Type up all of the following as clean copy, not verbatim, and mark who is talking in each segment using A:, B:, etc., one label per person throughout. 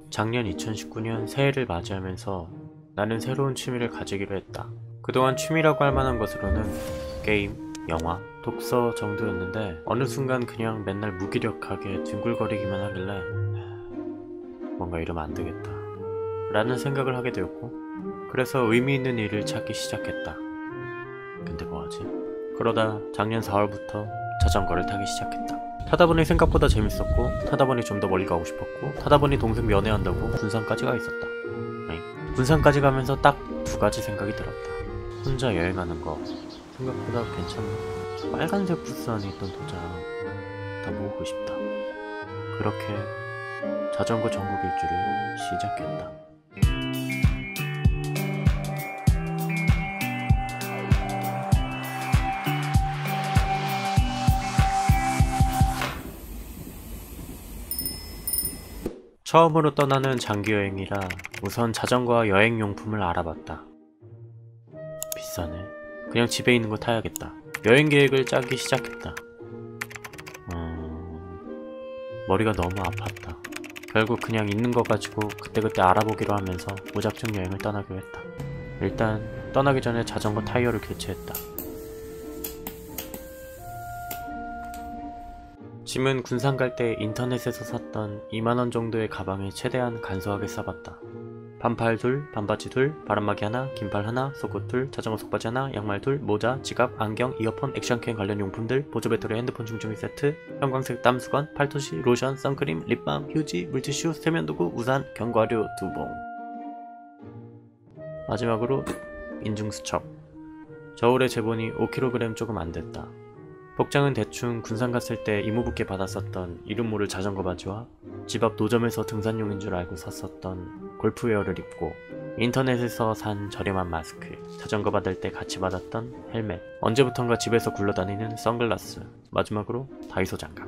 A: 작년 2019년 새해를 맞이하면서 나는 새로운 취미를 가지기로 했다. 그동안 취미라고 할 만한 것으로는 게임, 영화, 독서 정도였는데 어느 순간 그냥 맨날 무기력하게 뒹굴거리기만 하길래 뭔가 이러면 안 되겠다 라는 생각을 하게 되었고, 그래서 의미 있는 일을 찾기 시작했다. 근데 뭐하지? 그러다 작년 4월부터 자전거를 타기 시작했다. 타다보니 생각보다 재밌었고, 타다보니 좀 더 멀리 가고 싶었고, 타다보니 동생 면회한다고 군산까지 가 있었다. 군산까지 가면서 딱 두 가지 생각이 들었다. 혼자 여행하는 거 생각보다 괜찮네. 빨간색 부스 안에 있던 도장 다 모으고 싶다. 그렇게 자전거 전국 일주를 시작했다. 처음으로 떠나는 장기여행이라 우선 자전거와 여행용품을 알아봤다. 비싸네. 그냥 집에 있는 거 타야겠다. 여행 계획을 짜기 시작했다. 머리가 너무 아팠다. 결국 그냥 있는 거 가지고 그때그때 알아보기로 하면서 무작정 여행을 떠나기로 했다. 일단 떠나기 전에 자전거 타이어를 교체했다. 짐은 군산 갈 때 인터넷에서 샀던 2만원 정도의 가방에 최대한 간소하게 싸봤다. 반팔 둘, 반바지 둘, 바람막이 하나, 긴팔 하나, 속옷 둘, 자전거 속바지 하나, 양말 둘, 모자, 지갑, 안경, 이어폰, 액션캠 관련 용품들, 보조 배터리, 핸드폰 충전기 세트, 형광색 땀수건, 팔토시, 로션, 선크림, 립밤, 휴지, 물티슈, 세면도구, 우산, 견과류 2봉. 마지막으로 인증수첩. 저울에 재보니 5kg 조금 안됐다. 복장은 대충 군산 갔을 때 이모부께 받았었던 이름 모를 자전거 바지와 집 앞 노점에서 등산용인 줄 알고 샀었던 골프웨어를 입고, 인터넷에서 산 저렴한 마스크, 자전거 받을 때 같이 받았던 헬멧, 언제부턴가 집에서 굴러다니는 선글라스, 마지막으로 다이소 장갑.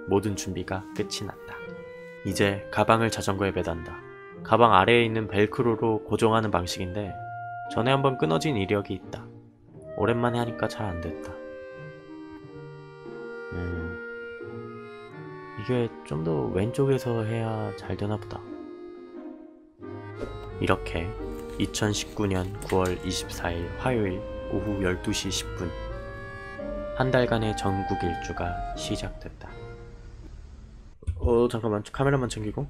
A: 모든 준비가 끝이 났다. 이제 가방을 자전거에 매단다. 가방 아래에 있는 벨크로로 고정하는 방식인데 전에 한번 끊어진 이력이 있다. 오랜만에 하니까 잘 안됐다. 이게 좀 더 왼쪽에서 해야 잘 되나보다. 이렇게 2019년 9월 24일 화요일 오후 12시 10분 한 달간의 전국 일주가 시작됐다. 잠깐만, 카메라만 챙기고.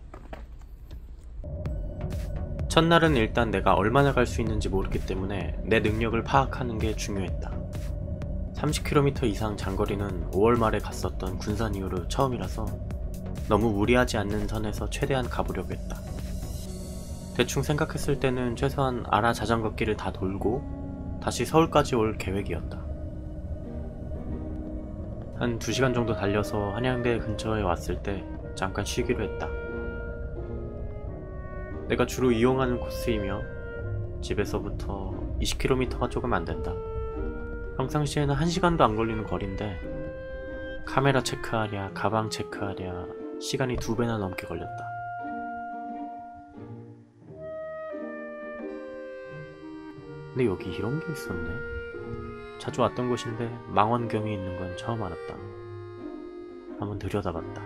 A: 첫날은 일단 내가 얼마나 갈 수 있는지 모르기 때문에 내 능력을 파악하는 게 중요했다. 30km 이상 장거리는 5월 말에 갔었던 군산 이후로 처음이라서 너무 무리하지 않는 선에서 최대한 가보려고 했다. 대충 생각했을 때는 최소한 아라 자전거 길을 다 돌고 다시 서울까지 올 계획이었다. 한 2시간 정도 달려서 한양대 근처에 왔을 때 잠깐 쉬기로 했다. 내가 주로 이용하는 코스이며 집에서부터 20km가 조금 안된다. 평상시에는 1시간도 안 걸리는 거리인데 카메라 체크하랴 가방 체크하랴 시간이 2배나 넘게 걸렸다. 근데 여기 이런 게 있었네. 자주 왔던 곳인데 망원경이 있는 건 처음 알았다. 한번 들여다봤다.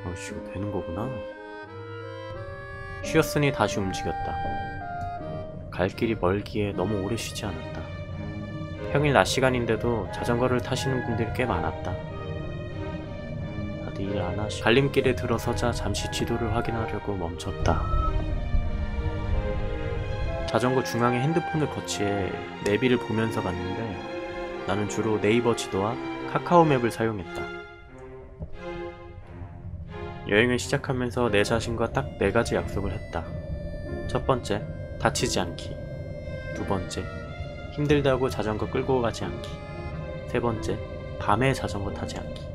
A: 어이씨, 이거 되는 거구나. 쉬었으니 다시 움직였다. 갈 길이 멀기에 너무 오래 쉬지 않았다. 평일 낮 시간인데도 자전거를 타시는 분들이 꽤 많았다. 다들 일 안 하시. 갈림길에 들어서자 잠시 지도를 확인하려고 멈췄다. 자전거 중앙에 핸드폰을 거치해 내비를 보면서 갔는데 나는 주로 네이버 지도와 카카오맵을 사용했다. 여행을 시작하면서 내 자신과 딱 4가지 약속을 했다. 첫 번째, 다치지 않기. 두 번째, 힘들다고 자전거 끌고 가지 않기. 세 번째, 밤에 자전거 타지 않기.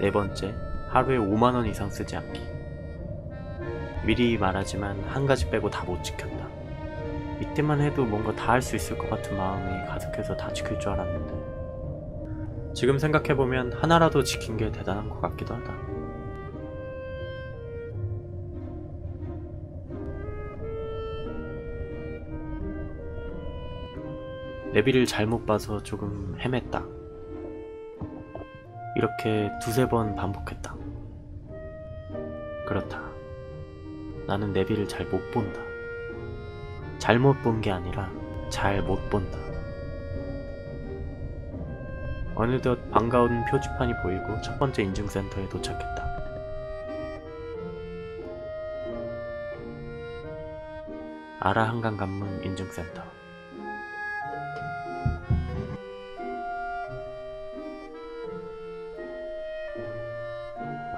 A: 네 번째, 하루에 5만원 이상 쓰지 않기. 미리 말하지만 한 가지 빼고 다 못 지켰다. 이때만 해도 뭔가 다 할 수 있을 것 같은 마음이 가득해서 다 지킬 줄 알았는데 지금 생각해보면 하나라도 지킨 게 대단한 것 같기도 하다. 내비를 잘못 봐서 조금 헤맸다. 이렇게 두세 번 반복했다. 그렇다. 나는 내비를 잘 못 본다. 잘못 본 게 아니라 잘 못 본다. 어느덧 반가운 표지판이 보이고 첫 번째 인증센터에 도착했다. 아라 한강관문 인증센터.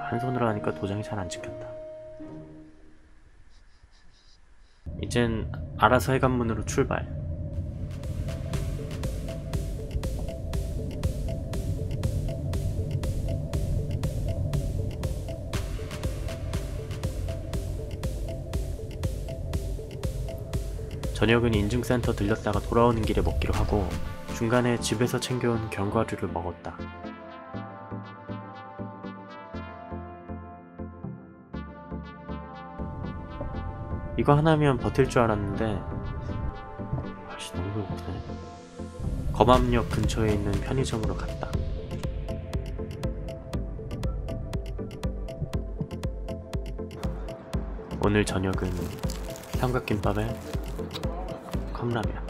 A: 한 손으로 하니까 도장이 잘 안 찍혔다. 이젠 알아서 해관문으로 출발. 저녁은 인증센터 들렸다가 돌아오는 길에 먹기로 하고 중간에 집에서 챙겨온 견과류를 먹었다. 이거 하나면 버틸 줄 알았는데 아씨 너무 배고프네. 검암역 근처에 있는 편의점으로 갔다. 오늘 저녁은 삼각김밥에 컵라면.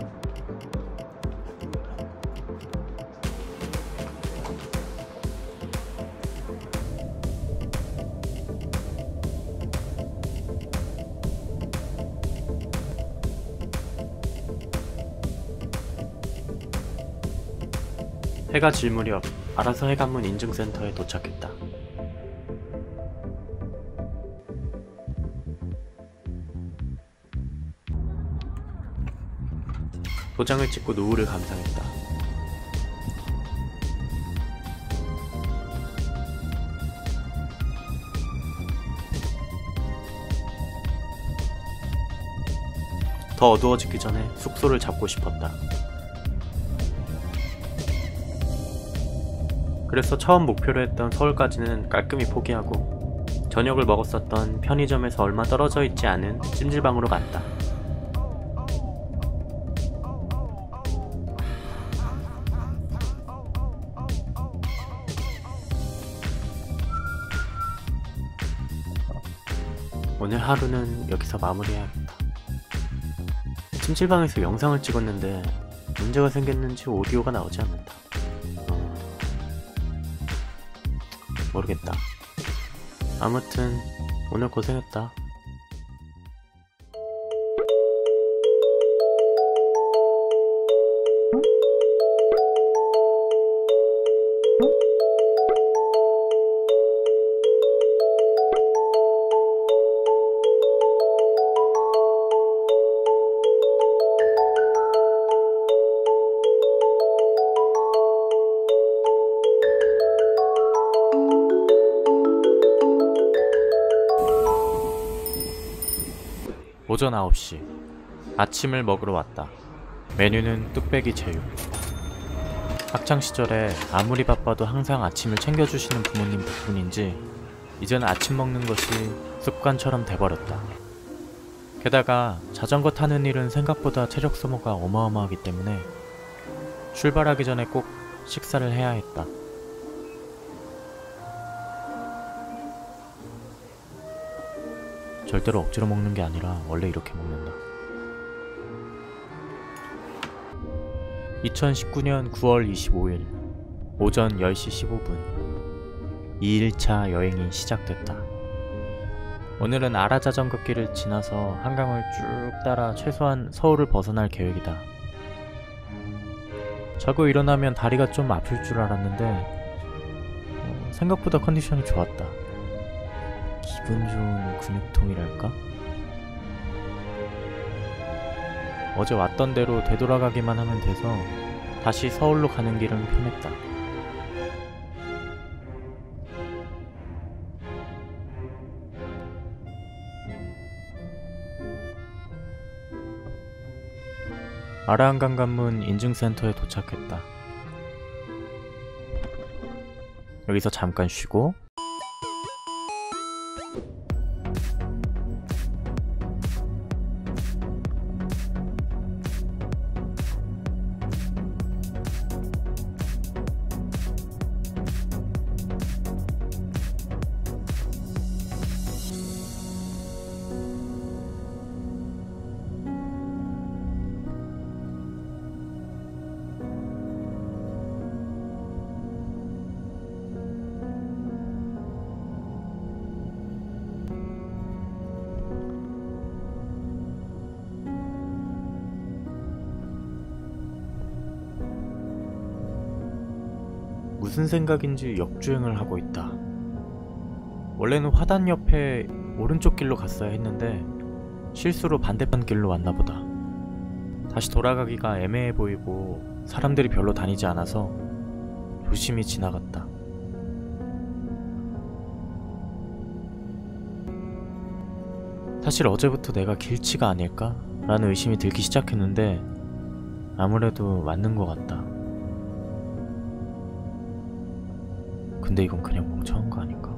A: 해가 질 무렵 알아서 해관문 인증센터에 도착했다. 도장을 찍고 노을을 감상했다. 더 어두워지기 전에 숙소를 잡고 싶었다. 그래서 처음 목표로 했던 서울까지는 깔끔히 포기하고 저녁을 먹었었던 편의점에서 얼마 떨어져 있지 않은 찜질방으로 갔다. 오늘 하루는 여기서 마무리해야겠다. 찜질방에서 영상을 찍었는데 문제가 생겼는지 오디오가 나오지 않는다. 모르겠다. 아무튼 오늘 고생했다. 오전 9시 아침을 먹으러 왔다. 메뉴는 뚝배기 제육. 학창시절에 아무리 바빠도 항상 아침을 챙겨주시는 부모님 덕분인지 이젠 아침 먹는 것이 습관처럼 돼버렸다. 게다가 자전거 타는 일은 생각보다 체력 소모가 어마어마하기 때문에 출발하기 전에 꼭 식사를 해야 했다. 절대로 억지로 먹는 게 아니라 원래 이렇게 먹는다. 2019년 9월 25일 오전 10시 15분 2일차 여행이 시작됐다. 오늘은 아라 자전거길을 지나서 한강을 쭉 따라 최소한 서울을 벗어날 계획이다. 자고 일어나면 다리가 좀 아플 줄 알았는데 생각보다 컨디션이 좋았다. 기분 좋은 근육통이랄까? 어제 왔던 대로 되돌아가기만 하면 돼서 다시 서울로 가는 길은 편했다. 아라한강관문 인증센터에 도착했다. 여기서 잠깐 쉬고 무슨 생각인지 역주행을 하고 있다. 원래는 화단 옆에 오른쪽 길로 갔어야 했는데 실수로 반대편 길로 왔나 보다. 다시 돌아가기가 애매해 보이고 사람들이 별로 다니지 않아서 조심히 지나갔다. 사실 어제부터 내가 길치가 아닐까? 라는 의심이 들기 시작했는데 아무래도 맞는 것 같다. 근데 이건 그냥 멍청한 거 아닐까?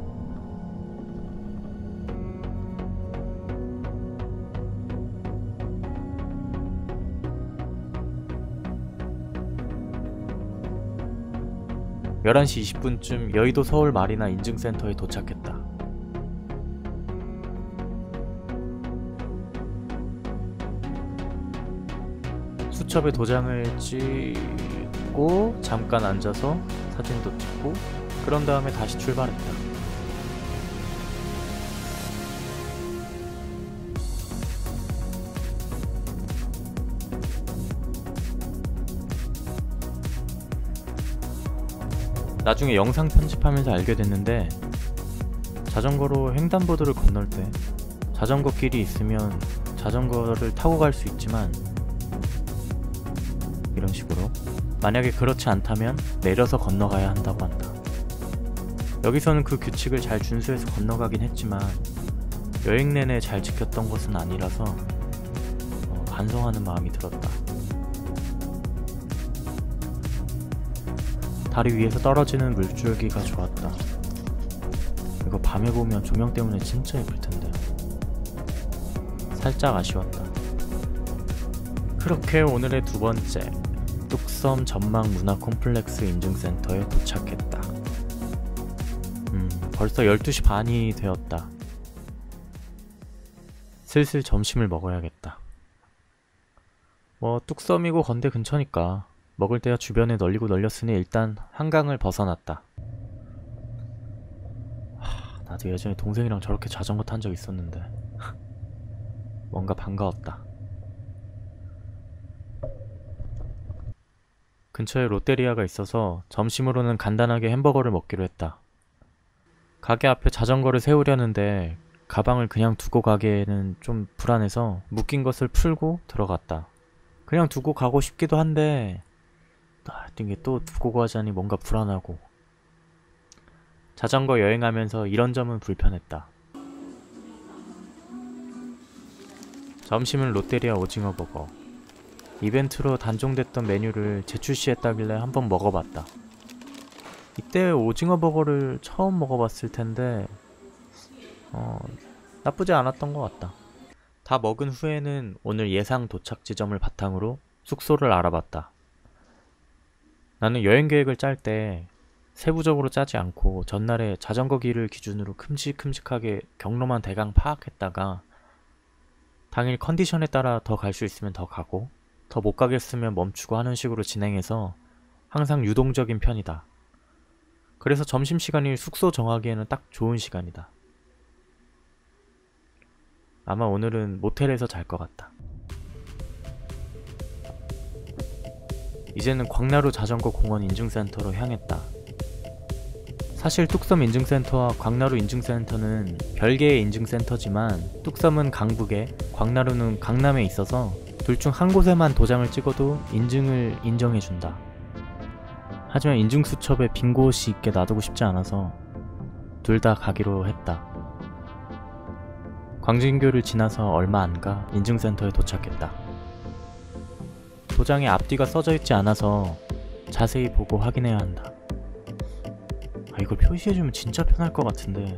A: (11시 20분쯤) 여의도 서울 마리나 인증센터에 도착했다. 수첩에 도장을 찍고 잠깐 앉아서 사진도 찍고 그런 다음에 다시 출발했다. 나중에 영상 편집하면서 알게 됐는데 자전거로 횡단보도를 건널 때 자전거 길이 있으면 자전거를 타고 갈 수 있지만 이런 식으로 만약에 그렇지 않다면 내려서 건너가야 한다고 한다. 여기서는 그 규칙을 잘 준수해서 건너가긴 했지만 여행 내내 잘 지켰던 것은 아니라서 반성하는 마음이 들었다. 다리 위에서 떨어지는 물줄기가 좋았다. 이거 밤에 보면 조명 때문에 진짜 예쁠 텐데. 살짝 아쉬웠다. 그렇게 오늘의 두 번째 뚝섬 전망 문화 콤플렉스 인증센터에 도착했다. 벌써 12시 반이 되었다. 슬슬 점심을 먹어야겠다. 뚝섬이고 건대 근처니까 먹을 때야 주변에 널리고 널렸으니 일단 한강을 벗어났다. 나도 예전에 동생이랑 저렇게 자전거 탄 적 있었는데 뭔가 반가웠다. 근처에 롯데리아가 있어서 점심으로는 간단하게 햄버거를 먹기로 했다. 가게 앞에 자전거를 세우려는데 가방을 그냥 두고 가기에는 좀 불안해서 묶인 것을 풀고 들어갔다. 그냥 두고 가고 싶기도 한데 이게 또 두고 가자니 뭔가 불안하고. 자전거 여행하면서 이런 점은 불편했다. 점심은 롯데리아 오징어 버거. 이벤트로 단종됐던 메뉴를 재출시했다길래 한번 먹어봤다. 이때 오징어 버거를 처음 먹어봤을 텐데 나쁘지 않았던 것 같다. 다 먹은 후에는 오늘 예상 도착 지점을 바탕으로 숙소를 알아봤다. 나는 여행 계획을 짤 때 세부적으로 짜지 않고 전날에 자전거 길을 기준으로 큼직큼직하게 경로만 대강 파악했다가 당일 컨디션에 따라 더 갈 수 있으면 더 가고 더 못 가겠으면 멈추고 하는 식으로 진행해서 항상 유동적인 편이다. 그래서 점심시간이 숙소 정하기에는 딱 좋은 시간이다. 아마 오늘은 모텔에서 잘 것 같다. 이제는 광나루 자전거 공원 인증센터로 향했다. 사실 뚝섬 인증센터와 광나루 인증센터는 별개의 인증센터지만 뚝섬은 강북에, 광나루는 강남에 있어서 둘 중 한 곳에만 도장을 찍어도 인증을 인정해준다. 하지만 인증수첩에 빈 곳이 있게 놔두고 싶지 않아서 둘 다 가기로 했다. 광진교를 지나서 얼마 안 가 인증센터에 도착했다. 도장에 앞뒤가 써져 있지 않아서 자세히 보고 확인해야 한다. 이걸 표시해주면 진짜 편할 것 같은데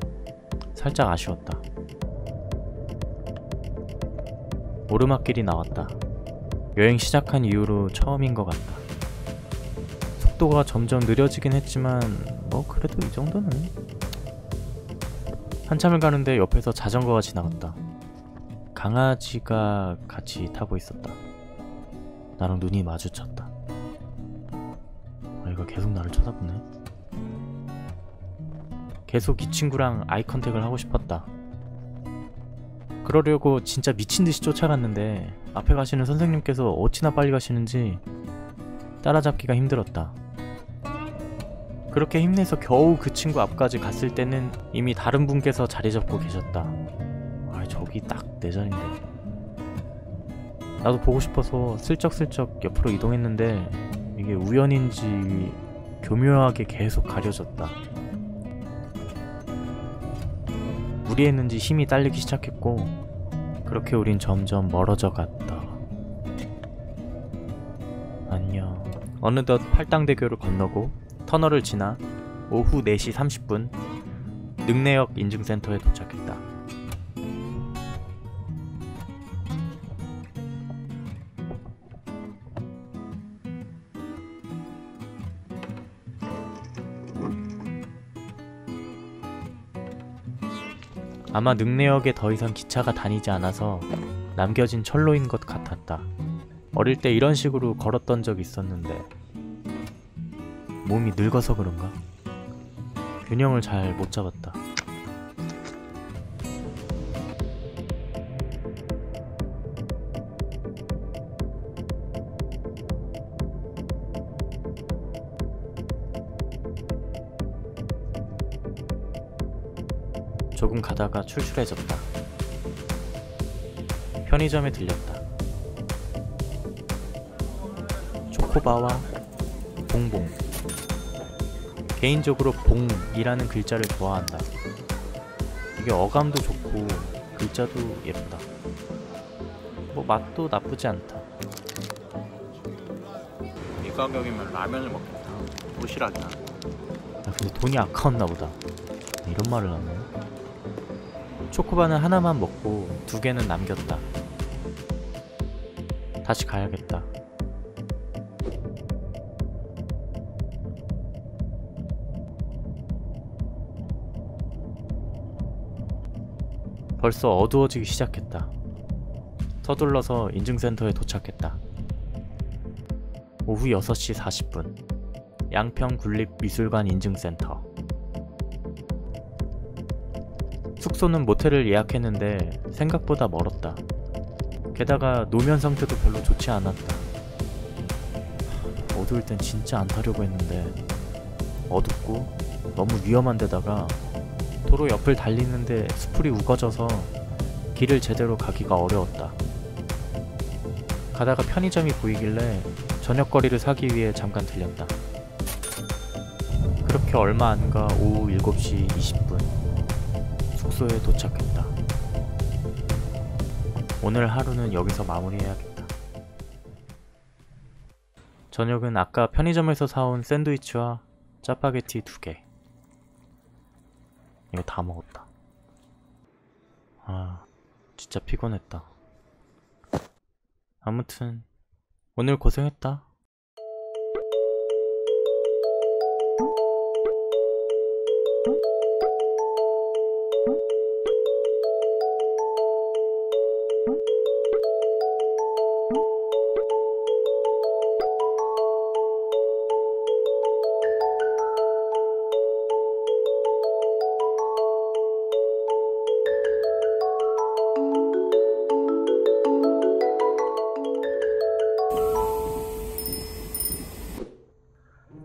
A: 살짝 아쉬웠다. 오르막길이 나왔다. 여행 시작한 이후로 처음인 것 같다. 속도가 점점 느려지긴 했지만 그래도 이 정도는. 한참을 가는데 옆에서 자전거가 지나갔다. 강아지가 같이 타고 있었다. 나랑 눈이 마주쳤다. 이거 계속 나를 쳐다보네. 계속 이 친구랑 아이 컨택을 하고 싶었다. 그러려고 진짜 미친듯이 쫓아갔는데 앞에 가시는 선생님께서 어찌나 빨리 가시는지 따라잡기가 힘들었다. 그렇게 힘내서 겨우 그 친구 앞까지 갔을 때는 이미 다른 분께서 자리 잡고 계셨다. 아, 저기 딱 내 자리인데. 나도 보고 싶어서 슬쩍슬쩍 옆으로 이동했는데 이게 우연인지 교묘하게 계속 가려졌다. 무리했는지 힘이 딸리기 시작했고 그렇게 우린 점점 멀어져 갔다. 안녕. 어느덧 팔당대교를 건너고 터널을 지나 오후 4시 30분 능내역 인증센터에 도착했다. 아마 능내역에 더 이상 기차가 다니지 않아서 남겨진 철로인 것 같았다. 어릴 때 이런 식으로 걸었던 적이 있었는데 몸이 늙어서 그런가? 균형을 잘 못 잡았다. 조금 가다가 출출해졌다. 편의점에 들렸다. 초코바와 봉봉. 개인적으로 봉이라는 글자를 좋아한다. 이게 어감도 좋고 글자도 예쁘다. 뭐 맛도 나쁘지 않다.
B: 이 가격이면 라면을 먹겠다. 도시락이나.
A: 야, 근데 돈이 아까웠나 보다. 이런 말을 하네. 초코바는 하나만 먹고 2개는 남겼다. 다시 가야겠다. 벌써 어두워지기 시작했다. 서둘러서 인증센터에 도착했다. 오후 6시 40분 양평군립미술관 인증센터. 숙소는 모텔을 예약했는데 생각보다 멀었다. 게다가 노면 상태도 별로 좋지 않았다. 어두울 땐 진짜 안 타려고 했는데 어둡고 너무 위험한 데다가 도로 옆을 달리는데 수풀이 우거져서 길을 제대로 가기가 어려웠다. 가다가 편의점이 보이길래 저녁거리를 사기 위해 잠깐 들렸다. 그렇게 얼마 안 가 오후 7시 20분 숙소에 도착했다. 오늘 하루는 여기서 마무리해야겠다. 저녁은 아까 편의점에서 사온 샌드위치와 짜파게티 2개. 이거 다 먹었다. 아, 진짜 피곤했다. 아무튼 오늘 고생했다.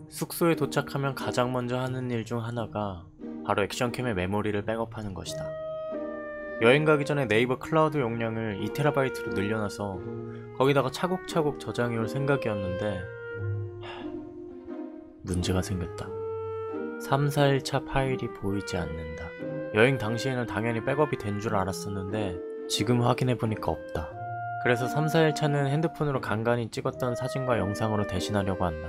A: 숙소에 도착하면 가장 먼저 하는 일 중 하나가 바로 액션캠의 메모리를 백업하는 것이다. 여행 가기 전에 네이버 클라우드 용량을 2TB로 늘려놔서 거기다가 차곡차곡 저장해올 생각이었는데 문제가 생겼다. 3, 4일차 파일이 보이지 않는다. 여행 당시에는 당연히 백업이 된 줄 알았었는데 지금 확인해보니까 없다. 그래서 3, 4일차는 핸드폰으로 간간히 찍었던 사진과 영상으로 대신하려고 한다.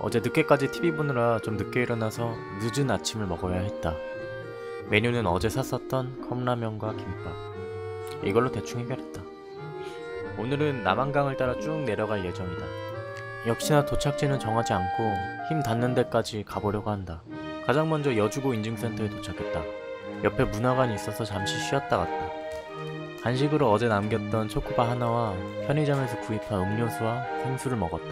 A: 어제 늦게까지 TV 보느라 좀 늦게 일어나서 늦은 아침을 먹어야 했다. 메뉴는 어제 샀었던 컵라면과 김밥. 이걸로 대충 해결했다. 오늘은 남한강을 따라 쭉 내려갈 예정이다. 역시나 도착지는 정하지 않고 힘 닿는 데까지 가보려고 한다. 가장 먼저 여주고 인증센터에 도착했다. 옆에 문화관이 있어서 잠시 쉬었다 갔다. 간식으로 어제 남겼던 초코바 하나와 편의점에서 구입한 음료수와 생수를 먹었다.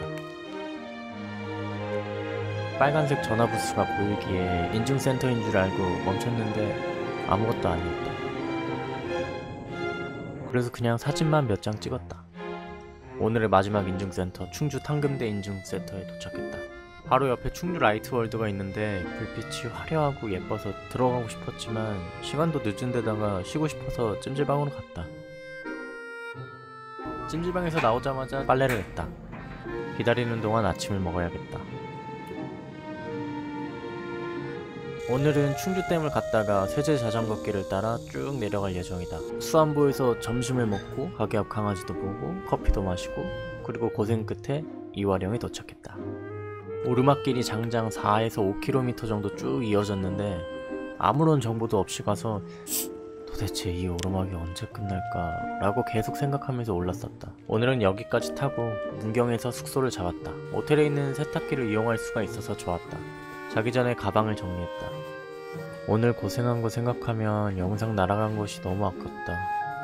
A: 빨간색 전화부스가 보이기에 인증센터인 줄 알고 멈췄는데 아무것도 아니었다. 그래서 그냥 사진만 몇 장 찍었다. 오늘의 마지막 인증센터 충주 탕금대 인증센터에 도착했다. 바로 옆에 충주 라이트 월드가 있는데 불빛이 화려하고 예뻐서 들어가고 싶었지만 시간도 늦은 데다가 쉬고 싶어서 찜질방으로 갔다. 찜질방에서 나오자마자 빨래를 했다. 기다리는 동안 아침을 먹어야겠다. 오늘은 충주댐을 갔다가 세제 자전거길을 따라 쭉 내려갈 예정이다. 수안보에서 점심을 먹고 가게 앞 강아지도 보고 커피도 마시고 그리고 고생 끝에 이화령에 도착했다. 오르막길이 장장 4에서 5km 정도 쭉 이어졌는데 아무런 정보도 없이 가서 도대체 이 오르막이 언제 끝날까 라고 계속 생각하면서 올랐었다. 오늘은 여기까지 타고 문경에서 숙소를 잡았다. 모텔에 있는 세탁기를 이용할 수가 있어서 좋았다. 자기 전에 가방을 정리했다. 오늘 고생한 거 생각하면 영상 날아간 것이 너무 아깝다.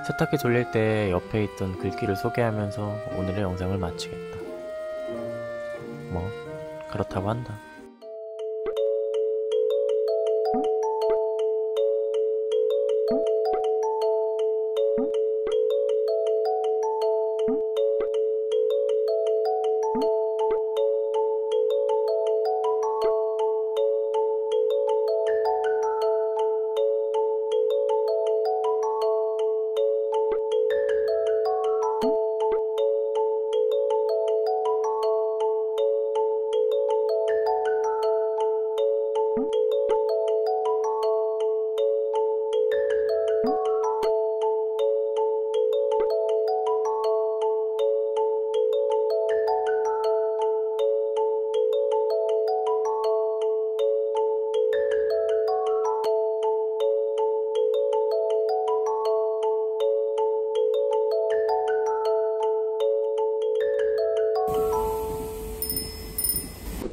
A: 세탁기 돌릴 때 옆에 있던 글귀를 소개하면서 오늘의 영상을 마치겠다. 뭐 그렇다고 한다.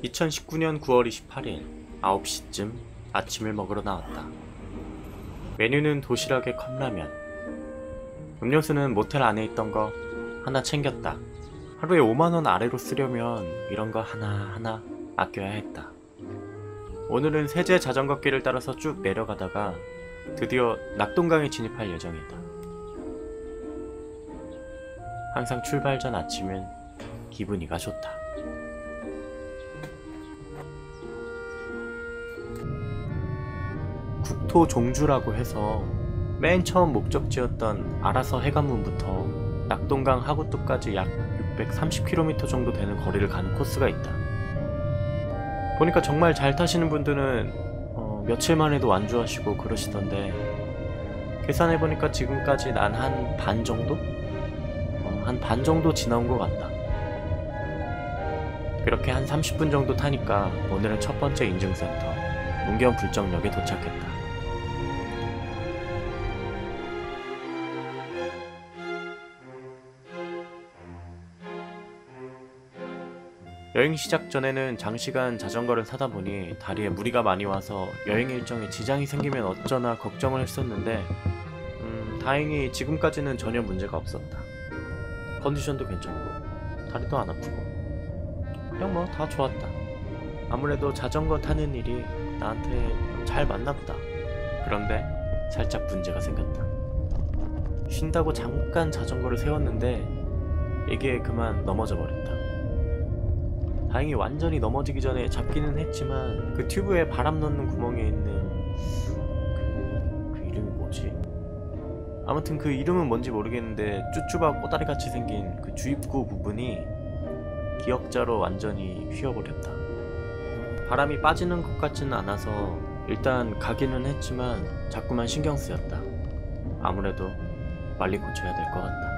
A: (2019년 9월 28일) 9시쯤 아침을 먹으러 나왔다. 메뉴는 도시락에 컵라면, 음료수는 모텔 안에 있던 거 하나 챙겼다. 하루에 5만원 아래로 쓰려면 이런 거 하나하나 아껴야 했다. 오늘은 세제 자전거길을 따라서 쭉 내려가다가 드디어 낙동강에 진입할 예정이다. 항상 출발 전 아침은 기분이가 좋다. 국토 종주라고 해서 맨 처음 목적지였던 아라서 해관문부터 낙동강 하구뚝까지 약 630km 정도 되는 거리를 가는 코스가 있다. 보니까 정말 잘 타시는 분들은 며칠 만에도 완주하시고 그러시던데 계산해보니까 지금까지 난 한 반 정도? 한 반 정도 지나온 것 같다. 그렇게 한 30분 정도 타니까 오늘은 첫 번째 인증센터 문경 불정역에 도착했다. 여행 시작 전에는 장시간 자전거를 타다 보니 다리에 무리가 많이 와서 여행 일정에 지장이 생기면 어쩌나 걱정을 했었는데 다행히 지금까지는 전혀 문제가 없었다. 컨디션도 괜찮고 다리도 안 아프고 그냥 뭐 다 좋았다. 아무래도 자전거 타는 일이 나한테 잘 맞나 보다. 그런데 살짝 문제가 생겼다. 쉰다고 잠깐 자전거를 세웠는데 이게 그만 넘어져 버렸다. 다행히 완전히 넘어지기 전에 잡기는 했지만 그 튜브에 바람 넣는 구멍에 있는 그 이름이 뭐지? 아무튼 그 이름은 뭔지 모르겠는데 쭈쭈바 꼬다리같이 생긴 그 주입구 부분이 기역자로 완전히 휘어버렸다. 바람이 빠지는 것 같지는 않아서 일단 가기는 했지만 자꾸만 신경 쓰였다. 아무래도 빨리 고쳐야 될 것 같다.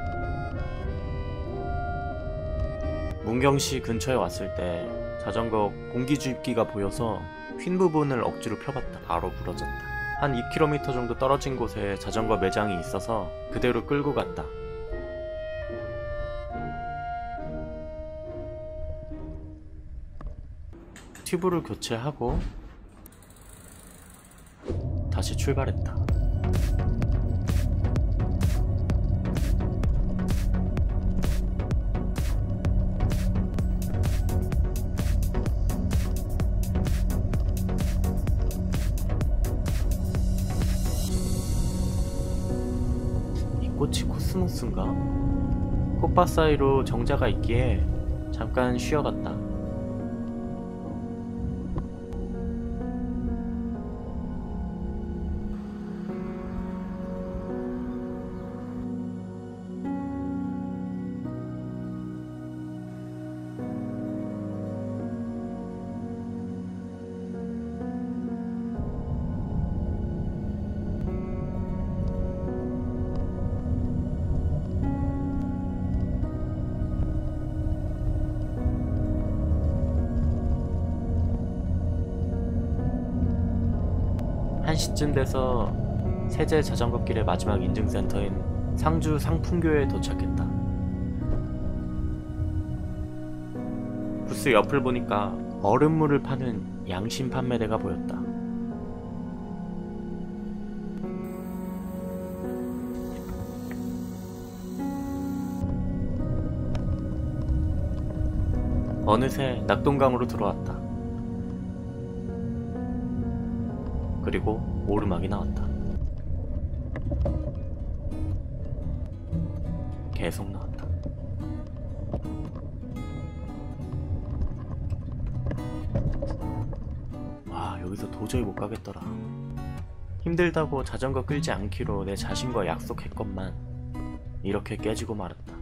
A: 문경시 근처에 왔을 때 자전거 공기주입기가 보여서 휜 부분을 억지로 펴봤다. 바로 부러졌다. 한 2km 정도 떨어진 곳에 자전거 매장이 있어서 그대로 끌고 갔다. 튜브를 교체하고 다시 출발했다. 꽃이 코스모스인가? 꽃밭 사이로 정자가 있기에 잠깐 쉬어갔다. 1시쯤 돼서 세제 자전거 길의 마지막 인증센터인 상주 상풍교에 도착했다. 부스 옆을 보니까 얼음물을 파는 양심 판매대가 보였다. 어느새 낙동강으로 들어왔다. 그리고 오르막이 나왔다. 계속 나왔다. 와, 여기서 도저히 못 가겠더라. 힘들다고 자전거 끌지 않기로 내 자신과 약속했건만 이렇게 깨지고 말았다.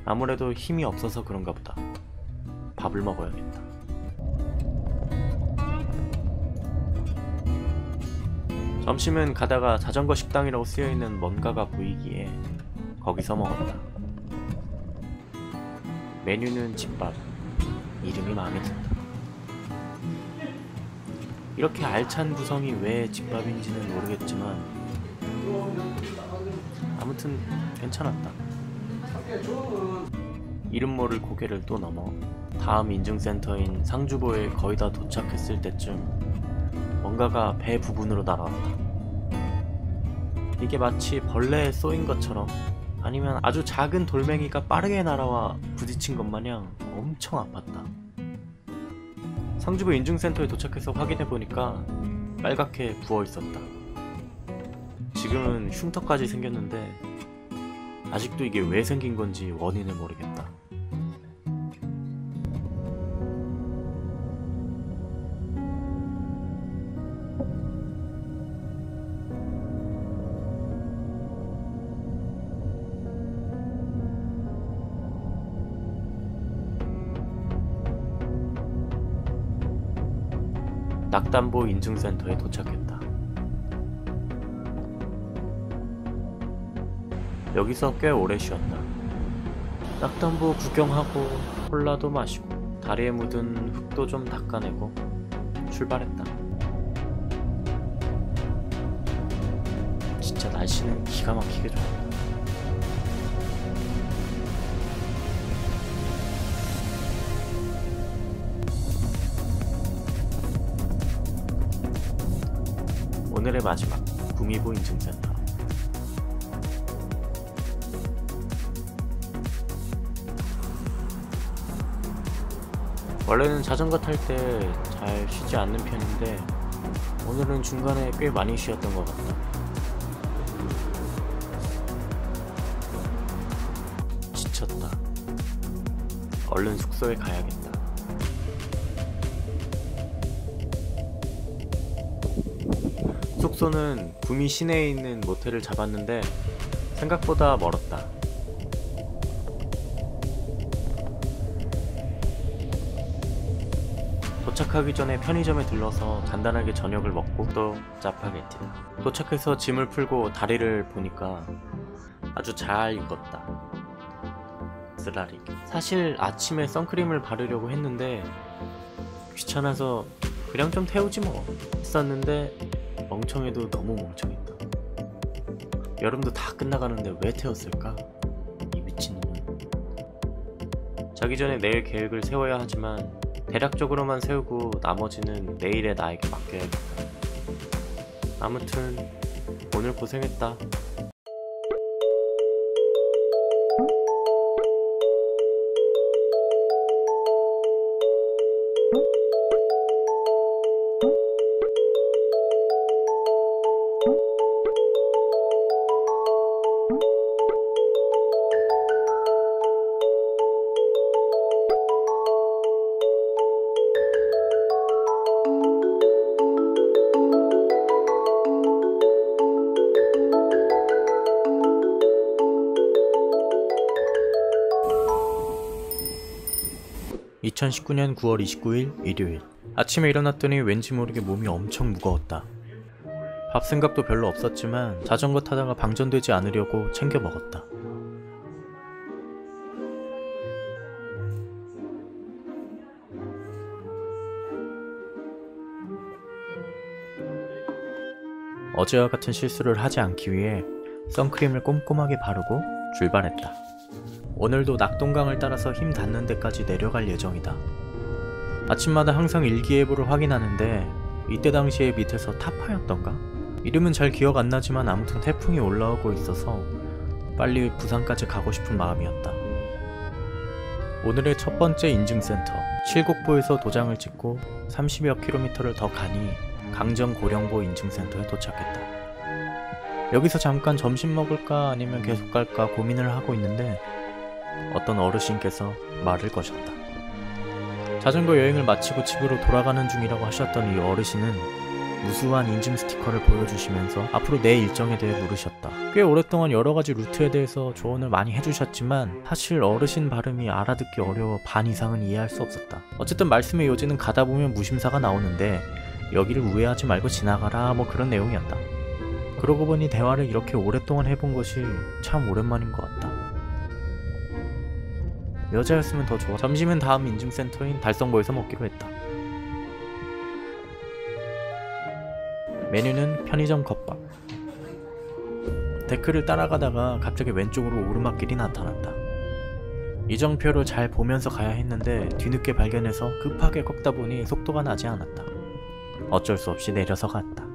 A: 아무래도 힘이 없어서 그런가 보다. 밥을 먹어야겠다. 점심은 가다가 자전거 식당이라고 쓰여있는 뭔가가 보이기에 거기서 먹었다. 메뉴는 집밥. 이름이 마음에 든다. 이렇게 알찬 구성이 왜 집밥인지는 모르겠지만 아무튼 괜찮았다. 이름 모를 고개를 또 넘어 다음 인증센터인 상주보에 거의 다 도착했을 때쯤 뭔가가 배 부분으로 날아왔다. 이게 마치 벌레에 쏘인 것처럼 아니면 아주 작은 돌멩이가 빠르게 날아와 부딪힌 것 마냥 엄청 아팠다. 상주보 인증센터에 도착해서 확인해보니까 빨갛게 부어있었다. 지금은 흉터까지 생겼는데 아직도 이게 왜 생긴 건지 원인을 모르겠다. 낙담보 인증센터에 도착했다. 여기서 꽤 오래 쉬었다. 낙담보 구경하고 콜라도 마시고 다리에 묻은 흙도 좀 닦아내고 출발했다. 진짜 날씨는 기가 막히게 좋았다. 오늘의 마지막 구미보 인증센터. 원래는 자전거 탈 때 잘 쉬지 않는 편인데 오늘은 중간에 꽤 많이 쉬었던 것 같다. 지쳤다. 얼른 숙소에 가야겠다. 숙소는 구미 시내에 있는 모텔을 잡았는데 생각보다 멀었다. 도착하기 전에 편의점에 들러서 간단하게 저녁을 먹고 또 짜파게티다. 도착해서 짐을 풀고 다리를 보니까 아주 잘 익었다. 쓰라리. 사실 아침에 선크림을 바르려고 했는데 귀찮아서 그냥 좀 태우지 뭐 했었는데 멍청해도 너무 멍청했다. 여름도 다 끝나가는데 왜 태웠을까? 이 미친놈은. 자기 전에 내일 계획을 세워야 하지만 대략적으로만 세우고 나머지는 내일의 나에게 맡겨야겠다. 아무튼 오늘 고생했다. 2019년 9월 29일 일요일. 아침에 일어났더니 왠지 모르게 몸이 엄청 무거웠다. 밥 생각도 별로 없었지만 자전거 타다가 방전되지 않으려고 챙겨 먹었다. 어제와 같은 실수를 하지 않기 위해 선크림을 꼼꼼하게 바르고 출발했다. 오늘도 낙동강을 따라서 힘 닿는 데까지 내려갈 예정이다. 아침마다 항상 일기예보를 확인하는데 이때 당시에 밑에서 타파였던가? 이름은 잘 기억 안 나지만 아무튼 태풍이 올라오고 있어서 빨리 부산까지 가고 싶은 마음이었다. 오늘의 첫 번째 인증센터 칠곡보에서 도장을 찍고 30여 킬로미터를 더 가니 강정 고령보 인증센터에 도착했다. 여기서 잠깐 점심 먹을까 아니면 계속 갈까 고민을 하고 있는데 어떤 어르신께서 말을 거셨다. 자전거 여행을 마치고 집으로 돌아가는 중이라고 하셨던 이 어르신은 무수한 인증 스티커를 보여주시면서 앞으로 내 일정에 대해 물으셨다. 꽤 오랫동안 여러가지 루트에 대해서 조언을 많이 해주셨지만 사실 어르신 발음이 알아듣기 어려워 반 이상은 이해할 수 없었다. 어쨌든 말씀의 요지는 가다 보면 무심사가 나오는데 여기를 우회하지 말고 지나가라 뭐 그런 내용이었다. 그러고 보니 대화를 이렇게 오랫동안 해본 것이 참 오랜만인 것 같다. 여자였으면 더 좋아. 점심은 다음 인증센터인 달성보에서 먹기로 했다. 메뉴는 편의점 컵밥. 데크를 따라가다가 갑자기 왼쪽으로 오르막길이 나타났다. 이정표를 잘 보면서 가야 했는데 뒤늦게 발견해서 급하게 꺾다 보니 속도가 나지 않았다. 어쩔 수 없이 내려서 갔다.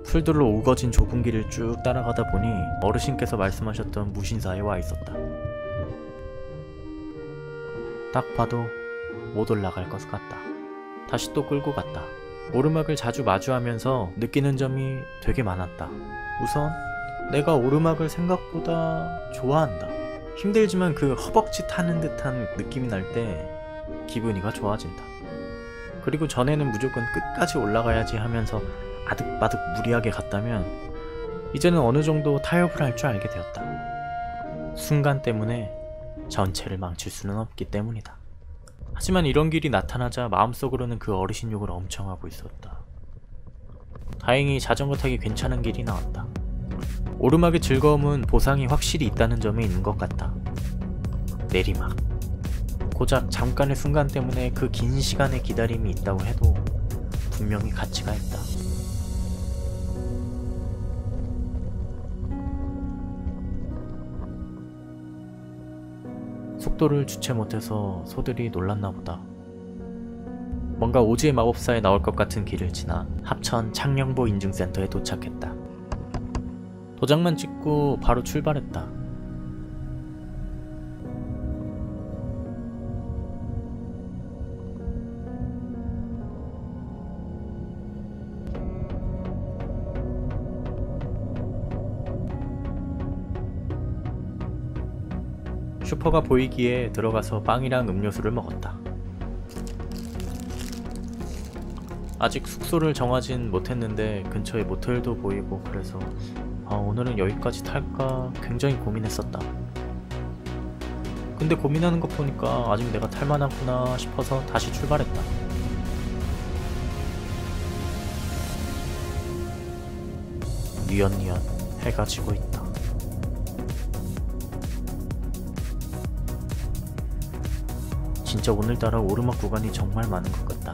A: 풀들로 우거진 좁은 길을 쭉 따라가다 보니 어르신께서 말씀하셨던 무신사에 와 있었다. 딱 봐도 못 올라갈 것 같다. 다시 또 끌고 갔다. 오르막을 자주 마주하면서 느끼는 점이 되게 많았다. 우선 내가 오르막을 생각보다 좋아한다. 힘들지만 그 허벅지 타는 듯한 느낌이 날 때 기분이가 좋아진다. 그리고 전에는 무조건 끝까지 올라가야지 하면서 아득바득 무리하게 갔다면 이제는 어느 정도 타협을 할 줄 알게 되었다. 순간 때문에 전체를 망칠 수는 없기 때문이다. 하지만 이런 길이 나타나자 마음속으로는 그 어르신 욕을 엄청 하고 있었다. 다행히 자전거 타기 괜찮은 길이 나왔다. 오르막의 즐거움은 보상이 확실히 있다는 점에 있는 것 같다. 내리막. 고작 잠깐의 순간 때문에 그 긴 시간의 기다림이 있다고 해도 분명히 가치가 있다. 속도를 주체 못해서 소들이 놀랐나 보다. 뭔가 오지의 마법사에 나올 것 같은 길을 지나 합천 창녕보 인증센터에 도착했다. 도장만 찍고 바로 출발했다. 슈퍼가 보이기에 들어가서 빵이랑 음료수를 먹었다. 아직 숙소를 정하진 못했는데 근처에 모텔도 보이고 그래서 오늘은 여기까지 탈까 굉장히 고민했었다. 근데 고민하는 것 보니까 아직 내가 탈만하구나 싶어서 다시 출발했다. 뉘엿뉘엿 해가 지고 있다. 진짜 오늘따라 오르막 구간이 정말 많은 것 같다.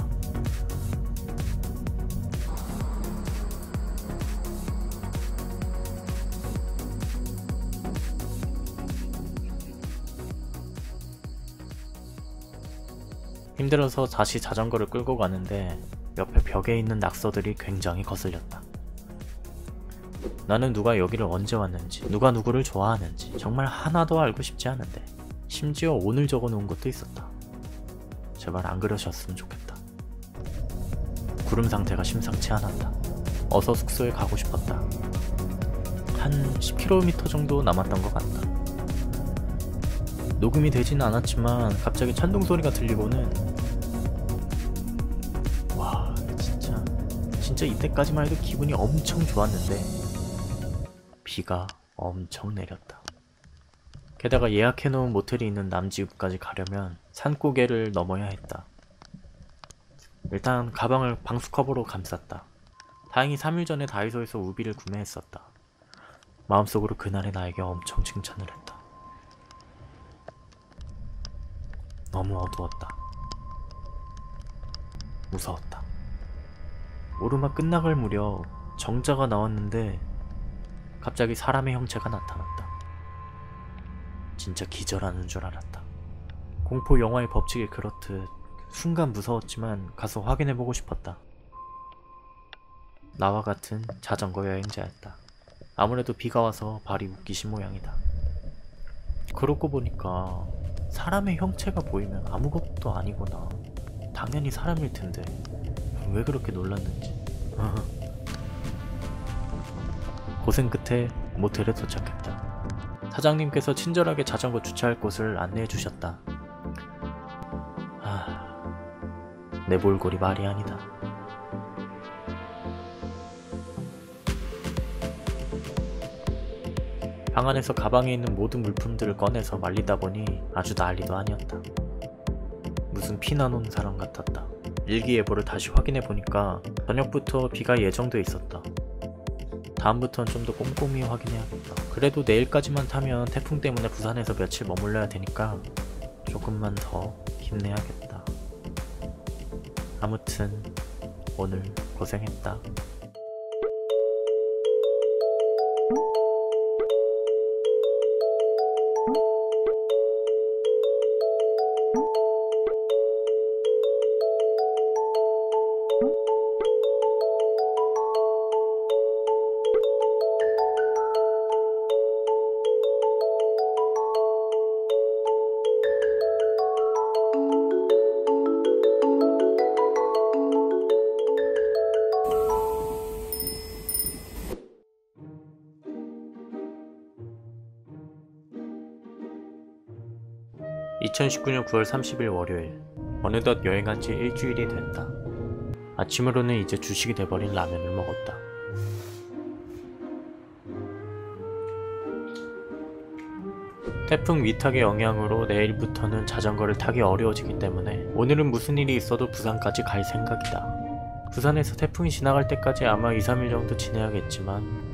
A: 힘들어서 다시 자전거를 끌고 가는데 옆에 벽에 있는 낙서들이 굉장히 거슬렸다. 나는 누가 여기를 언제 왔는지, 누가 누구를 좋아하는지 정말 하나도 알고 싶지 않은데 심지어 오늘 적어놓은 것도 있었다. 제발 안 그러셨으면 좋겠다. 구름 상태가 심상치 않았다. 어서 숙소에 가고 싶었다. 한 10km 정도 남았던 것 같다. 녹음이 되지는 않았지만 갑자기 찬동 소리가 들리고는 와 진짜 이때까지만 해도 기분이 엄청 좋았는데 비가 엄청 내렸다. 게다가 예약해놓은 모텔이 있는 남지읍까지 가려면 산고개를 넘어야 했다. 일단 가방을 방수 커버로 감쌌다. 다행히 3일 전에 다이소에서 우비를 구매했었다. 마음속으로 그날의 나에게 엄청 칭찬을 했다. 너무 어두웠다. 무서웠다. 오르막 끝나갈 무렵 정자가 나왔는데 갑자기 사람의 형체가 나타났다. 진짜 기절하는 줄 알았다. 공포 영화의 법칙이 그렇듯 순간 무서웠지만 가서 확인해보고 싶었다. 나와 같은 자전거 여행자였다. 아무래도 비가 와서 발이 웃기신 모양이다. 그러고 보니까 사람의 형체가 보이면 아무것도 아니구나. 당연히 사람일 텐데 왜 그렇게 놀랐는지. 고생 끝에 모텔에 도착했다. 사장님께서 친절하게 자전거 주차할 곳을 안내해 주셨다. 내 몰골이 말이 아니다. 방 안에서 가방에 있는 모든 물품들을 꺼내서 말리다 보니 아주 난리도 아니었다. 무슨 피나놓은 사람 같았다. 일기예보를 다시 확인해 보니까 저녁부터 비가 예정돼 있었다. 다음부턴 좀 더 꼼꼼히 확인해야겠다. 그래도 내일까지만 타면 태풍 때문에 부산에서 며칠 머물러야 되니까 조금만 더 힘내야겠다. 아무튼 오늘 고생했다. (2019년 9월 30일) 월요일. 어느덧 여행한 지 일주일이 됐다. 아침으로는 이제 주식이 돼버린 라면을 먹었다. 태풍 위탁의 영향으로 내일부터는 자전거를 타기 어려워지기 때문에 오늘은 무슨 일이 있어도 부산까지 갈 생각이다. 부산에서 태풍이 지나갈 때까지 아마 2-3일 정도 지내야겠지만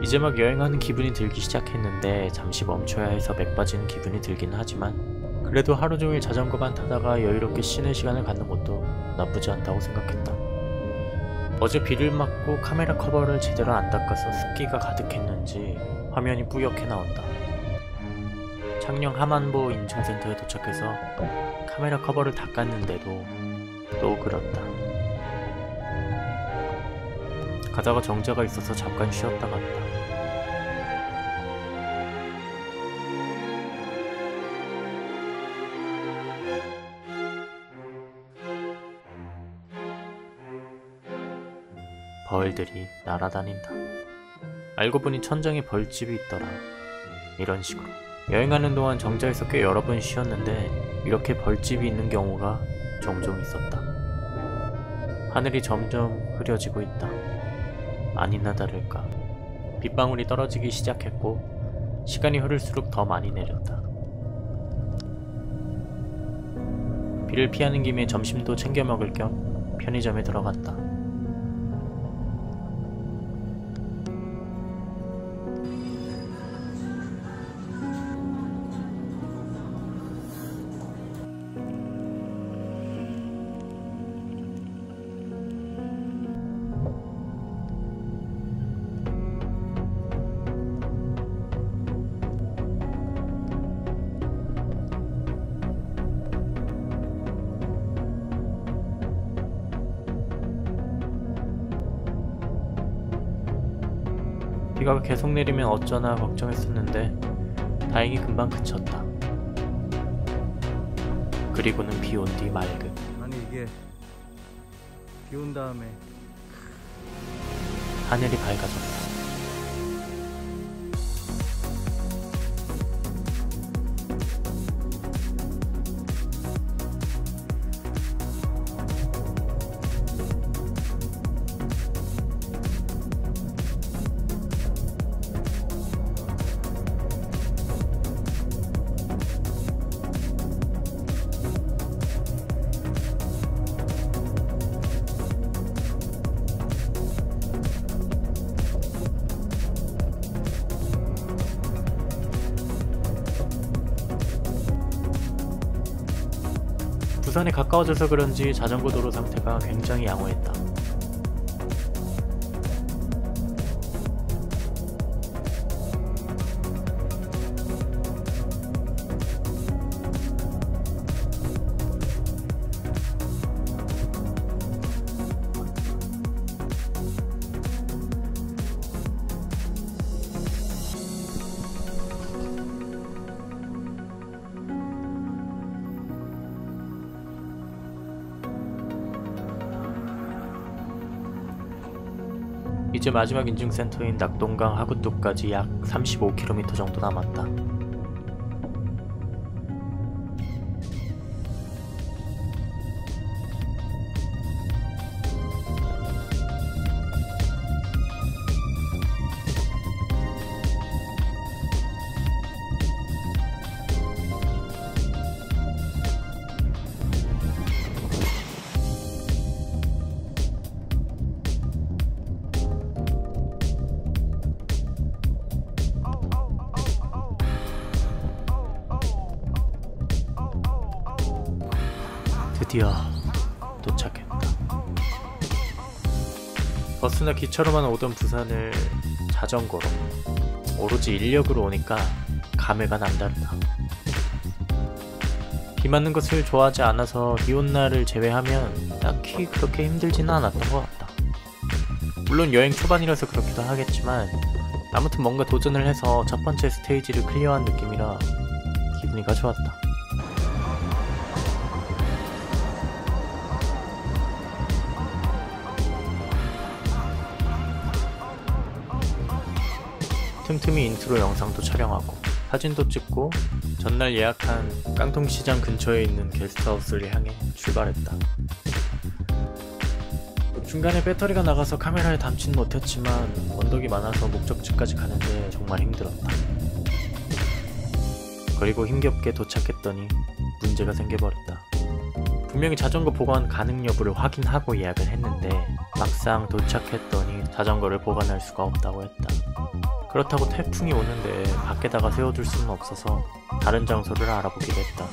A: 이제 막 여행하는 기분이 들기 시작했는데 잠시 멈춰야 해서 맥 빠지는 기분이 들긴 하지만 그래도 하루 종일 자전거만 타다가 여유롭게 쉬는 시간을 갖는 것도 나쁘지 않다고 생각했다. 어제 비를 맞고 카메라 커버를 제대로 안 닦아서 습기가 가득했는지 화면이 뿌옇게 나온다. 창녕 하만보 인증센터에 도착해서 카메라 커버를 닦았는데도 또 그렇다. 가다가 정자가 있어서 잠깐 쉬었다 갔다. 벌들이 날아다닌다. 알고 보니 천장에 벌집이 있더라. 이런 식으로 여행하는 동안 정자에서 꽤 여러 번 쉬었는데 이렇게 벌집이 있는 경우가 종종 있었다. 하늘이 점점 흐려지고 있다. 아니나 다를까 빗방울이 떨어지기 시작했고 시간이 흐를수록 더 많이 내렸다. 비를 피하는 김에 점심도 챙겨 먹을 겸 편의점에 들어갔다. 비가 계속 내리면 어쩌나 걱정했었는데 다행히 금방 그쳤다. 그리고는 비 온 뒤 맑음.
B: 아니 이게 비 온 다음에
A: 하늘이 밝아졌다. 부산에 가까워져서 그런지 자전거 도로 상태가 굉장히 양호했다. 이제 마지막 인증센터인 낙동강 하구뚝까지 약 35km 정도 남았다. 드디어 도착했다. 버스나 기차로만 오던 부산을 자전거로 오로지 인력으로 오니까 감회가 남다르다. 비 맞는 것을 좋아하지 않아서 비 온 날을 제외하면 딱히 그렇게 힘들지는 않았던 것 같다. 물론 여행 초반이라서 그렇기도 하겠지만 아무튼 뭔가 도전을 해서 첫 번째 스테이지를 클리어한 느낌이라 기분이가 좋았다. 틈틈이 인트로 영상도 촬영하고 사진도 찍고 전날 예약한 깡통시장 근처에 있는 게스트하우스를 향해 출발했다. 중간에 배터리가 나가서 카메라에 담진 못했지만 언덕이 많아서 목적지까지 가는데 정말 힘들었다. 그리고 힘겹게 도착했더니 문제가 생겨버렸다. 분명히 자전거 보관 가능 여부를 확인하고 예약을 했는데 막상 도착했더니 자전거를 보관할 수가 없다고 했다. 그렇다고 태풍이 오는데 밖에다가 세워둘 수는 없어서 다른 장소를 알아보기로 했다.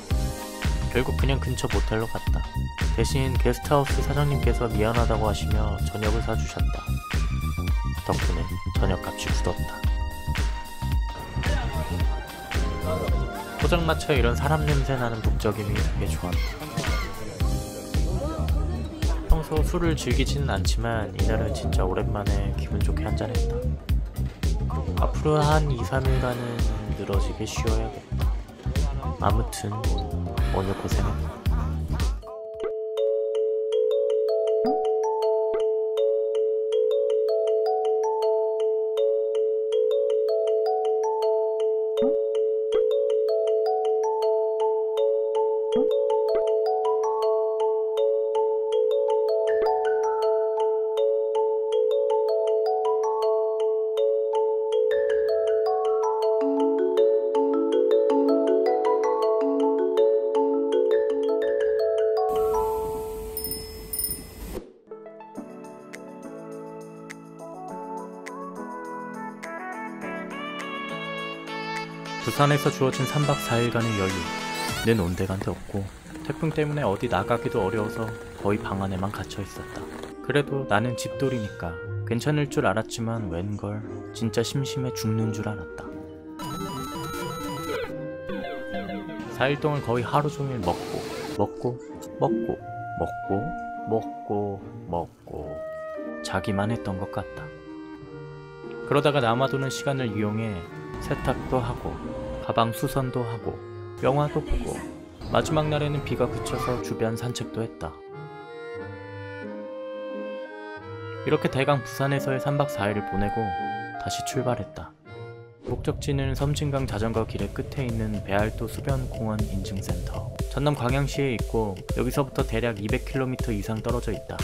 A: 결국 그냥 근처 모텔로 갔다. 대신 게스트하우스 사장님께서 미안하다고 하시며 저녁을 사주셨다. 덕분에 저녁값이 굳었다. 포장마차에 이런 사람 냄새 나는 북적임이 되게 좋았다. 평소 술을 즐기지는 않지만 이날은 진짜 오랜만에 기분 좋게 한잔했다. 앞으로 한 2-3일간은 늘어지게 쉬어야겠다. 아무튼 오늘 고생했다. 부산에서 주어진 3박 4일간의 여유는 온데간데 없고 태풍 때문에 어디 나가기도 어려워서 거의 방 안에만 갇혀 있었다. 그래도 나는 집돌이니까 괜찮을 줄 알았지만 웬걸 진짜 심심해 죽는 줄 알았다. 4일 동안 거의 하루 종일 먹고 자기만 했던 것 같다. 그러다가 남아도는 시간을 이용해 세탁도 하고 가방 수선도 하고 영화도 보고 마지막 날에는 비가 그쳐서 주변 산책도 했다. 이렇게 대강 부산에서의 3박 4일을 보내고 다시 출발했다. 목적지는 섬진강 자전거 길의 끝에 있는 배알도 수변공원 인증센터. 전남 광양시에 있고 여기서부터 대략 200km 이상 떨어져 있다.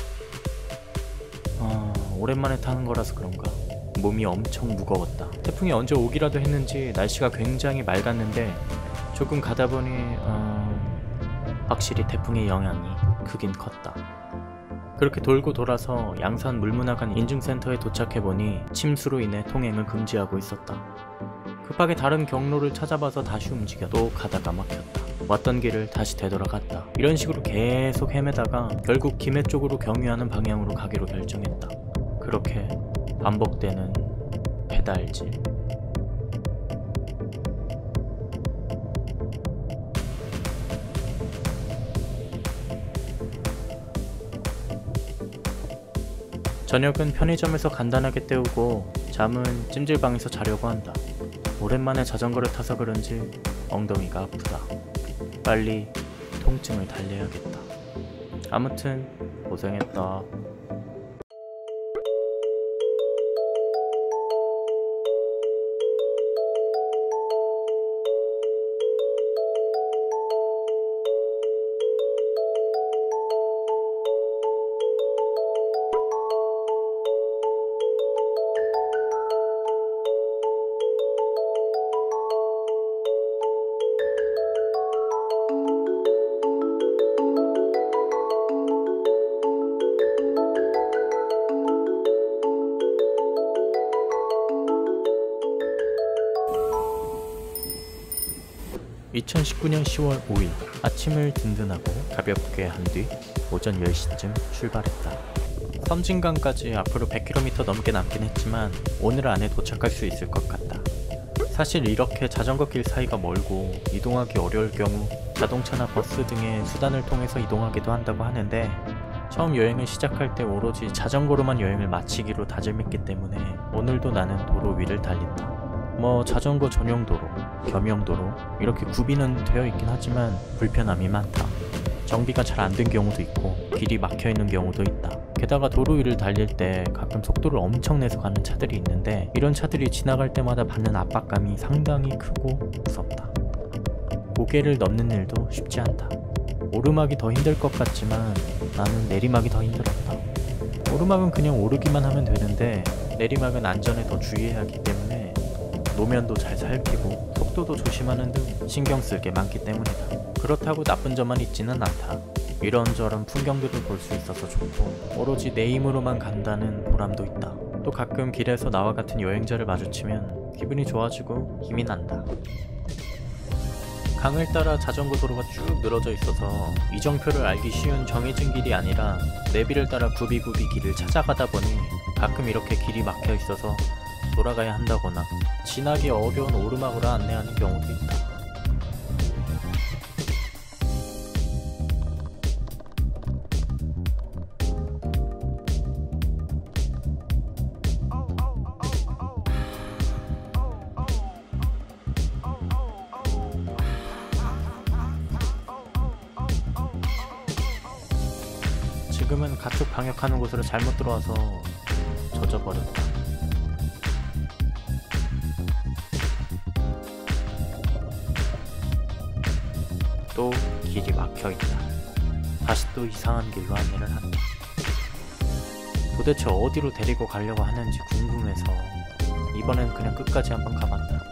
A: 오랜만에 타는 거라서 그런가 몸이 엄청 무거웠다. 태풍이 언제 오기라도 했는지 날씨가 굉장히 맑았는데 조금 가다 보니 확실히 태풍의 영향이 크긴 컸다. 그렇게 돌고 돌아서 양산 물문화관 인증센터에 도착해보니 침수로 인해 통행을 금지하고 있었다. 급하게 다른 경로를 찾아봐서 다시 움직여 또 가다가 막혔다. 왔던 길을 다시 되돌아갔다. 이런 식으로 계속 헤매다가 결국 김해 쪽으로 경유하는 방향으로 가기로 결정했다. 그렇게 반복되는 페달질. 저녁은 편의점에서 간단하게 때우고 잠은 찜질방에서 자려고 한다. 오랜만에 자전거를 타서 그런지 엉덩이가 아프다. 빨리 통증을 달래야겠다. 아무튼 고생했다. 2019년 10월 5일 아침을 든든하고 가볍게 한 뒤 오전 10시쯤 출발했다. 섬진강까지 앞으로 100km 넘게 남긴 했지만 오늘 안에 도착할 수 있을 것 같다. 사실 이렇게 자전거 길 사이가 멀고 이동하기 어려울 경우 자동차나 버스 등의 수단을 통해서 이동하기도 한다고 하는데 처음 여행을 시작할 때 오로지 자전거로만 여행을 마치기로 다짐했기 때문에 오늘도 나는 도로 위를 달린다. 뭐 자전거 전용 도로, 겸용 도로 이렇게 구비는 되어 있긴 하지만 불편함이 많다. 정비가 잘 안 된 경우도 있고 길이 막혀 있는 경우도 있다. 게다가 도로 위를 달릴 때 가끔 속도를 엄청 내서 가는 차들이 있는데 이런 차들이 지나갈 때마다 받는 압박감이 상당히 크고 무섭다. 고개를 넘는 일도 쉽지 않다. 오르막이 더 힘들 것 같지만 나는 내리막이 더 힘들었다. 오르막은 그냥 오르기만 하면 되는데 내리막은 안전에 더 주의해야 하기 때문에 노면도 잘 살피고 속도도 조심하는 등 신경 쓸 게 많기 때문이다. 그렇다고 나쁜 점만 있지는 않다. 이런저런 풍경들을 볼 수 있어서 좋고 오로지 내 힘으로만 간다는 보람도 있다. 또 가끔 길에서 나와 같은 여행자를 마주치면 기분이 좋아지고 힘이 난다. 강을 따라 자전거 도로가 쭉 늘어져 있어서 이정표를 알기 쉬운 정해진 길이 아니라 내비를 따라 굽이굽이 길을 찾아가다 보니 가끔 이렇게 길이 막혀 있어서 돌아가야 한다거나 지나기 어려운 오르막으로 안내하는 경우도 있다. 지금은 가축 방역하는 곳으로 잘못 들어와서 젖어버렸다. 또 길이 막혀있다. 다시 또 이상한 길로 안내를 한다. 도대체 어디로 데리고 가려고 하는지 궁금해서 이번엔 그냥 끝까지 한번 가봤다.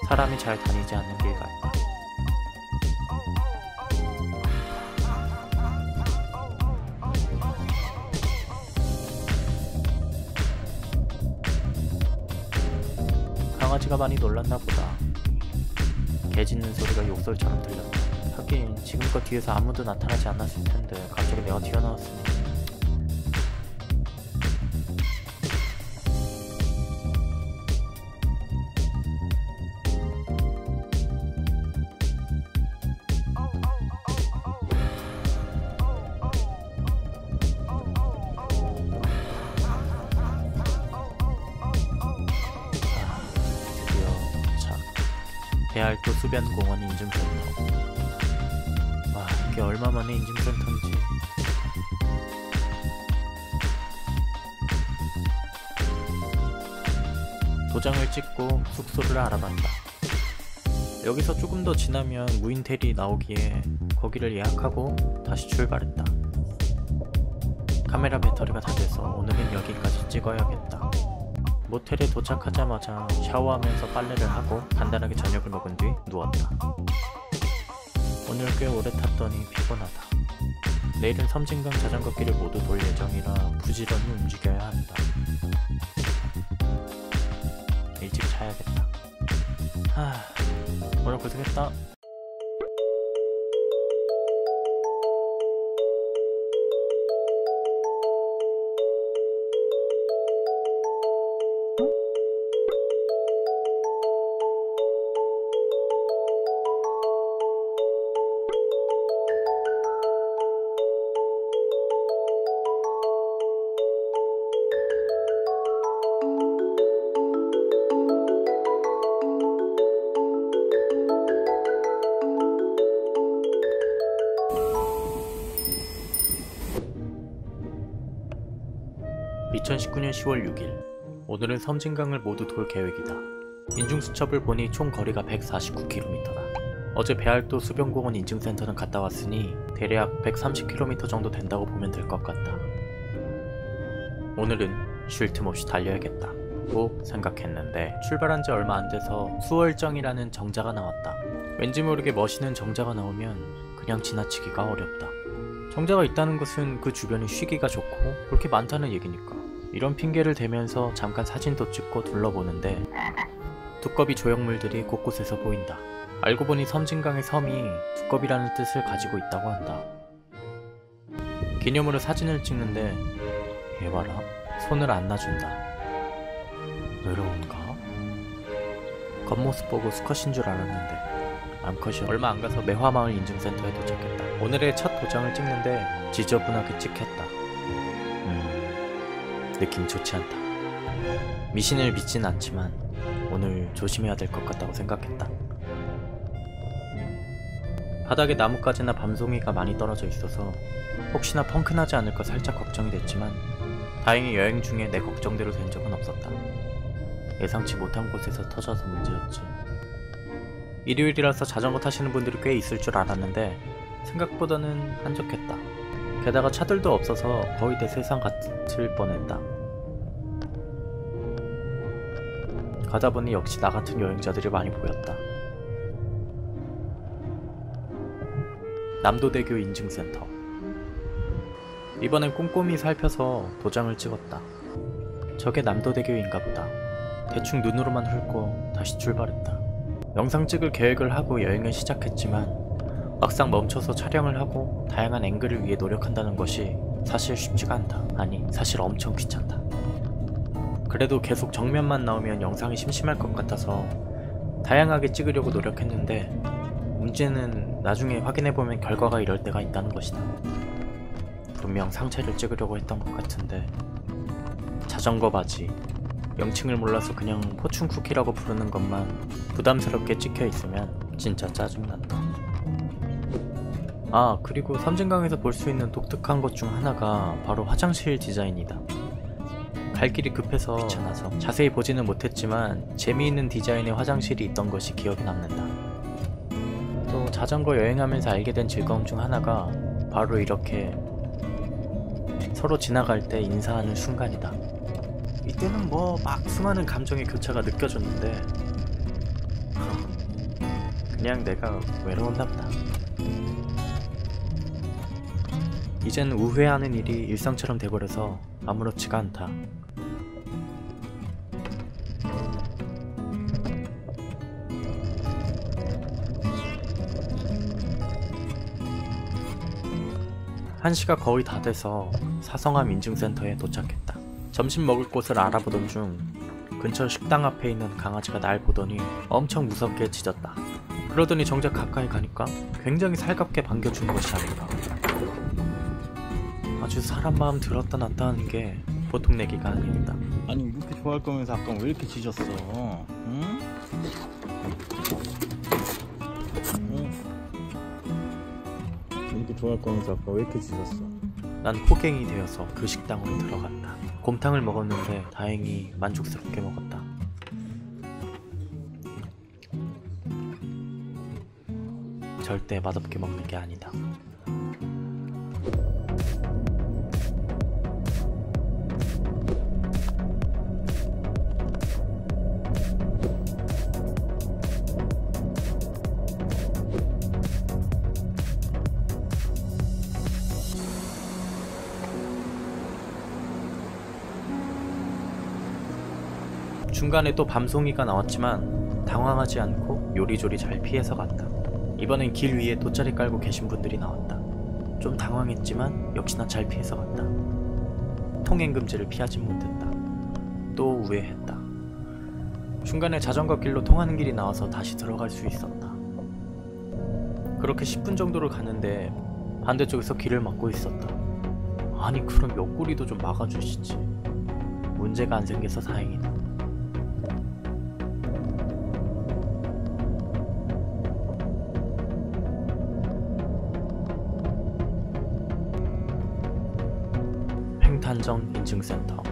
A: 사람이 잘 다니지 않는 길 같다. 강아지가 많이 놀랐나 보다. 개 짖는 소리가 욕설처럼 들렸다. 하긴 지금껏 뒤에서 아무도 나타나지 않았을 텐데 갑자기 내가 튀어나왔으니. 배알도 수변공원 인증센터. 와, 이게 얼마만에 인증센터인지. 도장을 찍고 숙소를 알아봤다. 여기서 조금 더 지나면 무인텔이 나오기에 거기를 예약하고 다시 출발했다. 카메라 배터리가 다 돼서 오늘은 여기까지 찍어야겠다. 모텔에 도착하자마자 샤워하면서 빨래를 하고 간단하게 저녁을 먹은 뒤 누웠다. 오늘 꽤 오래 탔더니 피곤하다. 내일은 섬진강 자전거길을 모두 돌 예정이라 부지런히 움직여야 한다. 일찍 자야겠다. 오늘 고생했다. (2019년 10월 6일) 오늘은 섬진강을 모두 돌 계획이다. 인증수첩을 보니 총 거리가 149km다. 어제 배알도 수변공원 인증센터는 갔다 왔으니 대략 130km 정도 된다고 보면 될 것 같다. 오늘은 쉴 틈 없이 달려야겠다 고 생각했는데 출발한 지 얼마 안 돼서 수월정이라는 정자가 나왔다. 왠지 모르게 멋있는 정자가 나오면 그냥 지나치기가 어렵다. 정자가 있다는 것은 그 주변이 쉬기가 좋고 볼 게 많다는 얘기니까. 이런 핑계를 대면서 잠깐 사진도 찍고 둘러보는데 두꺼비 조형물들이 곳곳에서 보인다. 알고 보니 섬진강의 섬이 두꺼비라는 뜻을 가지고 있다고 한다. 기념으로 사진을 찍는데 얘 봐라, 손을 안 놔준다. 외로운가? 겉모습 보고 수컷인 줄 알았는데 암컷이 얼마 안 가서 매화마을 인증센터에 도착했다. 오늘의 첫 도장을 찍는데 지저분하게 찍혔다. 느낌 좋지 않다. 미신을 믿진 않지만 오늘 조심해야 될 것 같다고 생각했다. 바닥에 나뭇가지나 밤송이가 많이 떨어져 있어서 혹시나 펑크나지 않을까 살짝 걱정이 됐지만 다행히 여행 중에 내 걱정대로 된 적은 없었다. 예상치 못한 곳에서 터져서 문제였지. 일요일이라서 자전거 타시는 분들이 꽤 있을 줄 알았는데 생각보다는 한적했다. 게다가 차들도 없어서 거의 내 세상 같을 뻔했다. 가다 보니 역시 나 같은 여행자들이 많이 보였다. 남도대교 인증센터. 이번엔 꼼꼼히 살펴서 도장을 찍었다. 저게 남도대교인가 보다. 대충 눈으로만 훑고 다시 출발했다. 영상 찍을 계획을 하고 여행을 시작했지만 막상 멈춰서 촬영을 하고 다양한 앵글을 위해 노력한다는 것이 사실 쉽지가 않다. 아니, 사실 엄청 귀찮다. 그래도 계속 정면만 나오면 영상이 심심할 것 같아서 다양하게 찍으려고 노력했는데 문제는 나중에 확인해보면 결과가 이럴 때가 있다는 것이다. 분명 상체를 찍으려고 했던 것 같은데 자전거 바지, 명칭을 몰라서 그냥 포춘 쿠키라고 부르는 것만 부담스럽게 찍혀 있으면 진짜 짜증난다. 아, 그리고 섬진강에서 볼 수 있는 독특한 것 중 하나가 바로 화장실 디자인이다. 갈 길이 급해서 귀찮아서 자세히 보지는 못했지만 재미있는 디자인의 화장실이 있던 것이 기억에 남는다. 또 자전거 여행하면서 알게 된 즐거움 중 하나가 바로 이렇게 서로 지나갈 때 인사하는 순간이다. 이때는 뭐 막 수많은 감정의 교차가 느껴졌는데 그냥 내가 외로웠나 보다. 이젠 우회하는 일이 일상처럼 돼버려서 아무렇지가 않다. 한시가 거의 다 돼서 사성암 인증센터에 도착했다. 점심 먹을 곳을 알아보던 중 근처 식당 앞에 있는 강아지가 날 보더니 엄청 무섭게 짖었다. 그러더니 정작 가까이 가니까 굉장히 살갑게 반겨주는 것이 아닌가. 아주 사람 마음 들었다 놨다 하는 게 보통 내기가 아닙니다.
B: 아니 이렇게 좋아할 거면서 아까 왜 이렇게 짖었어? 응? 이렇게 좋아할 거면서 아까 왜 이렇게 짖었어?
A: 난 호갱이 되어서 그 식당으로 들어갔다. 곰탕을 먹었는데 다행히 만족스럽게 먹었다. 절대 맛없게 먹는 게 아니다. 중간에 또 밤송이가 나왔지만 당황하지 않고 요리조리 잘 피해서 갔다. 이번엔 길 위에 돗자리 깔고 계신 분들이 나왔다. 좀 당황했지만 역시나 잘 피해서 갔다. 통행금지를 피하진 못했다. 또 우회했다. 중간에 자전거 길로 통하는 길이 나와서 다시 들어갈 수 있었다. 그렇게 10분 정도를 가는데 반대쪽에서 길을 막고 있었다. 아니 그럼 옆구리도 좀 막아주시지. 문제가 안 생겨서 다행이다. 횡탄정 인증센터,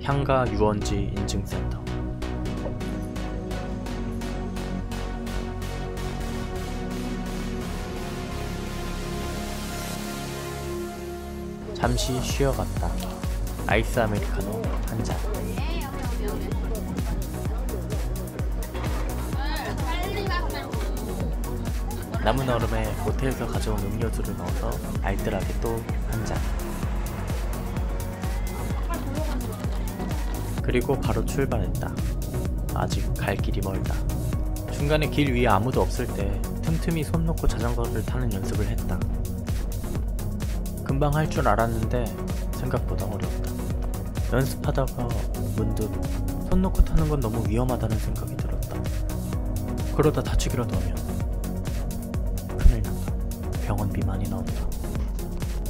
A: 향가 유원지 인증센터. 잠시 쉬어갔다. 아이스 아메리카노 한 잔. 남은 얼음에 모텔에서 가져온 음료수를 넣어서 알뜰하게 또 한 잔. 그리고 바로 출발했다. 아직 갈 길이 멀다. 중간에 길 위에 아무도 없을 때 틈틈이 손 놓고 자전거를 타는 연습을 했다. 금방 할 줄 알았는데 생각보다 어렵다. 연습하다가 문득 손 놓고 타는 건 너무 위험하다는 생각이 들었다. 그러다 다치기라도 하면 큰일 난다. 병원비 많이 나온다.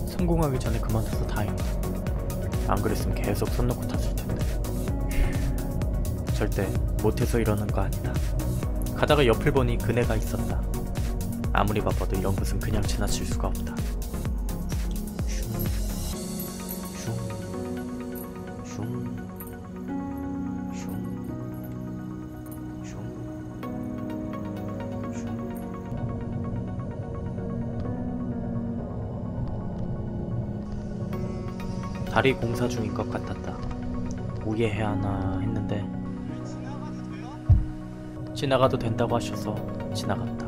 A: 성공하기 전에 그만둬서 다행이다. 안 그랬으면 계속 손 놓고 탔을 텐데. 절대 못해서 이러는 거 아니다. 가다가 옆을 보니 그네가 있었다. 아무리 바빠도 이런 곳은 그냥 지나칠 수가 없다. 다리 공사 중인 것 같았다. 우회해야 하나 했는데 지나가도 된다고 하셔서 지나갔다.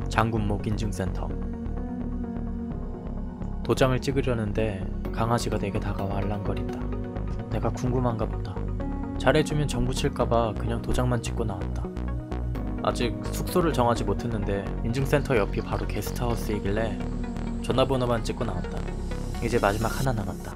A: 장군목 인증센터. 도장을 찍으려는데 강아지가 내게 다가와 알랑거린다. 내가 궁금한가 보다. 잘해주면 정 붙일까봐 그냥 도장만 찍고 나왔다. 아직 숙소를 정하지 못했는데 인증센터 옆이 바로 게스트하우스이길래 전화번호만 찍고 나왔다. 이제 마지막 하나 남았다.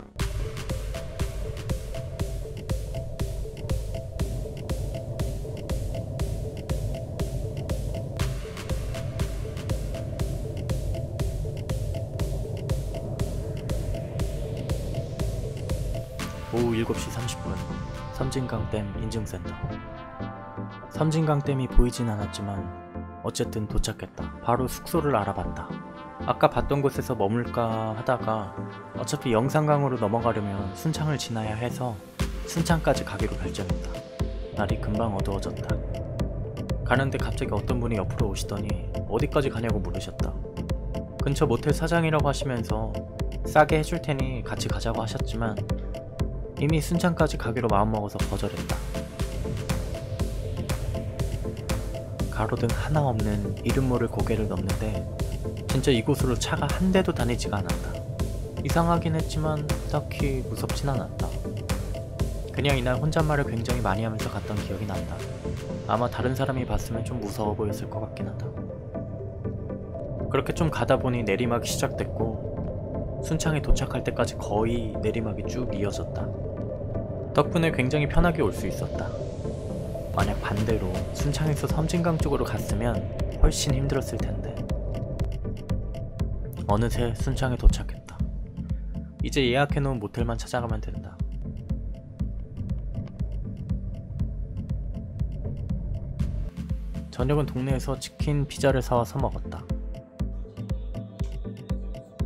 A: 오후 7시 30분 섬진강댐 인증센터. 섬진강댐이 보이진 않았지만 어쨌든 도착했다. 바로 숙소를 알아봤다. 아까 봤던 곳에서 머물까 하다가 어차피 영산강으로 넘어가려면 순창을 지나야 해서 순창까지 가기로 결정했다. 날이 금방 어두워졌다. 가는데 갑자기 어떤 분이 옆으로 오시더니 어디까지 가냐고 물으셨다. 근처 모텔 사장이라고 하시면서 싸게 해줄 테니 같이 가자고 하셨지만 이미 순창까지 가기로 마음먹어서 거절했다. 가로등 하나 없는 이름 모를 고개를 넘는데 진짜 이곳으로 차가 한 대도 다니지가 않았다. 이상하긴 했지만 딱히 무섭진 않았다. 그냥 이날 혼잣말을 굉장히 많이 하면서 갔던 기억이 난다. 아마 다른 사람이 봤으면 좀 무서워 보였을 것 같긴 하다. 그렇게 좀 가다 보니 내리막이 시작됐고 순창에 도착할 때까지 거의 내리막이 쭉 이어졌다. 덕분에 굉장히 편하게 올 수 있었다. 만약 반대로 순창에서 섬진강 쪽으로 갔으면 훨씬 힘들었을 텐데. 어느새 순창에 도착했다. 이제 예약해놓은 모텔만 찾아가면 된다. 저녁은 동네에서 치킨, 피자를 사와서 먹었다.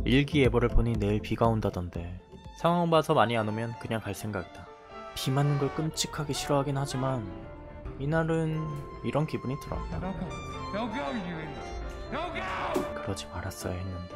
A: 일기예보를 보니 내일 비가 온다던데 상황 봐서 많이 안 오면 그냥 갈 생각이다. 비 맞는 걸 끔찍하게 싫어하긴 하지만 이날은 이런 기분이 들었다. 그러지 말았어야 했는데.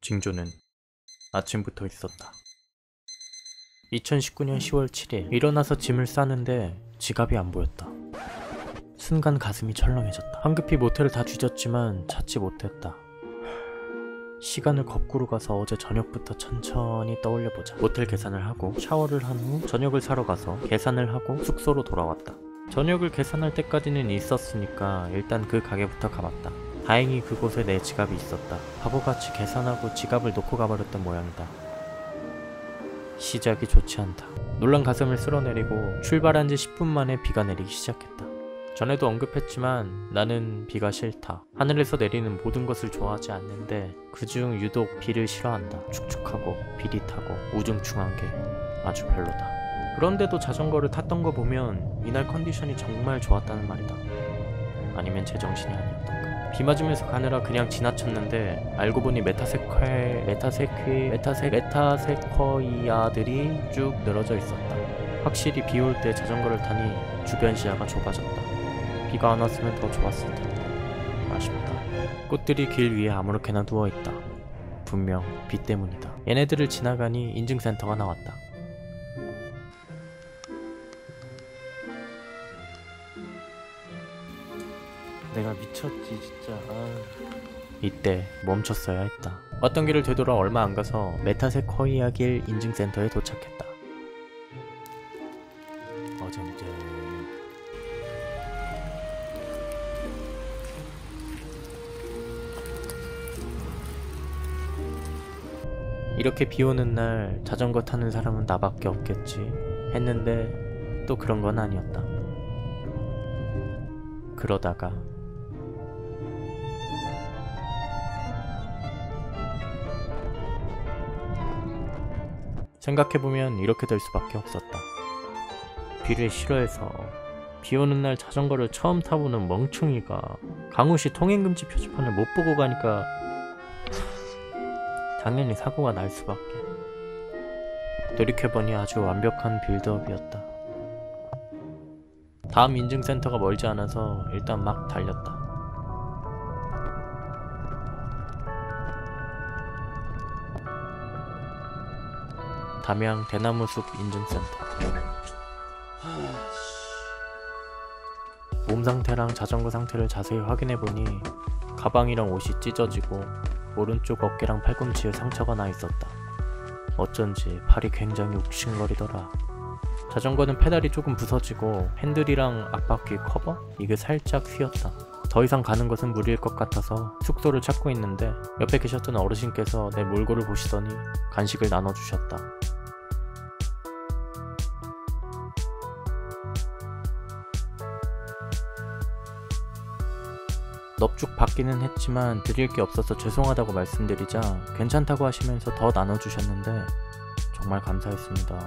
A: 징조는 아침부터 있었다. 2019년 10월 7일 일어나서 짐을 싸는데 지갑이 안 보였다. 순간 가슴이 철렁해졌다. 황급히 모텔을 다 뒤졌지만 찾지 못했다. 시간을 거꾸로 가서 어제 저녁부터 천천히 떠올려보자. 모텔 계산을 하고 샤워를 한 후 저녁을 사러 가서 계산을 하고 숙소로 돌아왔다. 저녁을 계산할 때까지는 있었으니까 일단 그 가게부터 가봤다. 다행히 그곳에 내 지갑이 있었다. 바보같이 계산하고 지갑을 놓고 가버렸던 모양이다. 시작이 좋지 않다. 놀란 가슴을 쓸어내리고 출발한 지 10분 만에 비가 내리기 시작했다. 전에도 언급했지만 나는 비가 싫다. 하늘에서 내리는 모든 것을 좋아하지 않는데 그중 유독 비를 싫어한다. 축축하고 비릿하고 우중충한 게 아주 별로다. 그런데도 자전거를 탔던 거 보면 이날 컨디션이 정말 좋았다는 말이다. 아니면 제정신이 아니었던가. 비 맞으면서 가느라 그냥 지나쳤는데 알고 보니 메타세쿼이아들이 쭉 늘어져 있었다. 확실히 비 올 때 자전거를 타니 주변 시야가 좁아졌다. 비가 안 왔으면 더 좋았을 텐데 아쉽다. 꽃들이 길 위에 아무렇게나 누워있다. 분명 비 때문이다. 얘네들을 지나가니 인증센터가 나왔다. 내가 미쳤지 진짜. 이때 멈췄어야 했다. 왔던 길을 되돌아 얼마 안 가서 메타세쿼이아 길 인증센터에 도착했다. 어정쩡. 이렇게 비 오는 날 자전거 타는 사람은 나밖에 없겠지 했는데 또 그런 건 아니었다. 그러다가 생각해보면 이렇게 될 수밖에 없었다. 비를 싫어해서 비 오는 날 자전거를 처음 타보는 멍충이가 강우시 통행금지 표지판을 못 보고 가니까 당연히 사고가 날 수밖에. 돌이켜보니 아주 완벽한 빌드업이었다. 다음 인증센터가 멀지 않아서 일단 막 달렸다. 담양 대나무숲 인증센터. 몸 상태랑 자전거 상태를 자세히 확인해보니 가방이랑 옷이 찢어지고 오른쪽 어깨랑 팔꿈치에 상처가 나 있었다. 어쩐지 팔이 굉장히 욱신거리더라. 자전거는 페달이 조금 부서지고 핸들이랑 앞바퀴 커버? 이게 살짝 휘었다. 더 이상 가는 것은 무리일 것 같아서 숙소를 찾고 있는데 옆에 계셨던 어르신께서 내 몰골을 보시더니 간식을 나눠주셨다. 넙죽 받기는 했지만 드릴 게 없어서 죄송하다고 말씀드리자 괜찮다고 하시면서 더 나눠주셨는데 정말 감사했습니다.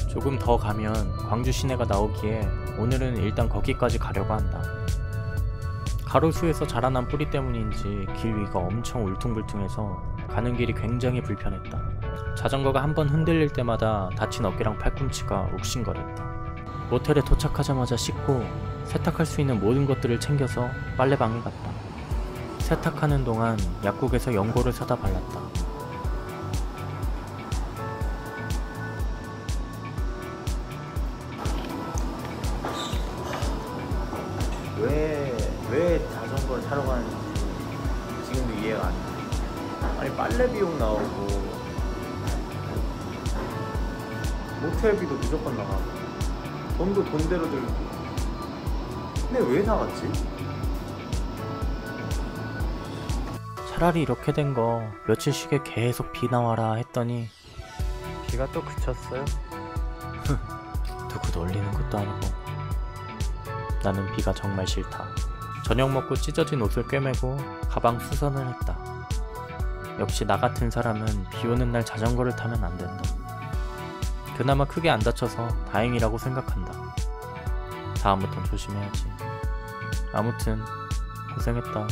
A: 조금 더 가면 광주 시내가 나오기에 오늘은 일단 거기까지 가려고 한다. 가로수에서 자라난 뿌리 때문인지 길 위가 엄청 울퉁불퉁해서 가는 길이 굉장히 불편했다. 자전거가 한번 흔들릴 때마다 다친 어깨랑 팔꿈치가 욱신거렸다. 모텔에 도착하자마자 씻고 세탁할 수 있는 모든 것들을 챙겨서 빨래방에 갔다. 세탁하는 동안 약국에서 연고를 사다 발랐다.
B: 왜 자전거를 타러 가는지 지금도 이해가 안 돼. 아니 빨래 비용 나오고 모텔비도 무조건 나가고 돈도 돈대로 들고. 근데 왜 나갔지?
A: 차라리 이렇게 된 거 며칠 쉬게 계속 비 나와라 했더니 비가 또 그쳤어요. 누구 놀리는 것도 아니고. 나는 비가 정말 싫다. 저녁 먹고 찢어진 옷을 꿰매고 가방 수선을 했다. 역시 나 같은 사람은 비 오는 날 자전거를 타면 안 된다. 그나마 크게 안 다쳐서 다행이라고 생각한다. 다음부턴 조심해야지. 아무튼 고생했다.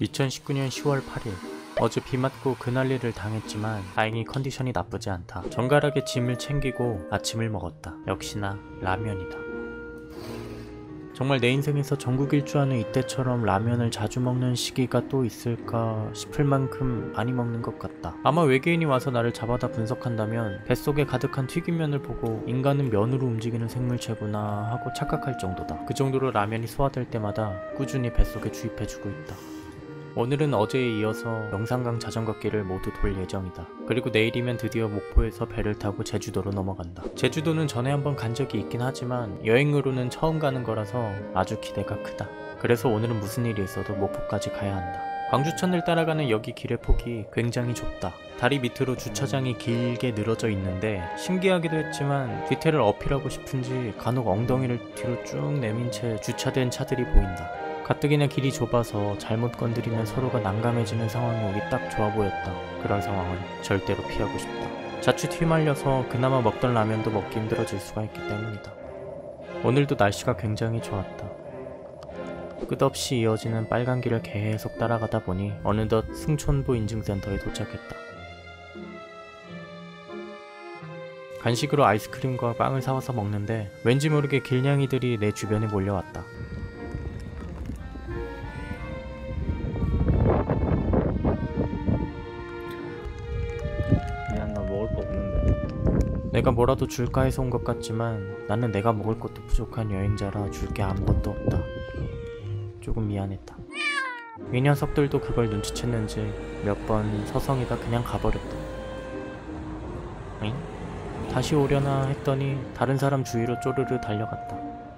A: (2019년 10월 8일) 어제 비 맞고 그 난리를 당했지만 다행히 컨디션이 나쁘지 않다. 정갈하게 짐을 챙기고 아침을 먹었다. 역시나 라면이다. 정말 내 인생에서 전국 일주하는 이때처럼 라면을 자주 먹는 시기가 또 있을까 싶을 만큼 많이 먹는 것 같다. 아마 외계인이 와서 나를 잡아다 분석한다면 뱃속에 가득한 튀김면을 보고 인간은 면으로 움직이는 생물체구나 하고 착각할 정도다. 그 정도로 라면이 소화될 때마다 꾸준히 뱃속에 주입해주고 있다. 오늘은 어제에 이어서 영산강 자전거길을 모두 돌 예정이다. 그리고 내일이면 드디어 목포에서 배를 타고 제주도로 넘어간다. 제주도는 전에 한번 간 적이 있긴 하지만 여행으로는 처음 가는 거라서 아주 기대가 크다. 그래서 오늘은 무슨 일이 있어도 목포까지 가야 한다. 광주천을 따라가는 여기 길의 폭이 굉장히 좁다. 다리 밑으로 주차장이 길게 늘어져 있는데 신기하기도 했지만 뒤태를 어필하고 싶은지 간혹 엉덩이를 뒤로 쭉 내민 채 주차된 차들이 보인다. 가뜩이나 길이 좁아서 잘못 건드리면 서로가 난감해지는 상황이 오기 딱 좋아 보였다. 그런 상황은 절대로 피하고 싶다. 자칫 휘말려서 그나마 먹던 라면도 먹기 힘들어질 수가 있기 때문이다. 오늘도 날씨가 굉장히 좋았다. 끝없이 이어지는 빨간 길을 계속 따라가다 보니 어느덧 승촌보 인증센터에 도착했다. 간식으로 아이스크림과 빵을 사와서 먹는데 왠지 모르게 길냥이들이 내 주변에 몰려왔다.
B: 미안, 나 먹을 거 없는데.
A: 내가 뭐라도 줄까 해서 온 것 같지만 나는 내가 먹을 것도 부족한 여행자라 줄 게 아무것도 없다. 조금 미안했다. 이 녀석들도 그걸 눈치챘는지 몇 번 서성이다 그냥 가버렸다. 응? 다시 오려나 했더니 다른 사람 주위로 쪼르르 달려갔다.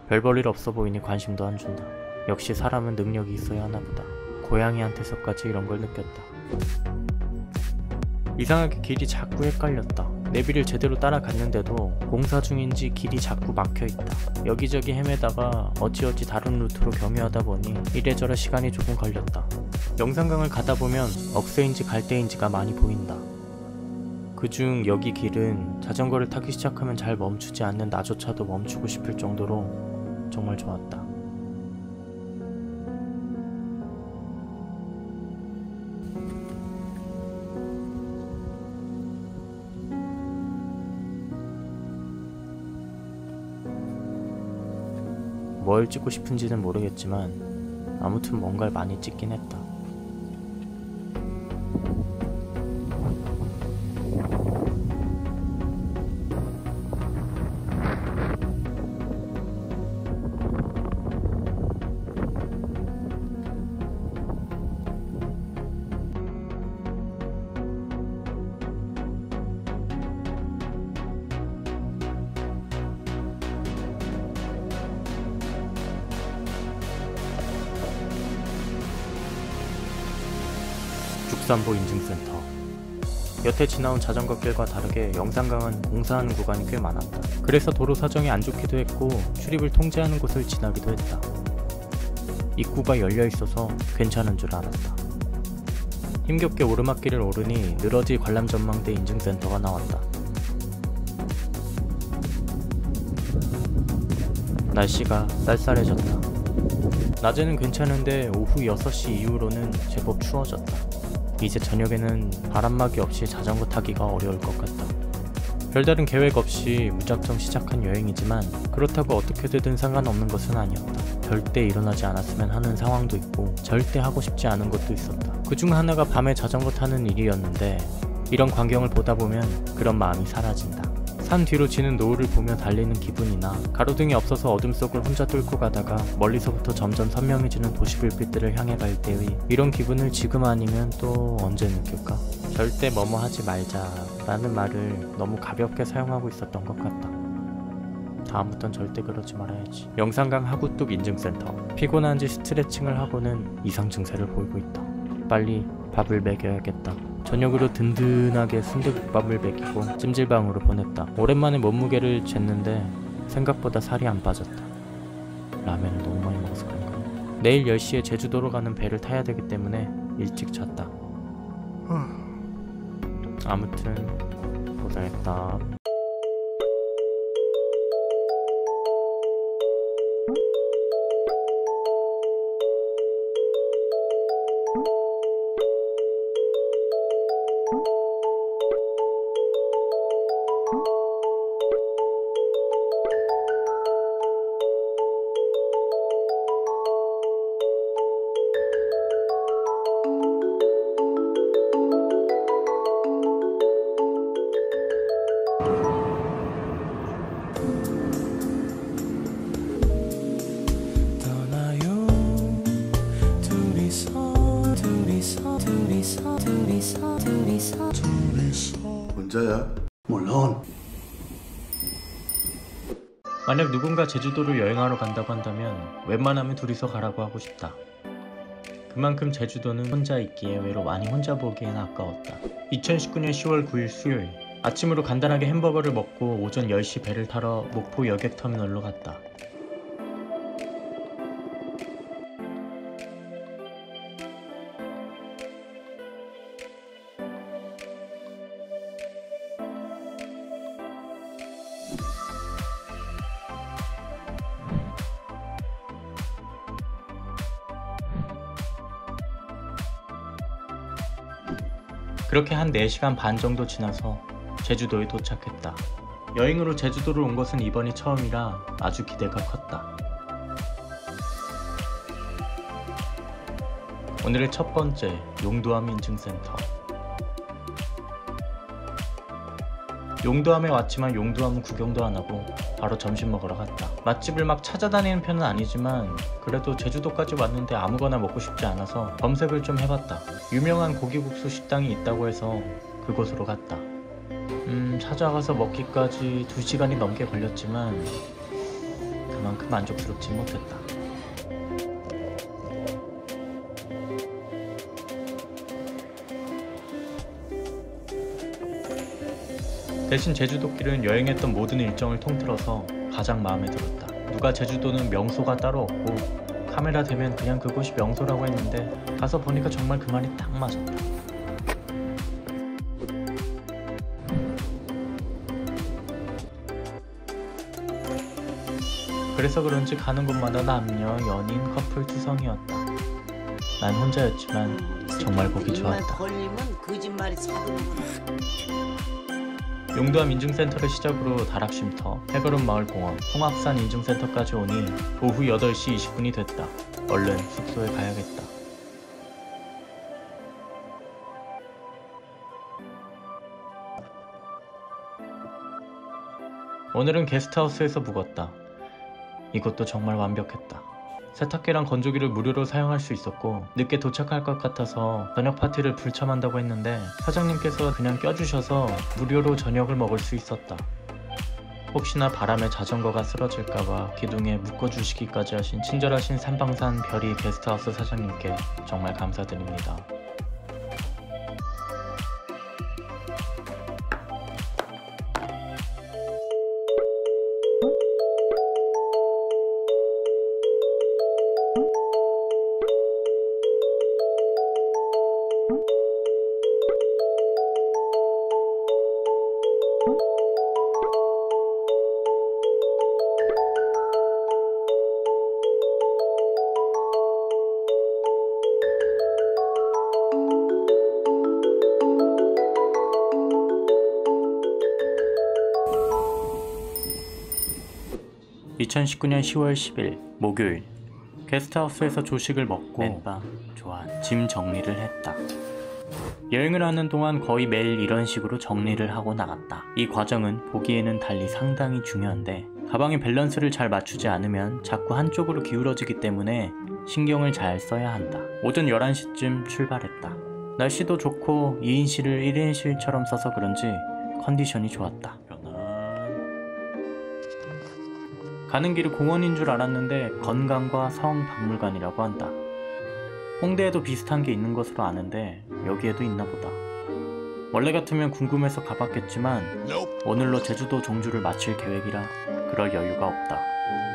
A: 별 볼 일 없어 보이니 관심도 안 준다. 역시 사람은 능력이 있어야 하나 보다. 고양이한테서까지 이런 걸 느꼈다. 이상하게 길이 자꾸 헷갈렸다. 내비를 제대로 따라갔는데도 공사 중인지 길이 자꾸 막혀있다. 여기저기 헤매다가 어찌어찌 다른 루트로 경유하다 보니 이래저래 시간이 조금 걸렸다. 영산강을 가다 보면 억새인지 갈대인지가 많이 보인다. 그중 여기 길은 자전거를 타기 시작하면 잘 멈추지 않는 나조차도 멈추고 싶을 정도로 정말 좋았다. 뭘 찍고 싶은지는 모르겠지만 아무튼 뭔가를 많이 찍긴 했다. 죽산보 인증센터. 여태 지나온 자전거길과 다르게 영산강은 공사하는 구간이 꽤 많았다. 그래서 도로 사정이 안 좋기도 했고 출입을 통제하는 곳을 지나기도 했다. 입구가 열려 있어서 괜찮은 줄 알았다. 힘겹게 오르막길을 오르니 늘어지 관람전망대 인증센터가 나왔다. 날씨가 쌀쌀해졌다. 낮에는 괜찮은데 오후 6시 이후로는 제법 추워졌다. 이제 저녁에는 바람막이 없이 자전거 타기가 어려울 것 같다. 별다른 계획 없이 무작정 시작한 여행이지만 그렇다고 어떻게 되든 상관없는 것은 아니었다. 절대 일어나지 않았으면 하는 상황도 있고 절대 하고 싶지 않은 것도 있었다. 그중 하나가 밤에 자전거 타는 일이었는데 이런 광경을 보다 보면 그런 마음이 사라진다. 산 뒤로 지는 노을을 보며 달리는 기분이나 가로등이 없어서 어둠 속을 혼자 뚫고 가다가 멀리서부터 점점 선명해지는 도시불빛들을 향해 갈 때의 이런 기분을 지금 아니면 또 언제 느낄까? 절대 뭐뭐 하지 말자 라는 말을 너무 가볍게 사용하고 있었던 것 같다. 다음부턴 절대 그러지 말아야지. 영산강 하구뚝 인증센터. 피곤한지 스트레칭을 하고는 이상 증세를 보이고 있다. 빨리 밥을 먹여야겠다. 저녁으로 든든하게 순대국밥을 먹이고 찜질방으로 보냈다. 오랜만에 몸무게를 쟀는데 생각보다 살이 안 빠졌다. 라면을 너무 많이 먹어서 그런가. 내일 10시에 제주도로 가는 배를 타야 되기 때문에 일찍 잤다. 아무튼 고생했다.
C: 혼자야? 물론.
A: 만약 누군가 제주도를 여행하러 간다고 한다면 웬만하면 둘이서 가라고 하고 싶다. 그만큼 제주도는 혼자 있기에 외로 많이 혼자 보기엔 아까웠다. 2019년 10월 9일 수요일, 아침으로 간단하게 햄버거를 먹고 오전 10시 배를 타러 목포 여객터미널로 갔다. 그렇게 한 4시간 반 정도 지나서 제주도에 도착했다. 여행으로 제주도를 온 것은 이번이 처음이라 아주 기대가 컸다. 오늘의 첫 번째, 용두암 인증센터. 용두암에 왔지만 용두암은 구경도 안 하고 바로 점심 먹으러 갔다. 맛집을 막 찾아다니는 편은 아니지만 그래도 제주도까지 왔는데 아무거나 먹고 싶지 않아서 검색을 좀 해봤다. 유명한 고기국수 식당이 있다고 해서 그곳으로 갔다. 찾아가서 먹기까지 2시간이 넘게 걸렸지만 그만큼 만족스럽지 못했다. 대신 제주도길은 여행했던 모든 일정을 통틀어서 가장 마음에 들었다. 누가 제주도는 명소가 따로 없고 카메라 대면 그냥 그곳이 명소라고 했는데 가서 보니까 정말 그 말이 딱 맞았다. 그래서 그런지 가는 곳마다 남녀, 연인, 커플 투성이었다. 난 혼자였지만 정말 보기 좋았다.
D: 걸리면 거짓말이 사드는구나.
A: 용두암 인증센터를 시작으로 다락쉼터, 해거름마을공원, 홍합산 인증센터까지 오니 오후 8시 20분이 됐다. 얼른 숙소에 가야겠다. 오늘은 게스트하우스에서 묵었다. 이곳도 정말 완벽했다. 세탁기랑 건조기를 무료로 사용할 수 있었고 늦게 도착할 것 같아서 저녁 파티를 불참한다고 했는데 사장님께서 그냥 껴주셔서 무료로 저녁을 먹을 수 있었다. 혹시나 바람에 자전거가 쓰러질까봐 기둥에 묶어주시기까지 하신 친절하신 삼방산 별이 게스트하우스 사장님께 정말 감사드립니다. (2019년 10월 10일) 목요일, 게스트하우스에서 조식을 먹고 맨밥, 조안, 짐 정리를 했다. 여행을 하는 동안 거의 매일 이런 식으로 정리를 하고 나갔다. 이 과정은 보기에는 달리 상당히 중요한데 가방의 밸런스를 잘 맞추지 않으면 자꾸 한쪽으로 기울어지기 때문에 신경을 잘 써야 한다. 오전 11시쯤 출발했다. 날씨도 좋고 2인실을 1인실처럼 써서 그런지 컨디션이 좋았다. 가는 길이 공원인 줄 알았는데 건강과 성박물관이라고 한다. 홍대에도 비슷한 게 있는 것으로 아는데 여기에도 있나 보다. 원래 같으면 궁금해서 가봤겠지만 오늘로 제주도 종주를 마칠 계획이라 그럴 여유가 없다.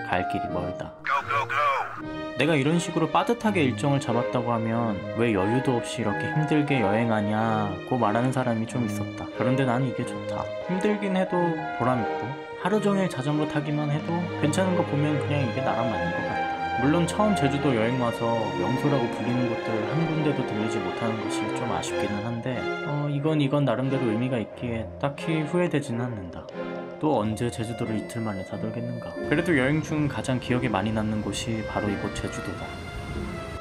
A: 갈 길이 멀다. 내가 이런 식으로 빠듯하게 일정을 잡았다고 하면 왜 여유도 없이 이렇게 힘들게 여행하냐고 말하는 사람이 좀 있었다. 그런데 난 이게 좋다. 힘들긴 해도 보람있고 하루 종일 자전거 타기만 해도 괜찮은 거 보면 그냥 이게 나랑 맞는 것 같다. 물론 처음 제주도 여행 와서 명소라고 불리는 곳들 한 군데도 들리지 못하는 것이 좀 아쉽기는 한데 이건 나름대로 의미가 있기에 딱히 후회되지는 않는다. 또 언제 제주도를 이틀 만에 다 돌겠는가. 그래도 여행 중 가장 기억에 많이 남는 곳이 바로 이곳 제주도다.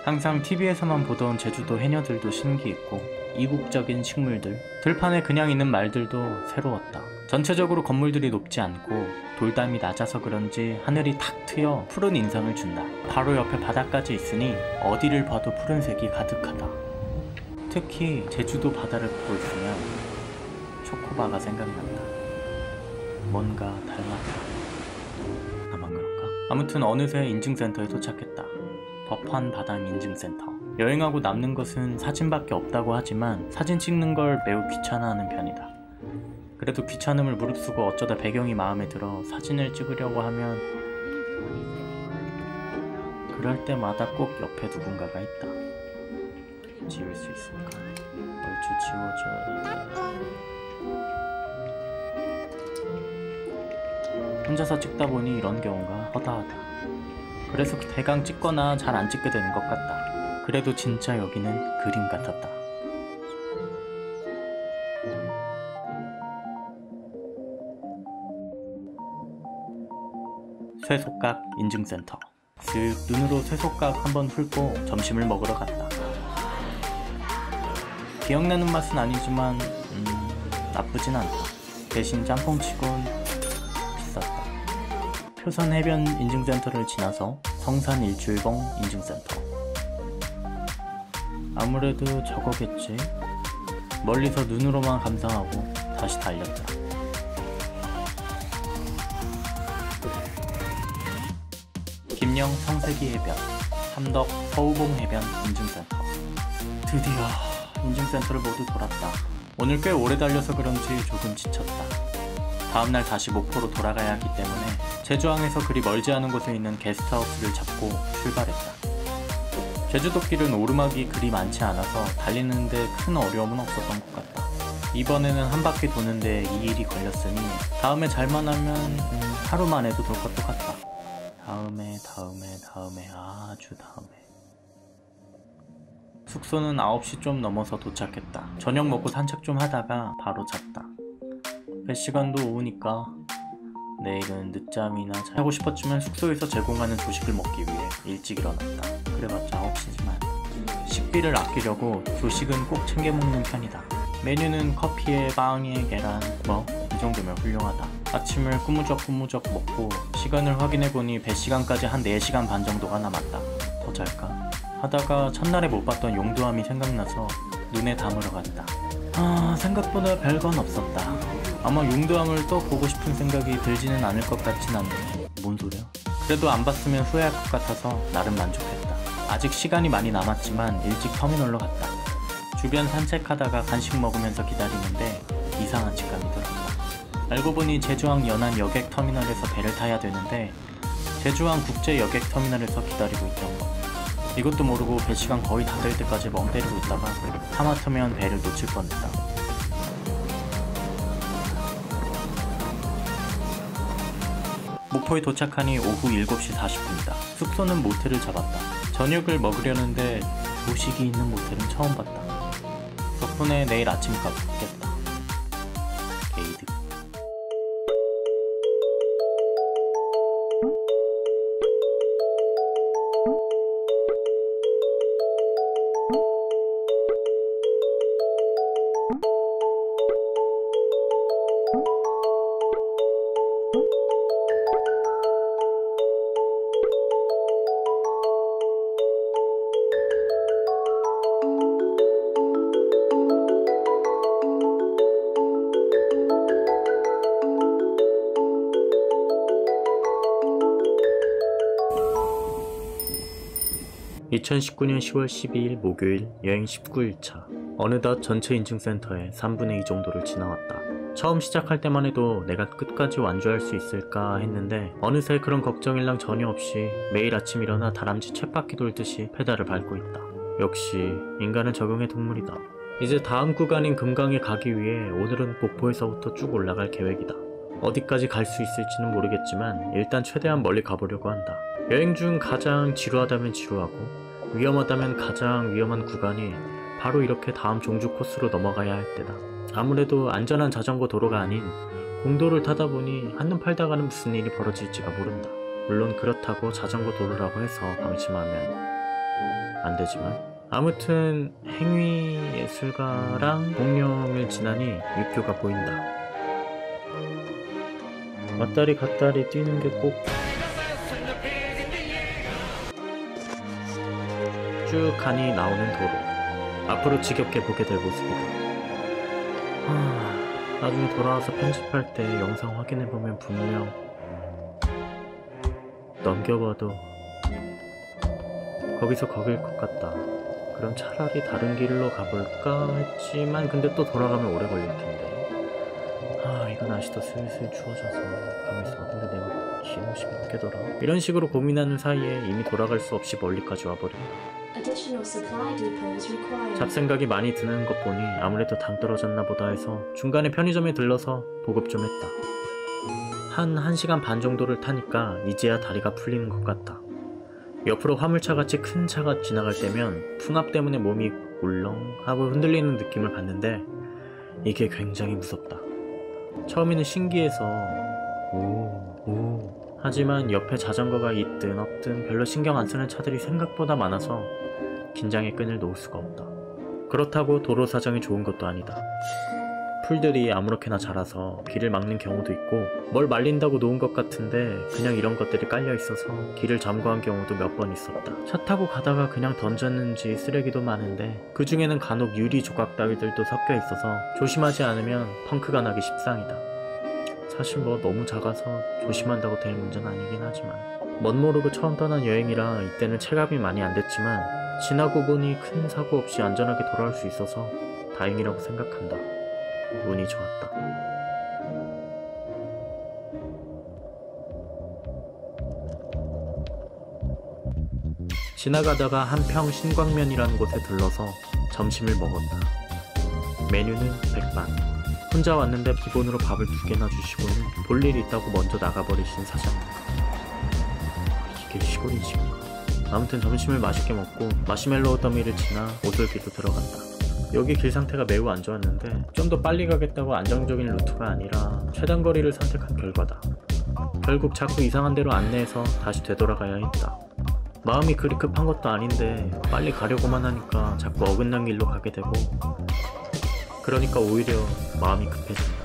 A: 항상 TV에서만 보던 제주도 해녀들도 신기했고 이국적인 식물들, 들판에 그냥 있는 말들도 새로웠다. 전체적으로 건물들이 높지 않고 돌담이 낮아서 그런지 하늘이 탁 트여 푸른 인상을 준다. 바로 옆에 바다까지 있으니 어디를 봐도 푸른색이 가득하다. 특히 제주도 바다를 보고 있으면 초코바가 생각난다. 뭔가 닮았다. 나만 그런가? 아무튼 어느새 인증센터에 도착했다. 법한 바당 인증센터. 여행하고 남는 것은 사진밖에 없다고 하지만 사진 찍는 걸 매우 귀찮아하는 편이다. 그래도 귀찮음을 무릅쓰고 어쩌다 배경이 마음에 들어 사진을 찍으려고 하면 그럴 때마다 꼭 옆에 누군가가 있다. 지울 수 있을까? 얼추 지워져. 혼자서 찍다 보니 이런 경우가 허다하다. 그래서 대강 찍거나 잘 안 찍게 되는 것 같다. 그래도 진짜 여기는 그림 같았다. 쇠속각 인증센터. 슥 눈으로 쇠속각 한번 훑고 점심을 먹으러 갔다. 기억나는 맛은 아니지만 나쁘진 않다. 대신 짬뽕치곤 비쌌다. 표선 해변 인증센터를 지나서 성산 일출봉 인증센터. 아무래도 저거겠지. 멀리서 눈으로만 감상하고 다시 달렸다. 김영 성세기 해변, 삼덕 서우봉 해변 인증센터. 드디어 인증센터를 모두 돌았다. 오늘 꽤 오래 달려서 그런지 조금 지쳤다. 다음날 다시 목포로 돌아가야 하기 때문에 제주항에서 그리 멀지 않은 곳에 있는 게스트하우스를 잡고 출발했다. 제주도길은 오르막이 그리 많지 않아서 달리는데 큰 어려움은 없었던 것 같다. 이번에는 한 바퀴 도는데 2일이 걸렸으니 다음에 잘만 하면 하루만 해도 돌 것도 같다. 다음에 아주 다음에. 숙소는 9시 좀 넘어서 도착했다. 저녁 먹고 산책 좀 하다가 바로 잤다. 배 시간도 오후니까 내일은 늦잠이나 자고 싶었지만 숙소에서 제공하는 조식을 먹기 위해 일찍 일어났다. 그래봤자 9시지만 식비를 아끼려고 조식은 꼭 챙겨 먹는 편이다. 메뉴는 커피에 빵에 계란 이 정도면 훌륭하다. 아침을 꾸무적꾸무적 먹고 시간을 확인해보니 배 시간까지 한 4시간 반 정도가 남았다. 더 잘까? 하다가 첫날에 못 봤던 용두암이 생각나서 눈에 담으러 갔다. 생각보다 별건 없었다. 아마 용두암을 또 보고 싶은 생각이 들지는 않을 것 같진 않네. 뭔 소리야? 그래도 안 봤으면 후회할 것 같아서 나름 만족했다. 아직 시간이 많이 남았지만 일찍 터미널로 갔다. 주변 산책하다가 간식 먹으면서 기다리는데 이상한 직감이 들었다. 알고 보니 제주항 연안 여객터미널에서 배를 타야 되는데 제주항 국제 여객터미널에서 기다리고 있던 것. 이것도 모르고 배 시간 거의 다 될 때까지 멍 때리고 있다가 하마터면 배를 놓칠 뻔했다. 목포에 도착하니 오후 7시 40분이다. 숙소는 모텔을 잡았다. 저녁을 먹으려는데 조식이 있는 모텔은 처음 봤다. 덕분에 내일 아침값 붙겠다. 게이드. (2019년 10월 12일) 목요일 여행 19일차. 어느덧 전체 인증센터의 3분의 2 정도를 지나왔다. 처음 시작할 때만 해도 내가 끝까지 완주할 수 있을까 했는데 어느새 그런 걱정일랑 전혀 없이 매일 아침 일어나 다람쥐 쳇바퀴 돌듯이 페달을 밟고 있다. 역시 인간은 적응의 동물이다. 이제 다음 구간인 금강에 가기 위해 오늘은 목포에서부터 쭉 올라갈 계획이다. 어디까지 갈 수 있을지는 모르겠지만 일단 최대한 멀리 가보려고 한다. 여행 중 가장 지루하다면 지루하고 위험하다면 가장 위험한 구간이 바로 이렇게 다음 종주 코스로 넘어가야 할 때다. 아무래도 안전한 자전거 도로가 아닌 공도를 타다 보니 한눈 팔다가는 무슨 일이 벌어질지가 모른다. 물론 그렇다고 자전거 도로라고 해서 방심하면 안 되지만 아무튼 행위예술가랑 공룡을 지나니 육교가 보인다. 왔다리 갔다리 뛰는 게 꼭 쭉 가니 나오는 도로. 앞으로 지겹게 보게 될 모습이다. 나중에 돌아와서 편집할 때 영상 확인해보면 분명 넘겨봐도 거기서 거길 것 같다. 그럼 차라리 다른 길로 가볼까 했지만 근데 또 돌아가면 오래 걸릴 텐데. 이거 날씨도 슬슬 추워져서 가만있어. 근데 내가 기노시 몇 개더라? 이런 식으로 고민하는 사이에 이미 돌아갈 수 없이 멀리까지 와버린다. 잡생각이 많이 드는 것 보니 아무래도 당 떨어졌나 보다 해서 중간에 편의점에 들러서 보급 좀 했다. 한 1시간 반 정도를 타니까 이제야 다리가 풀리는 것 같다. 옆으로 화물차같이 큰 차가 지나갈 때면 풍압 때문에 몸이 울렁하고 흔들리는 느낌을 받는데 이게 굉장히 무섭다. 처음에는 신기해서 오 하지만 옆에 자전거가 있든 없든 별로 신경 안 쓰는 차들이 생각보다 많아서 긴장의 끈을 놓을 수가 없다. 그렇다고 도로 사정이 좋은 것도 아니다. 풀들이 아무렇게나 자라서 길을 막는 경우도 있고 뭘 말린다고 놓은 것 같은데 그냥 이런 것들이 깔려 있어서 길을 잠궈한 경우도 몇 번 있었다. 차 타고 가다가 그냥 던졌는지 쓰레기도 많은데 그 중에는 간혹 유리 조각 따위들도 섞여 있어서 조심하지 않으면 펑크가 나기 십상이다. 사실 뭐 너무 작아서 조심한다고 될 문제는 아니긴 하지만 멋 모르고 처음 떠난 여행이라 이때는 체감이 많이 안 됐지만 지나고 보니 큰 사고 없이 안전하게 돌아올 수 있어서 다행이라고 생각한다. 운이 좋았다. 지나가다가 한평 신광면이라는 곳에 들러서 점심을 먹었다. 메뉴는 백반. 혼자 왔는데 기본으로 밥을 2개나 주시고는 볼 일 있다고 먼저 나가버리신 사장님. 이게 시골이지. 아무튼 점심을 맛있게 먹고 마시멜로우 더미를 지나 오솔길로 들어갔다. 여기 길 상태가 매우 안 좋았는데 좀 더 빨리 가겠다고 안정적인 루트가 아니라 최단 거리를 선택한 결과다. 결국 자꾸 이상한 데로 안내해서 다시 되돌아가야 했다. 마음이 그리 급한 것도 아닌데 빨리 가려고만 하니까 자꾸 어긋난 길로 가게 되고 그러니까 오히려 마음이 급해진다.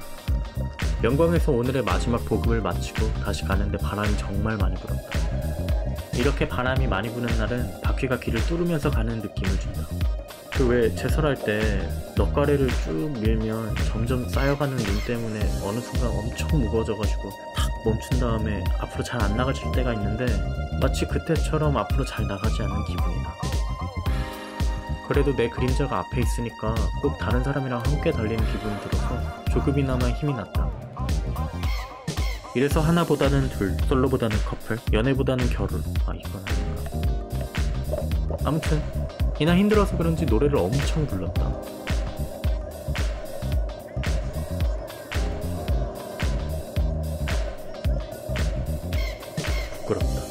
A: 영광에서 오늘의 마지막 보급을 마치고 다시 가는데 바람이 정말 많이 불었다. 이렇게 바람이 많이 부는 날은 바퀴가 길을 뚫으면서 가는 느낌을 준다. 그 왜 제설할 때 넉가래를 쭉 밀면 점점 쌓여가는 눈 때문에 어느 순간 엄청 무거워져가지고 탁 멈춘 다음에 앞으로 잘 안 나가질 때가 있는데 마치 그때처럼 앞으로 잘 나가지 않는 기분이다. 그래도 내 그림자가 앞에 있으니까 꼭 다른 사람이랑 함께 달리는 기분이 들어서 조금이나마 힘이 났다. 이래서 하나보다는 둘, 솔로보다는 커플, 연애보다는 결혼. 이건 아닌가. 아무튼 이날 힘들어서 그런지 노래를 엄청 불렀다. 부끄럽다.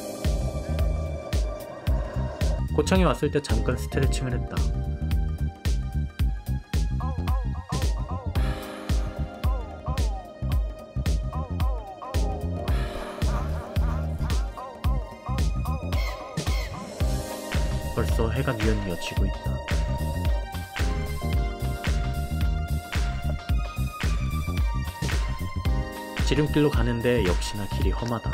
A: 고창에 왔을 때 잠깐 스트레칭을 했다. 벌써 해가 뉘엿뉘엿 지고 있다. 지름길로 가는데 역시나 길이 험하다.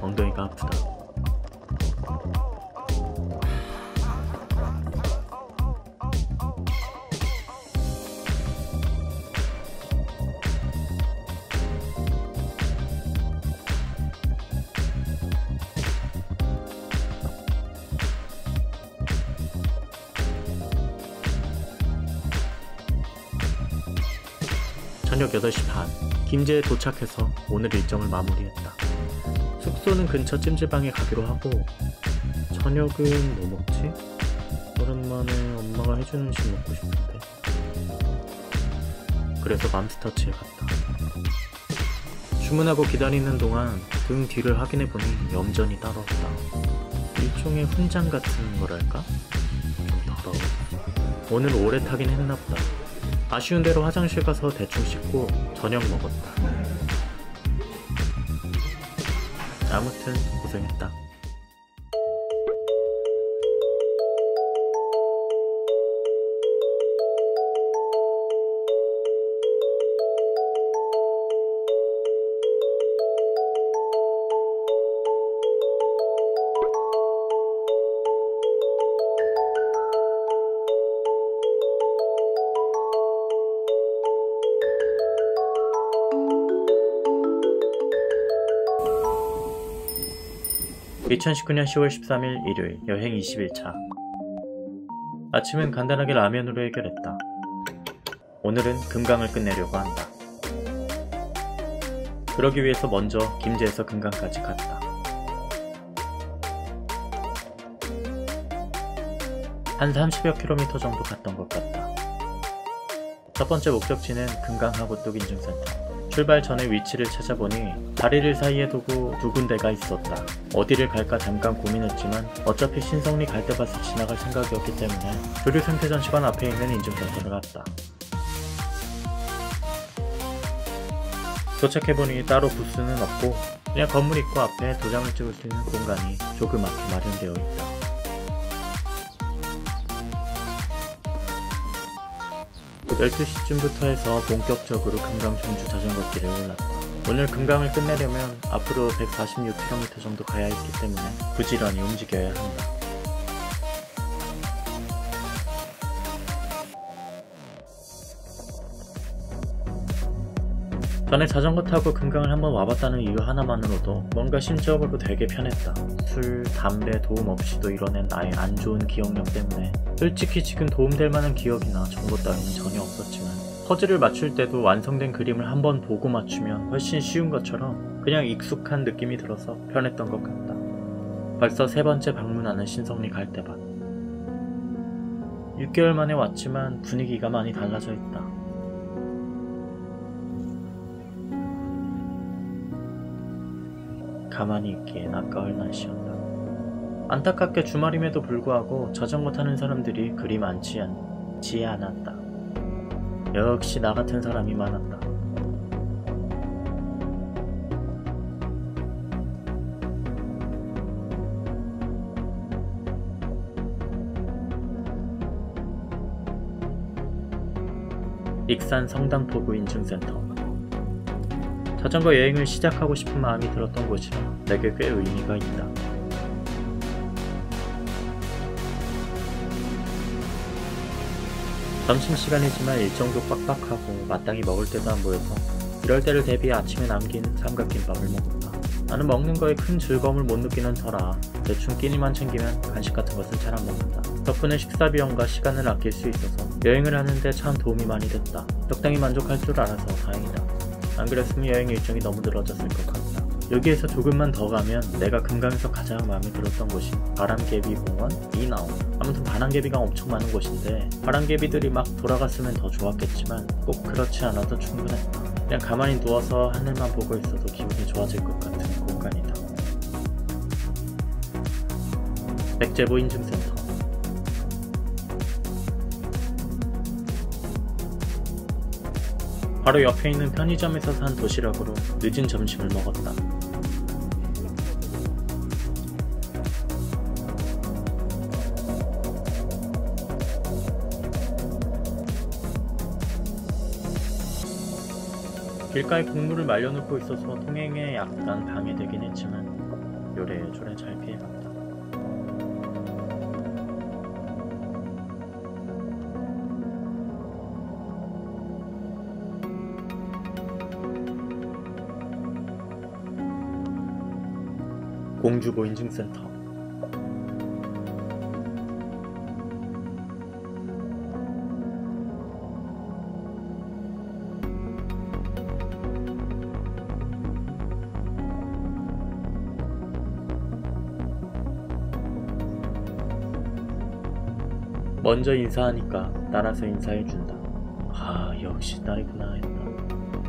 A: 엉덩이가 아프다. 저녁 8시 반, 김제에 도착해서 오늘 일정을 마무리했다. 숙소는 근처 찜질방에 가기로 하고 저녁은 뭐 먹지? 오랜만에 엄마가 해주는 음식 먹고 싶은데 그래서 맘스터치에 갔다. 주문하고 기다리는 동안 등 뒤를 확인해보니 염전이 따로 없다. 일종의 훈장 같은 거랄까? 좀 더러워. 오늘 오래 타긴 했나보다. 아쉬운 대로 화장실 가서 대충 씻고 저녁 먹었다. 아무튼 고생했다. 2019년 10월 13일 일요일 여행 20일차. 아침은 간단하게 라면으로 해결했다. 오늘은 금강을 끝내려고 한다. 그러기 위해서 먼저 김제에서 금강까지 갔다. 한 30여 킬로미터 정도 갔던 것 같다. 첫 번째 목적지는 금강하굣독 인증센터. 출발 전에 위치를 찾아보니 다리를 사이에 두고 두 군데가 있었다. 어디를 갈까 잠깐 고민했지만 어차피 신성리 갈대밭을 지나갈 생각이었기 때문에 조류생태전시관 앞에 있는 인증센터를 갔다. 도착해보니 따로 부스는 없고 그냥 건물 입구 앞에 도장을 찍을 수 있는 공간이 조그맣게 마련되어 있다. 그 12시쯤부터 해서 본격적으로 금강 종주 자전거길에 올랐다. 오늘 금강을 끝내려면 앞으로 146km 정도 가야 했기 때문에 부지런히 움직여야 한다. 전에 자전거 타고 금강을 한번 와봤다는 이유 하나만으로도 뭔가 심적으로 되게 편했다. 술, 담배 도움 없이도 이뤄낸 나의 안 좋은 기억력 때문에 솔직히 지금 도움될 만한 기억이나 정보 따위는 전혀 없었지만 퍼즐을 맞출 때도 완성된 그림을 한번 보고 맞추면 훨씬 쉬운 것처럼 그냥 익숙한 느낌이 들어서 편했던 것 같다. 벌써 세 번째 방문하는 신성리 갈대밭. 6개월 만에 왔지만 분위기가 많이 달라져 있다. 가만히 있기엔 아까울 날씨였다. 안타깝게 주말임에도 불구하고 자전거 타는 사람들이 그리 많지 않았다. 역시 나 같은 사람이 많았다. 익산 성당포구 인증센터. 자전거 여행을 시작하고 싶은 마음이 들었던 곳이라 내게 꽤 의미가 있다. 점심시간이지만 일정도 빡빡하고 마땅히 먹을 때도 안 보여서 이럴 때를 대비해 아침에 남긴 삼각김밥을 먹었다. 나는 먹는 거에 큰 즐거움을 못 느끼는 터라 대충 끼니만 챙기면 간식 같은 것은 잘 안 먹는다. 덕분에 식사 비용과 시간을 아낄 수 있어서 여행을 하는데 참 도움이 많이 됐다. 적당히 만족할 줄 알아서 다행이다. 안 그랬으면 여행 일정이 너무 늘어졌을 것 같다. 여기에서 조금만 더 가면 내가 금강에서 가장 마음에 들었던 곳이 바람개비공원 이나온. 아무튼 바람개비가 엄청 많은 곳인데 바람개비들이 막 돌아갔으면 더 좋았겠지만 꼭 그렇지 않아도 충분했다. 그냥 가만히 누워서 하늘만 보고 있어도 기분이 좋아질 것 같은 공간이다. 백제보 인증센터. 바로 옆에 있는 편의점에서 산 도시락으로 늦은 점심을 먹었다. 길가에 국물을 말려놓고 있어서 통행에 약간 방해되긴 했지만 요래조래 잘 피해갔다. 공주보 인증센터. 먼저 인사하니까 따라서 인사해준다. 아, 역시 딸이구나 했다.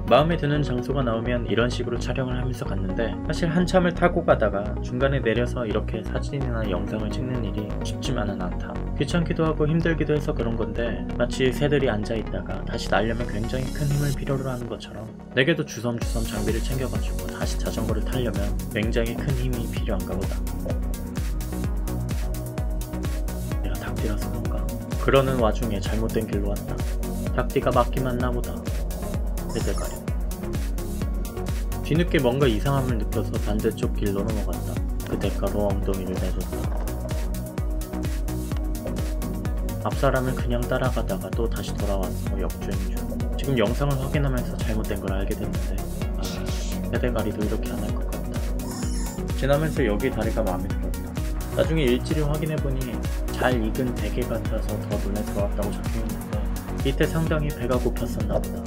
A: 마음에 드는 장소가 나오면 이런 식으로 촬영을 하면서 갔는데 사실 한참을 타고 가다가 중간에 내려서 이렇게 사진이나 영상을 찍는 일이 쉽지만은 않다. 귀찮기도 하고 힘들기도 해서 그런 건데 마치 새들이 앉아있다가 다시 날려면 굉장히 큰 힘을 필요로 하는 것처럼 내게도 주섬주섬 장비를 챙겨가지고 다시 자전거를 타려면 굉장히 큰 힘이 필요한가 보다. 내가 닭띠라서 그런가? 그러는 와중에 잘못된 길로 왔다. 닭띠가 맞긴 맞나 보다. 대가리. 뒤늦게 뭔가 이상함을 느껴서 반대쪽 길로 넘어갔다. 그 대가로 엉덩이를 내줬다. 앞사람을 그냥 따라가다가 또 다시 돌아와서 역주행 중. 지금 영상을 확인하면서 잘못된 걸 알게 됐는데 아, 대가리도 이렇게 안 할 것 같다. 지나면서 여기 다리가 마음에 들었다. 나중에 일지를 확인해보니 잘 익은 대게 같아서 더 눈에 들어왔다고 적혀있는데 이때 상당히 배가 고팠었나 보다.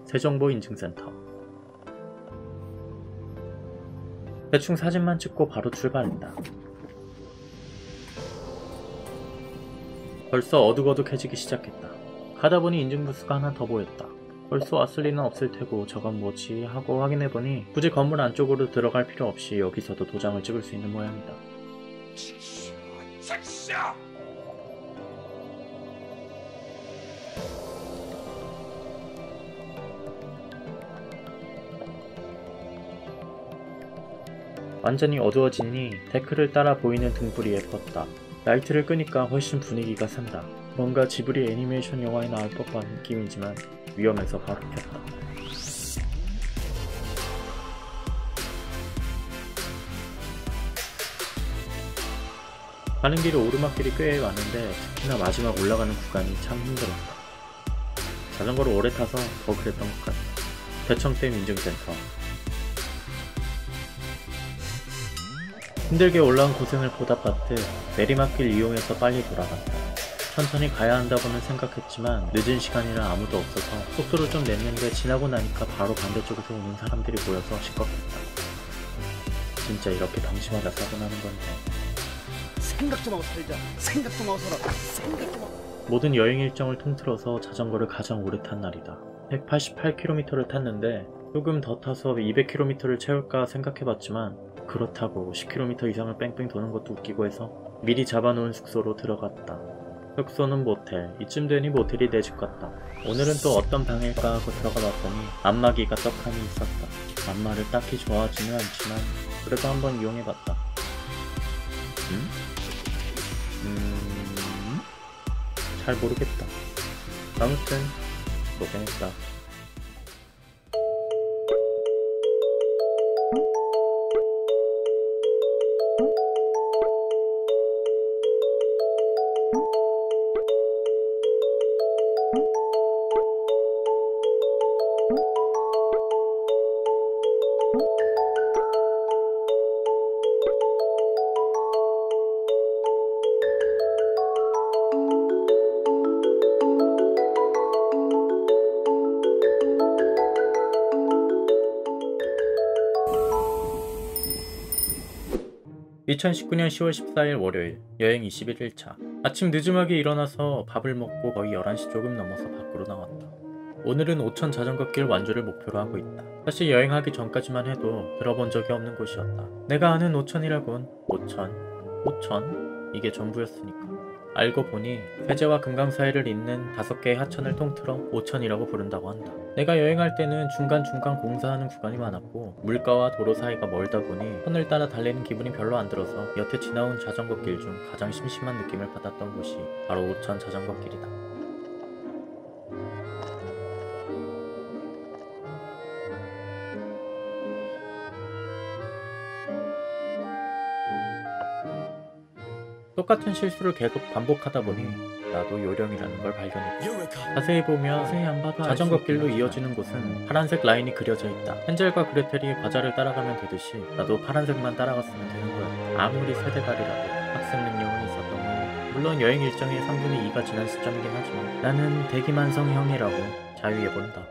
A: 새정보인증센터. 대충 사진만 찍고 바로 출발했다. 벌써 어둑어둑해지기 시작했다. 가다보니 인증부스가 하나 더 보였다. 벌써 왔을 리는 없을 테고 저건 뭐지 하고 확인해보니 굳이 건물 안쪽으로 들어갈 필요 없이 여기서도 도장을 찍을 수 있는 모양이다. 완전히 어두워지니 데크를 따라 보이는 등불이 예뻤다. 라이트를 끄니까 훨씬 분위기가 산다. 뭔가 지브리 애니메이션 영화에 나올 법한 느낌이지만 위험해서 바로 켰다. 가는 길에 오르막길이 꽤 많은데 특히나 마지막 올라가는 구간이 참 힘들었다. 자전거를 오래 타서 더 그랬던 것 같다. 대청댐 인증센터. 힘들게 올라온 고생을 보답받듯 내리막길 이용해서 빨리 돌아간다. 천천히 가야 한다고는 생각했지만 늦은 시간이라 아무도 없어서 속도를 좀 냈는데 지나고 나니까 바로 반대쪽에서 오는 사람들이 보여서 시끄럽다. 진짜 이렇게 방심하다 사고 나는 건데.
D: 생각 좀 하고 살자. 생각 좀 하고 살아. 생각 좀 하고.
A: 모든 여행 일정을 통틀어서 자전거를 가장 오래 탄 날이다. 188km를 탔는데 조금 더 타서 200km를 채울까 생각해봤지만 그렇다고 10km 이상을 뺑뺑 도는 것도 웃기고 해서 미리 잡아놓은 숙소로 들어갔다. 숙소는 모텔. 이쯤 되니 모텔이 내 집 같다. 오늘은 또 어떤 방일까 하고 들어가 봤더니 안마기가 떡하니 있었다. 안마를 딱히 좋아하지는 않지만 그래도 한번 이용해봤다. 잘 모르겠다. 아무튼 고생했다. (2019년 10월 14일) 월요일 여행 21일차. 아침 늦음하게 일어나서 밥을 먹고 거의 11시 조금 넘어서 밖으로 나왔다. 오늘은 오천 자전거길 완주를 목표로 하고 있다. 사실 여행하기 전까지만 해도 들어본 적이 없는 곳이었다. 내가 아는 오천이라곤 오천? 이게 전부였으니까. 알고 보니 세제와 금강 사이를 잇는 5개의 하천을 통틀어 오천이라고 부른다고 한다. 내가 여행할 때는 중간중간 공사하는 구간이 많았고 물가와 도로 사이가 멀다 보니 선을 따라 달리는 기분이 별로 안 들어서 여태 지나온 자전거 길 중 가장 심심한 느낌을 받았던 곳이 바로 오천 자전거 길이다. 똑같은 실수를 계속 반복하다 보니 나도 요령이라는 걸 발견했다. 자세히 보면 자전거 길로 이어지는 곳은 파란색 라인이 그려져 있다. 헨젤과 그레텔이 과자를 따라가면 되듯이 나도 파란색만 따라갔으면 되는 거였다. 아무리 세대갈이라도 학습 능력은 있었던 거야. 물론 여행 일정의 3분의 2가 지난 시점이긴 하지만 나는 대기만성형이라고 자유해본다.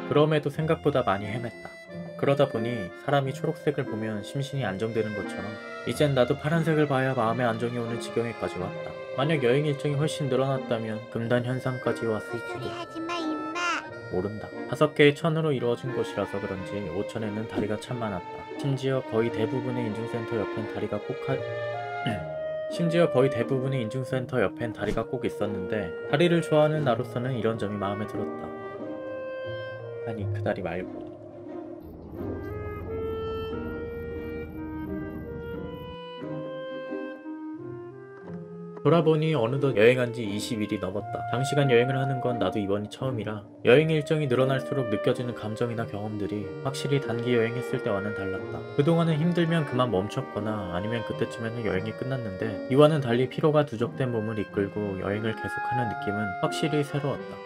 A: 그럼에도 생각보다 많이 헤맸다. 그러다 보니 사람이 초록색을 보면 심신이 안정되는 것처럼 이젠 나도 파란색을 봐야 마음에 안정이 오는 지경에까지 왔다. 만약 여행 일정이 훨씬 늘어났다면 금단 현상까지 왔을지도 모른다. 5개의 천으로 이루어진 곳이라서 그런지 오천에는 다리가 참 많았다. 심지어 거의 대부분의 인증센터 옆엔 다리가 꼭 있었는데 다리를 좋아하는 나로서는 이런 점이 마음에 들었다. 아니 그 다리 말고 돌아보니 어느덧 여행한 지 20일이 넘었다. 장시간 여행을 하는 건 나도 이번이 처음이라 여행 일정이 늘어날수록 느껴지는 감정이나 경험들이 확실히 단기 여행했을 때와는 달랐다. 그동안은 힘들면 그만 멈췄거나 아니면 그때쯤에는 여행이 끝났는데 이와는 달리 피로가 누적된 몸을 이끌고 여행을 계속하는 느낌은 확실히 새로웠다.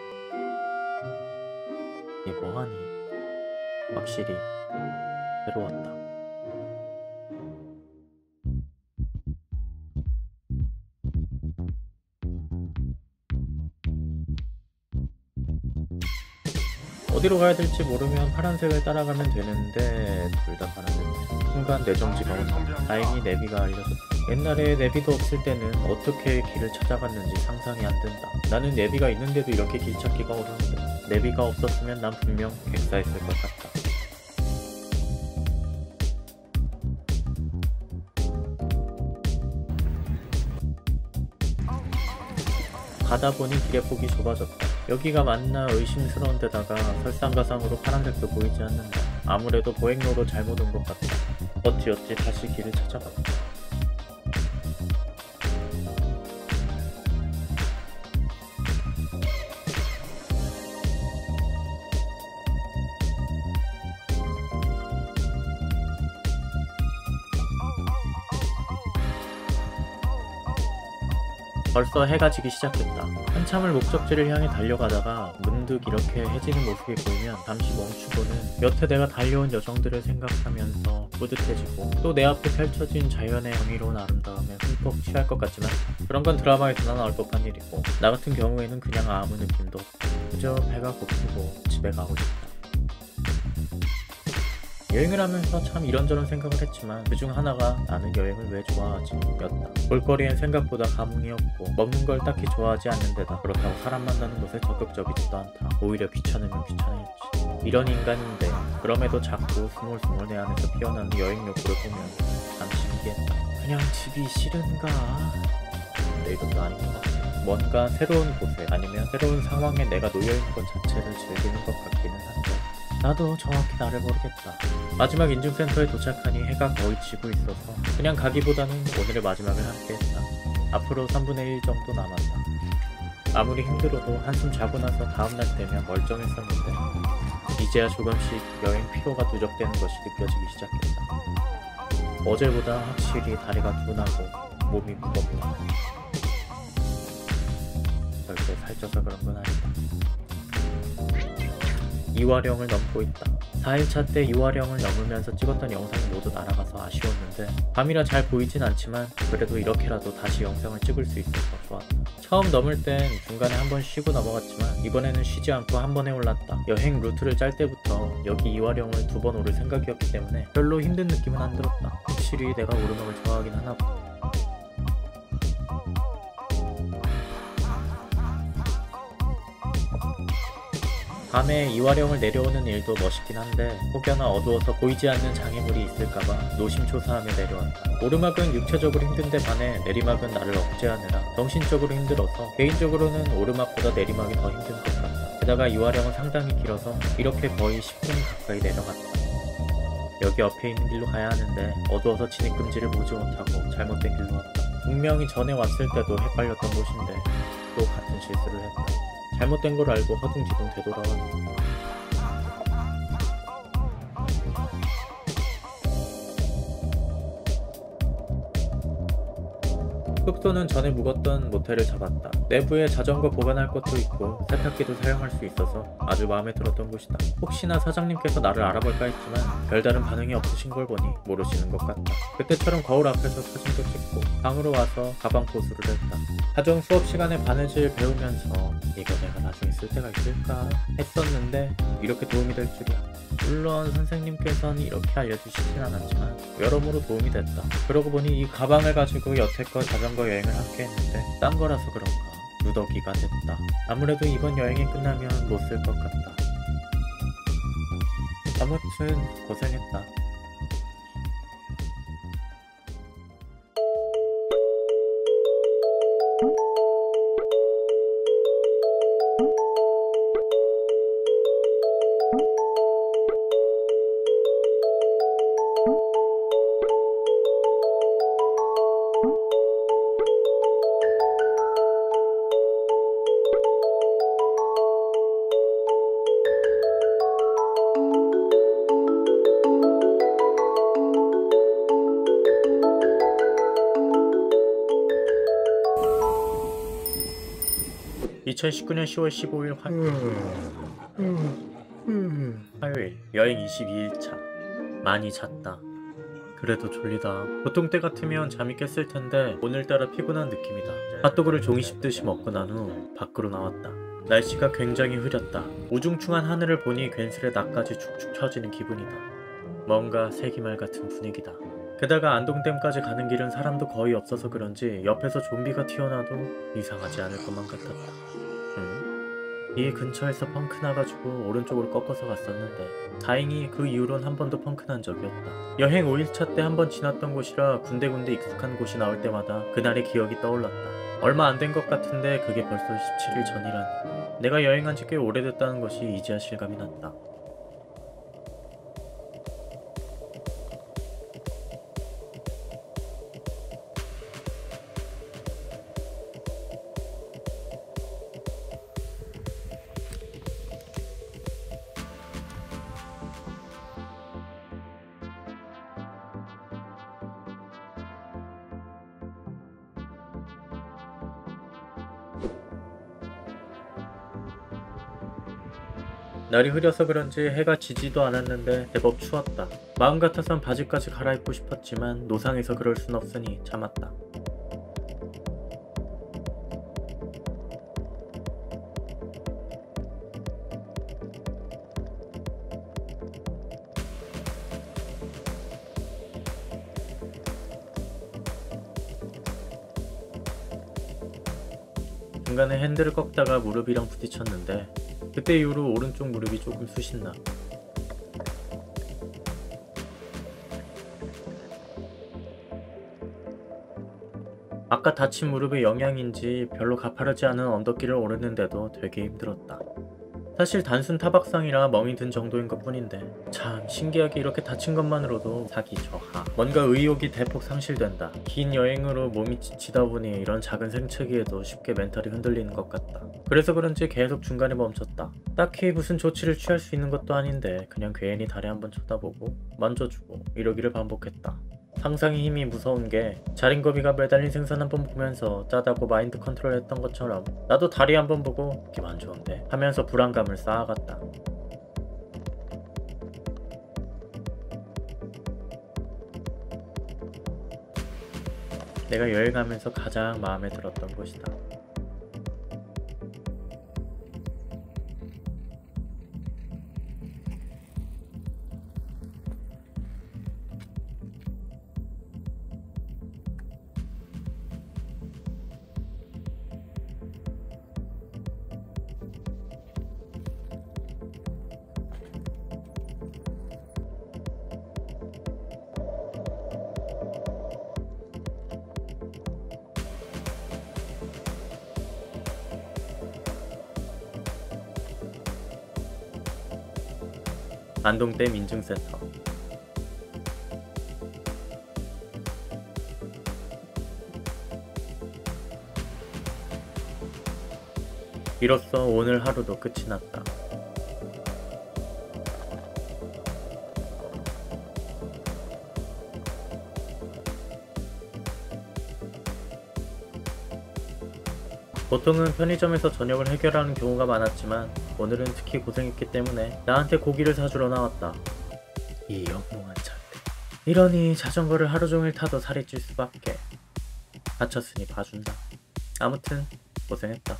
A: 이게 뭐하니? 확실히 새로웠다. 어디로 가야 될지 모르면 파란색을 따라가면 되는데 둘 다 파란색이네. 순간 뇌정지가 온다. 다행히 내비가 알려줬다. 옛날에 내비도 없을 때는 어떻게 길을 찾아갔는지 상상이 안 된다. 나는 내비가 있는데도 이렇게 길 찾기가 어려운데 내비가 없었으면 난 분명 객사했을 것 같다. 가다 보니 길의 폭이 좁아졌다. 여기가 맞나 의심스러운 데다가 설상가상으로 파란색도 보이지 않는다. 아무래도 보행로로 잘못 온 것 같다. 어찌어찌 다시 길을 찾아갔다. 벌써 해가 지기 시작했다. 한참을 목적지를 향해 달려가다가 문득 이렇게 해지는 모습이 보이면 잠시 멈추고는 여태 내가 달려온 여정들을 생각하면서 뿌듯해지고 또 내 앞에 펼쳐진 자연의 경이로운 아름다움에 흠뻑 취할 것 같지만 그런 건 드라마에서나 나올 법한 일이고 나 같은 경우에는 그냥 아무 느낌도 없고 그저 배가 고프고 집에 가고 싶다. 여행을 하면서 참 이런저런 생각을 했지만 그중 하나가 나는 여행을 왜 좋아하지? 였다. 볼거리엔 생각보다 감흥이 없고 먹는 걸 딱히 좋아하지 않는 데다 그렇다고 사람 만나는 것에 적극적이지도 않다. 오히려 귀찮으면 귀찮아했지. 이런 인간인데 그럼에도 자꾸 스물스물 내 안에서 피어나는 여행 욕구를 보면 참 신기했다. 그냥 집이 싫은가? 근데 이것도 아닌 것 같아. 뭔가 새로운 곳에 아니면 새로운 상황에 내가 놓여있는 것 자체를 즐기는 것 같기는 한데 나도 정확히 나를 모르겠다. 마지막 인증센터에 도착하니 해가 거의 지고 있어서 그냥 가기보다는 오늘의 마지막을 함께했다. 앞으로 3분의 1 정도 남았다. 아무리 힘들어도 한숨 자고 나서 다음날 되면 멀쩡했었는데 이제야 조금씩 여행 피로가 누적되는 것이 느껴지기 시작했다. 어제보다 확실히 다리가 둔하고 몸이 무겁다. 절대 살쪄서 그런 건 아니다. 이화령을 넘고 있다. 4일차 때 이화령을 넘으면서 찍었던 영상이 모두 날아가서 아쉬웠는데 밤이라 잘 보이진 않지만 그래도 이렇게라도 다시 영상을 찍을 수 있어서 좋았다. 처음 넘을 땐 중간에 한번 쉬고 넘어갔지만 이번에는 쉬지 않고 한 번에 올랐다. 여행 루트를 짤 때부터 여기 이화령을 2번 오를 생각이었기 때문에 별로 힘든 느낌은 안 들었다. 확실히 내가 오르막을 좋아하긴 하나 보다. 밤에 이화령을 내려오는 일도 멋있긴 한데 혹여나 어두워서 보이지 않는 장애물이 있을까봐 노심초사하며 내려왔다. 오르막은 육체적으로 힘든데 반해 내리막은 나를 억제하느라 정신적으로 힘들어서 개인적으로는 오르막보다 내리막이 더 힘든 것 같다. 게다가 이화령은 상당히 길어서 이렇게 거의 10분 가까이 내려갔다. 여기 옆에 있는 길로 가야 하는데 어두워서 진입금지를 보지 못하고 잘못된 길로 왔다. 분명히 전에 왔을 때도 헷갈렸던 곳인데 또 같은 실수를 했다. 잘못된 걸 알고 허둥지둥 되돌아왔다. 숙소는 전에 묵었던 모텔을 잡았다. 내부에 자전거 보관할 것도 있고 세탁기도 사용할 수 있어서 아주 마음에 들었던 곳이다. 혹시나 사장님께서 나를 알아볼까 했지만 별다른 반응이 없으신 걸 보니 모르시는 것 같다. 그때처럼 거울 앞에서 사진도 찍고 방으로 와서 가방 보수를 했다. 가정 수업 시간에 바느질 배우면서 이거 내가 나중에 쓸 때가 있을까 했었는데 이렇게 도움이 될 줄이야. 물론 선생님께서는 이렇게 알려주시진 않았지만 여러모로 도움이 됐다. 그러고 보니 이 가방을 가지고 여태껏 자전거 여행을 함께 했는데 딴 거라서 그런가 누더기가 됐다. 아무래도 이번 여행이 끝나면 못 쓸 것 같다. 아무튼 고생했다. 2019년 10월 15일 화요일 여행 22일차. 많이 잤다. 그래도 졸리다. 보통 때 같으면 잠이 깼을 텐데 오늘따라 피곤한 느낌이다. 핫도그를 종이 씹듯이 먹고 난 후 밖으로 나왔다. 날씨가 굉장히 흐렸다. 우중충한 하늘을 보니 괜스레 나까지 축축 처지는 기분이다. 뭔가 세기말 같은 분위기다. 게다가 안동댐까지 가는 길은 사람도 거의 없어서 그런지 옆에서 좀비가 튀어나와도 이상하지 않을 것만 같았다. 이 근처에서 펑크 나가지고 오른쪽으로 꺾어서 갔었는데 다행히 그 이후론 한 번도 펑크 난 적이 없다. 여행 5일차 때 한 번 지났던 곳이라 군데군데 익숙한 곳이 나올 때마다 그날의 기억이 떠올랐다. 얼마 안 된 것 같은데 그게 벌써 17일 전이라니. 내가 여행한 지 꽤 오래됐다는 것이 이제야 실감이 났다. 날이 흐려서 그런지 해가 지지도 않았는데 제법 추웠다. 마음 같아선 바지까지 갈아입고 싶었지만 노상에서 그럴 순 없으니 참았다. 중간에 핸들을 꺾다가 무릎이랑 부딪혔는데 그때 이후로 오른쪽 무릎이 조금 쑤신다. 아까 다친 무릎의 영향인지 별로 가파르지 않은 언덕길을 오르는데도 되게 힘들었다. 사실 단순 타박상이라 멍이 든 정도인 것 뿐인데 참 신기하게 이렇게 다친 것만으로도 사기 저하. 뭔가 의욕이 대폭 상실된다. 긴 여행으로 몸이 지치다 보니 이런 작은 생채기에도 쉽게 멘탈이 흔들리는 것 같다. 그래서 그런지 계속 중간에 멈췄다. 딱히 무슨 조치를 취할 수 있는 것도 아닌데 그냥 괜히 다리 한번 쳐다보고 만져주고 이러기를 반복했다. 상상의 힘이 무서운 게 자린거미가 매달린 생선 한번 보면서 짜다고 마인드 컨트롤 했던 것처럼 나도 다리 한번 보고 느낌 안 좋은데 하면서 불안감을 쌓아갔다. 내가 여행하면서 가장 마음에 들었던 곳이다. 안동댐 인증센터. 이로써 오늘 하루도 끝이 났다. 보통은 편의점에서 저녁을 해결하는 경우가 많았지만 오늘은 특히 고생했기 때문에 나한테 고기를 사주러 나왔다. 이 영롱한 잔데 이러니 자전거를 하루 종일 타도 살이 찔 수밖에. 다쳤으니 봐준다. 아무튼 고생했다.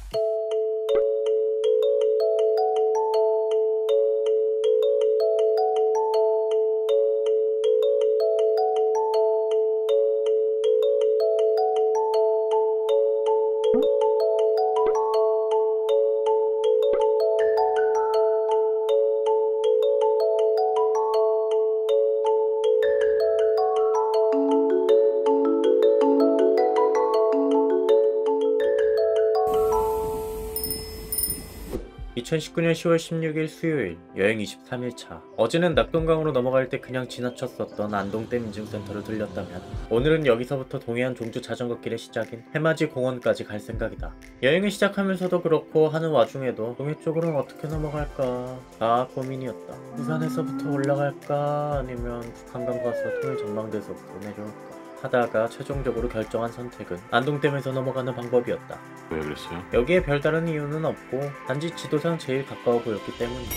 A: (2019년 10월 16일) 수요일 여행 23일차. 어제는 낙동강으로 넘어갈 때 그냥 지나쳤었던 안동댐 인증센터를 들렸다면 오늘은 여기서부터 동해안 종주 자전거길의 시작인 해맞이 공원까지 갈 생각이다. 여행을 시작하면서도 그렇고 하는 와중에도 동해 쪽으로는 어떻게 넘어갈까 고민이었다. 부산에서부터 올라갈까 아니면 북한강 가서 통일 전망대에서부터 내려올까. 하다가 최종적으로 결정한 선택은 안동댐에서 넘어가는 방법이었다.
E: 왜 그랬어요?
A: 여기에 별다른 이유는 없고 단지 지도상 제일 가까워 보였기 때문이다.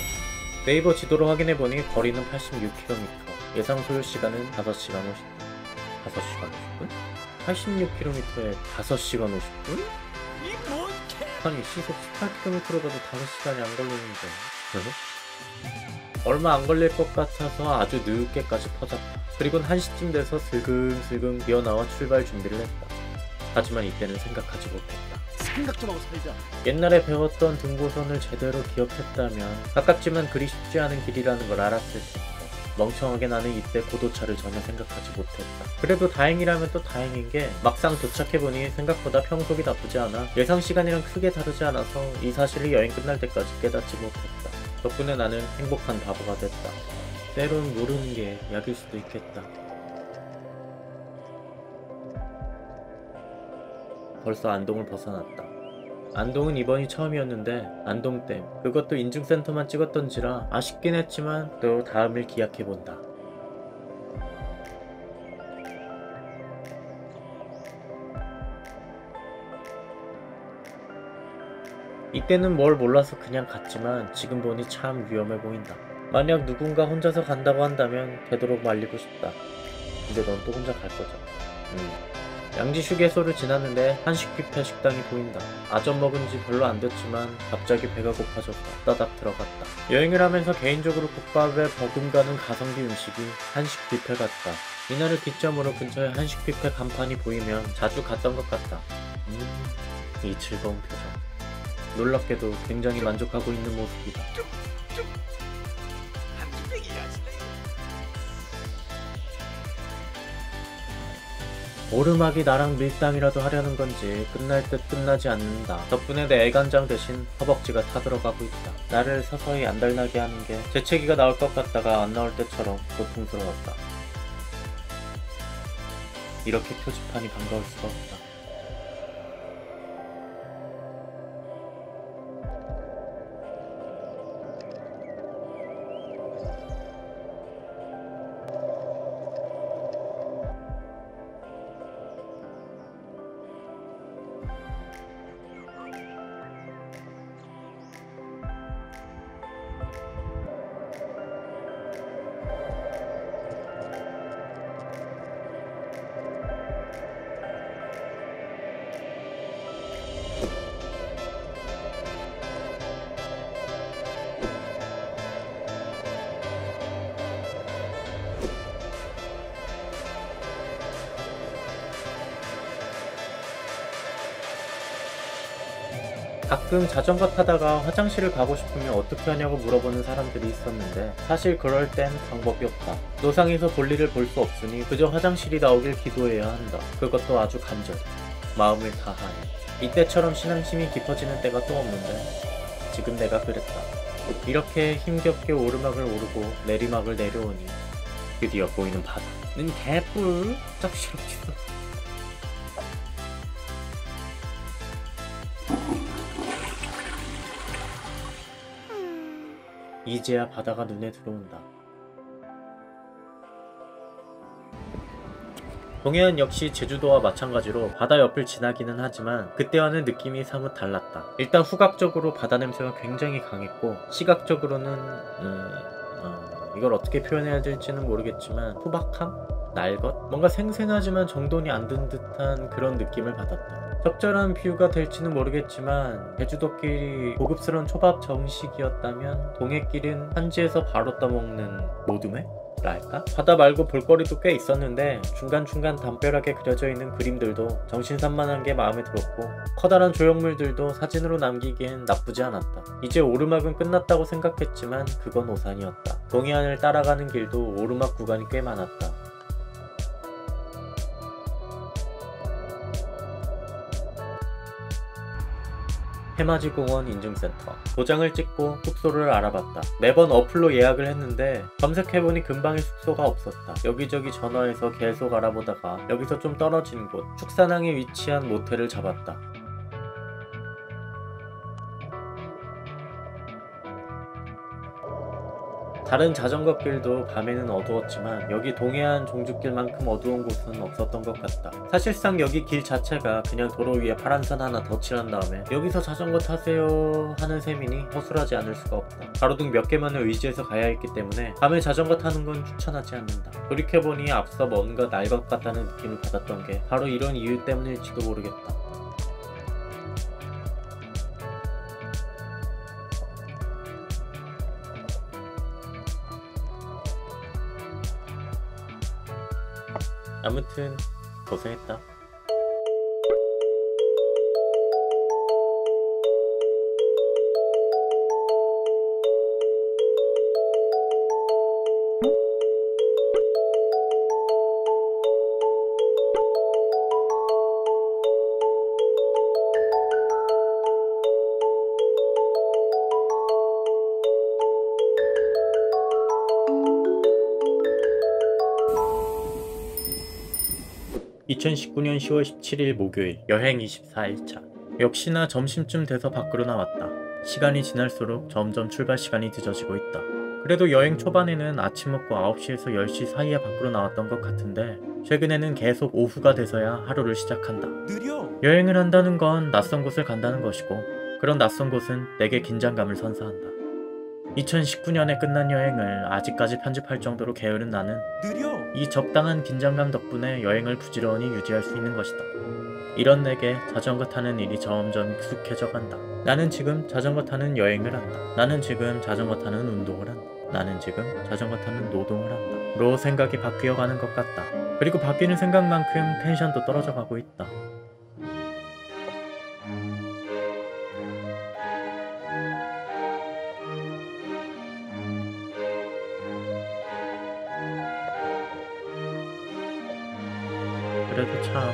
A: 네이버 지도로 확인해보니 거리는 86km, 예상 소요 시간은 5시간 50분. 5시간 50분? 86km에 5시간 50분? 아니 시속 18km로 가도 5시간이 안 걸리는데 얼마 안 걸릴 것 같아서 아주 늦게까지 퍼졌다. 그리곤 1시쯤 돼서 슬금슬금 기어나와 출발 준비를 했다. 하지만 이때는 생각하지 못했다.
D: 생각 좀 하고 살자.
A: 옛날에 배웠던 등고선을 제대로 기억했다면 가깝지만 그리 쉽지 않은 길이라는 걸 알았을 텐데 멍청하게 나는 이때 고도차를 전혀 생각하지 못했다. 그래도 다행이라면 또 다행인 게 막상 도착해보니 생각보다 평속이 나쁘지 않아 예상 시간이랑 크게 다르지 않아서 이 사실을 여행 끝날 때까지 깨닫지 못했다. 덕분에 나는 행복한 바보가 됐다. 때론 모르는 게 약일 수도 있겠다. 벌써 안동을 벗어났다. 안동은 이번이 처음이었는데 안동댐 그것도 인증센터만 찍었던지라 아쉽긴 했지만 또 다음을 기약해본다. 이때는 뭘 몰라서 그냥 갔지만 지금 보니 참 위험해 보인다. 만약 누군가 혼자서 간다고 한다면 되도록 말리고 싶다. 근데 넌 또 혼자 갈 거잖아. 양지 휴게소를 지났는데 한식 뷔페 식당이 보인다. 아점 먹은 지 별로 안 됐지만 갑자기 배가 고파졌다. 따닥 들어갔다. 여행을 하면서 개인적으로 국밥에 버금가는 가성비 음식이 한식 뷔페 같다. 이날을 기점으로 근처에 한식 뷔페 간판이 보이면 자주 갔던 것 같다. 이 즐거운 표정. 놀랍게도 굉장히 만족하고 있는 모습이다. 오르막이 나랑 밀당이라도 하려는 건지 끝날 듯 끝나지 않는다. 덕분에 내 애간장 대신 허벅지가 타들어가고 있다. 나를 서서히 안달나게 하는 게 재채기가 나올 것 같다가 안 나올 때처럼 고통스러웠다. 이렇게 표지판이 반가울 수가 없다. 가끔 자전거 타다가 화장실을 가고 싶으면 어떻게 하냐고 물어보는 사람들이 있었는데 사실 그럴 땐 방법이 없다. 노상에서 볼일을 볼 수 없으니 그저 화장실이 나오길 기도해야 한다. 그것도 아주 간절히 마음을 다하니. 이때처럼 신앙심이 깊어지는 때가 또 없는데 지금 내가 그랬다. 이렇게 힘겹게 오르막을 오르고 내리막을 내려오니 드디어 보이는 바다는 개뿔 짭시럽지도. 이제야 바다가 눈에 들어온다. 동해안 역시 제주도와 마찬가지로 바다 옆을 지나기는 하지만 그때와는 느낌이 사뭇 달랐다. 일단 후각적으로 바다 냄새가 굉장히 강했고 시각적으로는 이걸 어떻게 표현해야 될지는 모르겠지만 투박함? 날것? 뭔가 생생하지만 정돈이 안 든 듯한 그런 느낌을 받았다. 적절한 비유가 될지는 모르겠지만 제주도끼리 고급스러운 초밥 정식이었다면 동해길은 산지에서 바로 떠먹는 모둠회? 랄까? 바다 말고 볼거리도 꽤 있었는데 중간중간 담벼락에 그려져 있는 그림들도 정신산만한 게 마음에 들었고 커다란 조형물들도 사진으로 남기기엔 나쁘지 않았다. 이제 오르막은 끝났다고 생각했지만 그건 오산이었다. 동해안을 따라가는 길도 오르막 구간이 꽤 많았다. 해맞이공원 인증센터. 도장을 찍고 숙소를 알아봤다. 매번 어플로 예약을 했는데 검색해보니 근방에 숙소가 없었다. 여기저기 전화해서 계속 알아보다가 여기서 좀 떨어진 곳 축산항에 위치한 모텔을 잡았다. 다른 자전거 길도 밤에는 어두웠지만 여기 동해안 종주길만큼 어두운 곳은 없었던 것 같다. 사실상 여기 길 자체가 그냥 도로 위에 파란 선 하나 더 칠한 다음에 여기서 자전거 타세요 하는 셈이니 허술하지 않을 수가 없다. 가로등 몇 개만을 의지해서 가야 했기 때문에 밤에 자전거 타는 건 추천하지 않는다. 돌이켜보니 앞서 뭔가 날 것 같다는 느낌을 받았던 게 바로 이런 이유 때문일지도 모르겠다. 아무튼 고생했다. (2019년 10월 17일) 목요일 여행 24일차. 역시나 점심쯤 돼서 밖으로 나왔다. 시간이 지날수록 점점 출발 시간이 늦어지고 있다. 그래도 여행 초반에는 아침 먹고 9시에서 10시 사이에 밖으로 나왔던 것 같은데 최근에는 계속 오후가 돼서야 하루를 시작한다. 여행을 한다는 건 낯선 곳을 간다는 것이고 그런 낯선 곳은 내게 긴장감을 선사한다. 2019년에 끝난 여행을 아직까지 편집할 정도로 게으른 나는 이 적당한 긴장감 덕분에 여행을 부지런히 유지할 수 있는 것이다. 이런 내게 자전거 타는 일이 점점 익숙해져 간다. 나는 지금 자전거 타는 여행을 한다. 나는 지금 자전거 타는 운동을 한다. 나는 지금 자전거 타는 노동을 한다. 로 생각이 바뀌어가는 것 같다. 그리고 바뀌는 생각만큼 텐션도 떨어져 가고 있다. 그래도 참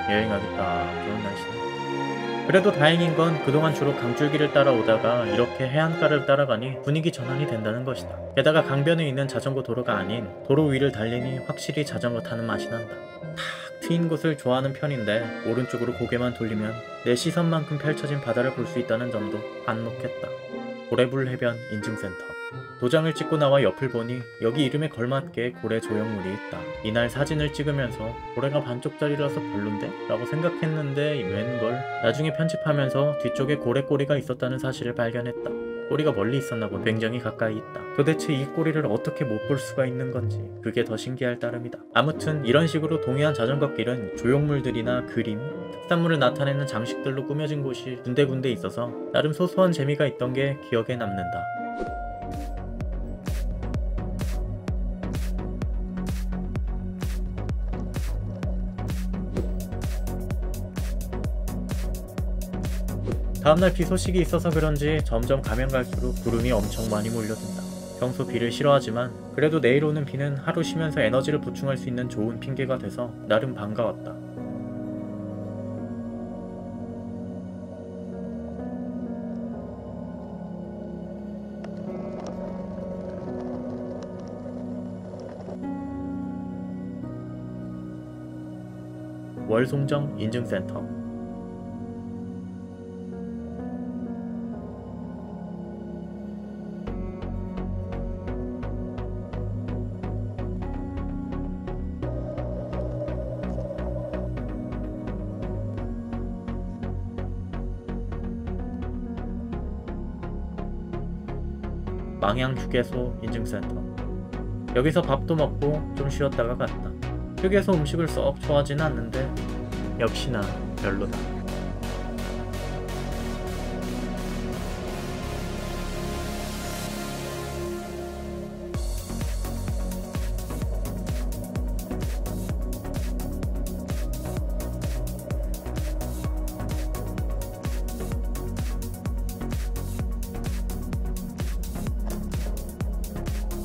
A: 여행하기 딱 좋은 날씨네. 그래도 다행인 건 그동안 주로 강줄기를 따라오다가 이렇게 해안가를 따라가니 분위기 전환이 된다는 것이다. 게다가 강변에 있는 자전거 도로가 아닌 도로 위를 달리니 확실히 자전거 타는 맛이 난다. 탁 트인 곳을 좋아하는 편인데 오른쪽으로 고개만 돌리면 내 시선만큼 펼쳐진 바다를 볼 수 있다는 점도 한몫했다. 고래불 해변 인증센터. 도장을 찍고 나와 옆을 보니 여기 이름에 걸맞게 고래 조형물이 있다. 이날 사진을 찍으면서 고래가 반쪽짜리라서 별론데? 라고 생각했는데 웬걸 나중에 편집하면서 뒤쪽에 고래 꼬리가 있었다는 사실을 발견했다. 꼬리가 멀리 있었나 보네. 굉장히 가까이 있다. 도대체 이 꼬리를 어떻게 못 볼 수가 있는 건지 그게 더 신기할 따름이다. 아무튼 이런 식으로 동해안 자전거길은 조형물들이나 그림, 특산물을 나타내는 장식들로 꾸며진 곳이 군데군데 있어서 나름 소소한 재미가 있던 게 기억에 남는다. 다음날 비 소식이 있어서 그런지 점점 가면 갈수록 구름이 엄청 많이 몰려든다. 평소 비를 싫어하지만 그래도 내일 오는 비는 하루 쉬면서 에너지를 보충할 수 있는 좋은 핑계가 돼서 나름 반가웠다. 월송정 인증센터. 망향휴게소 인증센터. 여기서 밥도 먹고 좀 쉬었다가 갔다. 휴게소 음식을 썩 좋아하진 않는데 역시나 별로다.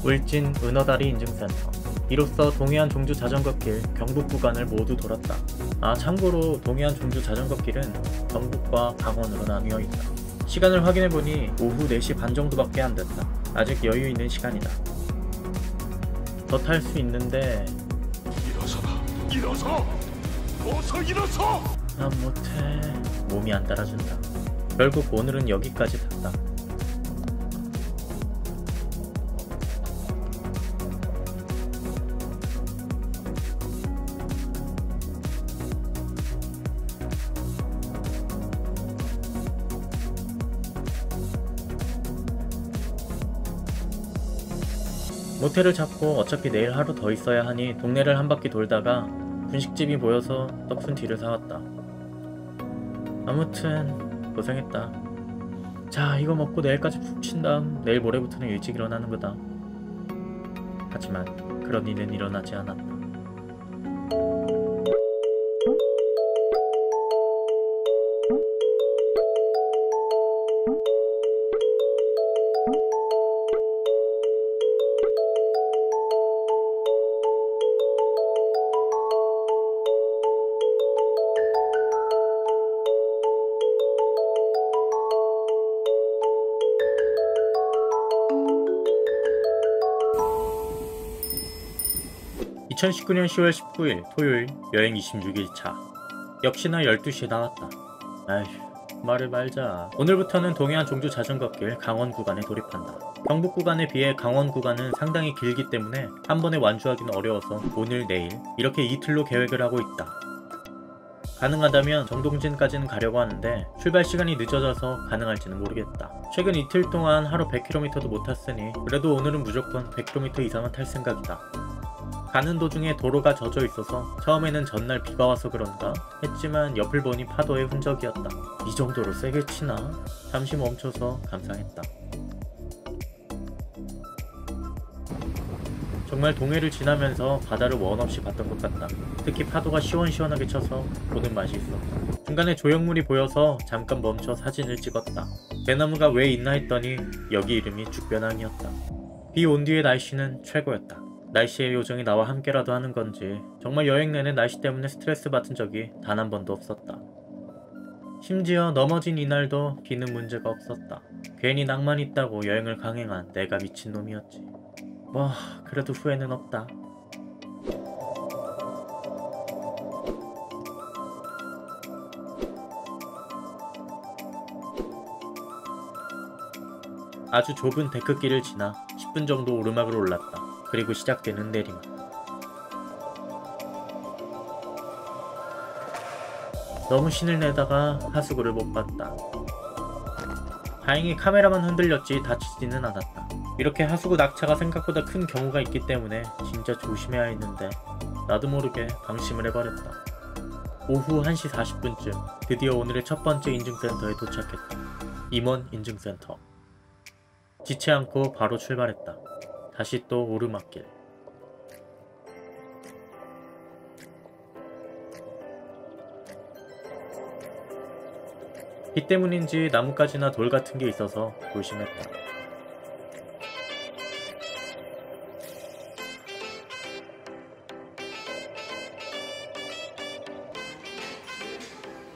A: 울진 은어다리 인증센터. 이로써 동해안 종주 자전거길 경북 구간을 모두 돌았다. 아 참고로 동해안 종주 자전거길은 경북과 강원으로 나뉘어 있다. 시간을 확인해보니 오후 4시 반 정도밖에 안 됐다. 아직 여유 있는 시간이다. 더 탈 수 있는데
C: 일어서라, 일어서! 어서 일어서!
A: 난 못해. 몸이 안 따라준다. 결국 오늘은 여기까지 탔다. 모텔을 잡고 어차피 내일 하루 더 있어야 하니 동네를 한 바퀴 돌다가 분식집이 보여서 떡순 뒤를 사왔다. 아무튼 고생했다. 자, 이거 먹고 내일까지 푹 친 다음 내일 모레부터는 일찍 일어나는 거다. 하지만 그런 일은 일어나지 않았다. (2019년 10월 19일) 토요일 여행 26일차. 역시나 12시에 나왔다. 아휴, 말을 말자. 오늘부터는 동해안 종주 자전거길 강원 구간에 돌입한다. 경북 구간에 비해 강원 구간은 상당히 길기 때문에 한 번에 완주하기는 어려워서 오늘 내일 이렇게 이틀로 계획을 하고 있다. 가능하다면 정동진까지는 가려고 하는데 출발 시간이 늦어져서 가능할지는 모르겠다. 최근 이틀 동안 하루 100km도 못 탔으니 그래도 오늘은 무조건 100km 이상은 탈 생각이다. 가는 도중에 도로가 젖어 있어서 처음에는 전날 비가 와서 그런가 했지만 옆을 보니 파도의 흔적이었다. 이 정도로 세게 치나? 잠시 멈춰서 감상했다. 정말 동해를 지나면서 바다를 원 없이 봤던 것 같다. 특히 파도가 시원시원하게 쳐서 보는 맛이 있었다. 중간에 조형물이 보여서 잠깐 멈춰 사진을 찍었다. 대나무가 왜 있나 했더니 여기 이름이 죽변항이었다. 비 온 뒤의 날씨는 최고였다. 날씨의 요정이 나와 함께라도 하는 건지 정말 여행 내내 날씨 때문에 스트레스 받은 적이 단 한 번도 없었다. 심지어 넘어진 이날도 비는 문제가 없었다. 괜히 낭만 있다고 여행을 강행한 내가 미친놈이었지. 뭐 그래도 후회는 없다. 아주 좁은 데크길을 지나 10분 정도 오르막을 올랐다. 그리고 시작되는 내리막. 너무 신을 내다가 하수구를 못 봤다. 다행히 카메라만 흔들렸지 다치지는 않았다. 이렇게 하수구 낙차가 생각보다 큰 경우가 있기 때문에 진짜 조심해야 했는데 나도 모르게 방심을 해버렸다. 오후 1시 40분쯤 드디어 오늘의 첫 번째 인증센터에 도착했다. 임원 인증센터. 지체 않고 바로 출발했다. 다시 또 오르막길. 비 때문인지 나뭇가지나 돌 같은 게 있어서 조심했다.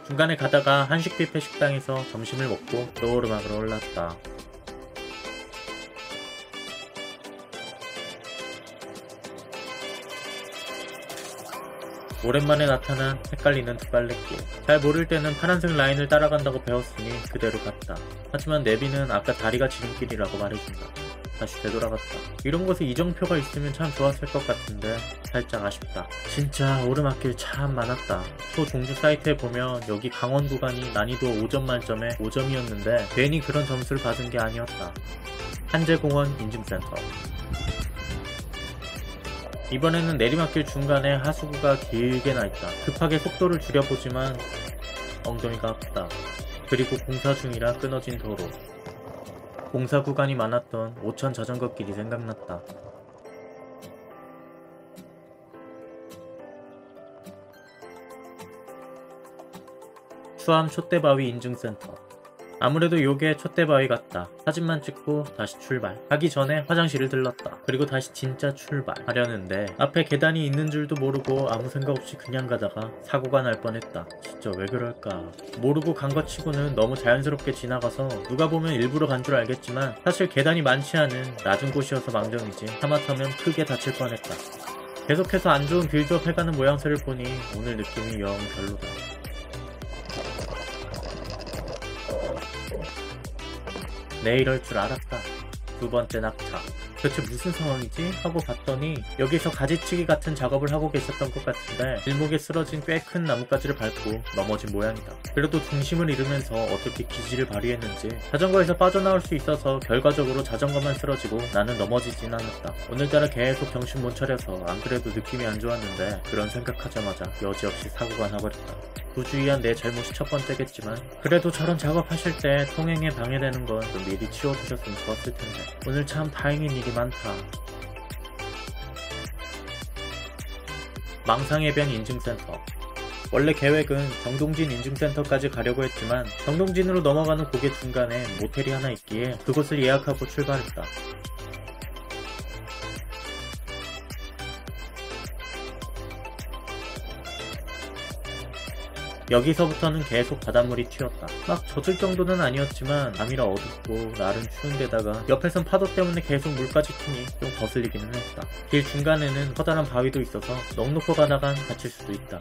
A: 중간에 가다가 한식 뷔페 식당에서 점심을 먹고 또 오르막으로 올랐다. 오랜만에 나타난 헷갈리는 두갈래길. 잘 모를 때는 파란색 라인을 따라간다고 배웠으니 그대로 갔다. 하지만 내비는 아까 다리가 지름길이라고 말해준다. 다시 되돌아갔다. 이런 곳에 이정표가 있으면 참 좋았을 것 같은데 살짝 아쉽다. 진짜 오르막길 참 많았다. 또 종주 사이트에 보면 여기 강원 구간이 난이도 5점 만점에 5점이었는데 괜히 그런 점수를 받은 게 아니었다. 한제공원 인증센터. 이번에는 내리막길 중간에 하수구가 길게 나있다. 급하게 속도를 줄여보지만 엉덩이가 아프다. 그리고 공사 중이라 끊어진 도로. 공사 구간이 많았던 오천 자전거 길이 생각났다. 수암 촛대바위 인증센터. 아무래도 요게 촛대바위 같다. 사진만 찍고 다시 출발. 가기 전에 화장실을 들렀다. 그리고 다시 진짜 출발하려는데 앞에 계단이 있는 줄도 모르고 아무 생각 없이 그냥 가다가 사고가 날 뻔했다. 진짜 왜 그럴까. 모르고 간 것 치고는 너무 자연스럽게 지나가서 누가 보면 일부러 간 줄 알겠지만 사실 계단이 많지 않은 낮은 곳이어서 망정이지 하마터면 크게 다칠 뻔했다. 계속해서 안 좋은 빌드업 해가는 모양새를 보니 오늘 느낌이 영 별로다. 내 이럴 줄 알았다. 두 번째 낙차. 대체 무슨 상황이지? 하고 봤더니 여기서 가지치기 같은 작업을 하고 계셨던 것 같은데 일목에 쓰러진 꽤 큰 나뭇가지를 밟고 넘어진 모양이다. 그래도 중심을 잃으면서 어떻게 기지를 발휘했는지 자전거에서 빠져나올 수 있어서 결과적으로 자전거만 쓰러지고 나는 넘어지진 않았다. 오늘따라 계속 정신 못 차려서 안 그래도 느낌이 안 좋았는데 그런 생각하자마자 여지없이 사고가 나버렸다. 부주의한 내 잘못이 첫 번째겠지만 그래도 저런 작업하실 때 통행에 방해되는 건 좀 미리 치워두셨으면 좋았을 텐데 오늘 참 다행인 일이 많다. 망상해변 인증센터. 원래 계획은 정동진 인증센터까지 가려고 했지만 정동진으로 넘어가는 고개 중간에 모텔이 하나 있기에 그곳을 예약하고 출발했다. 여기서부터는 계속 바닷물이 튀었다. 막 젖을 정도는 아니었지만 밤이라 어둡고 날은 추운데다가 옆에선 파도 때문에 계속 물까지 튀니 좀 거슬리기는 했다. 길 중간에는 커다란 바위도 있어서 넋 놓고 가다간 다칠 수도 있다.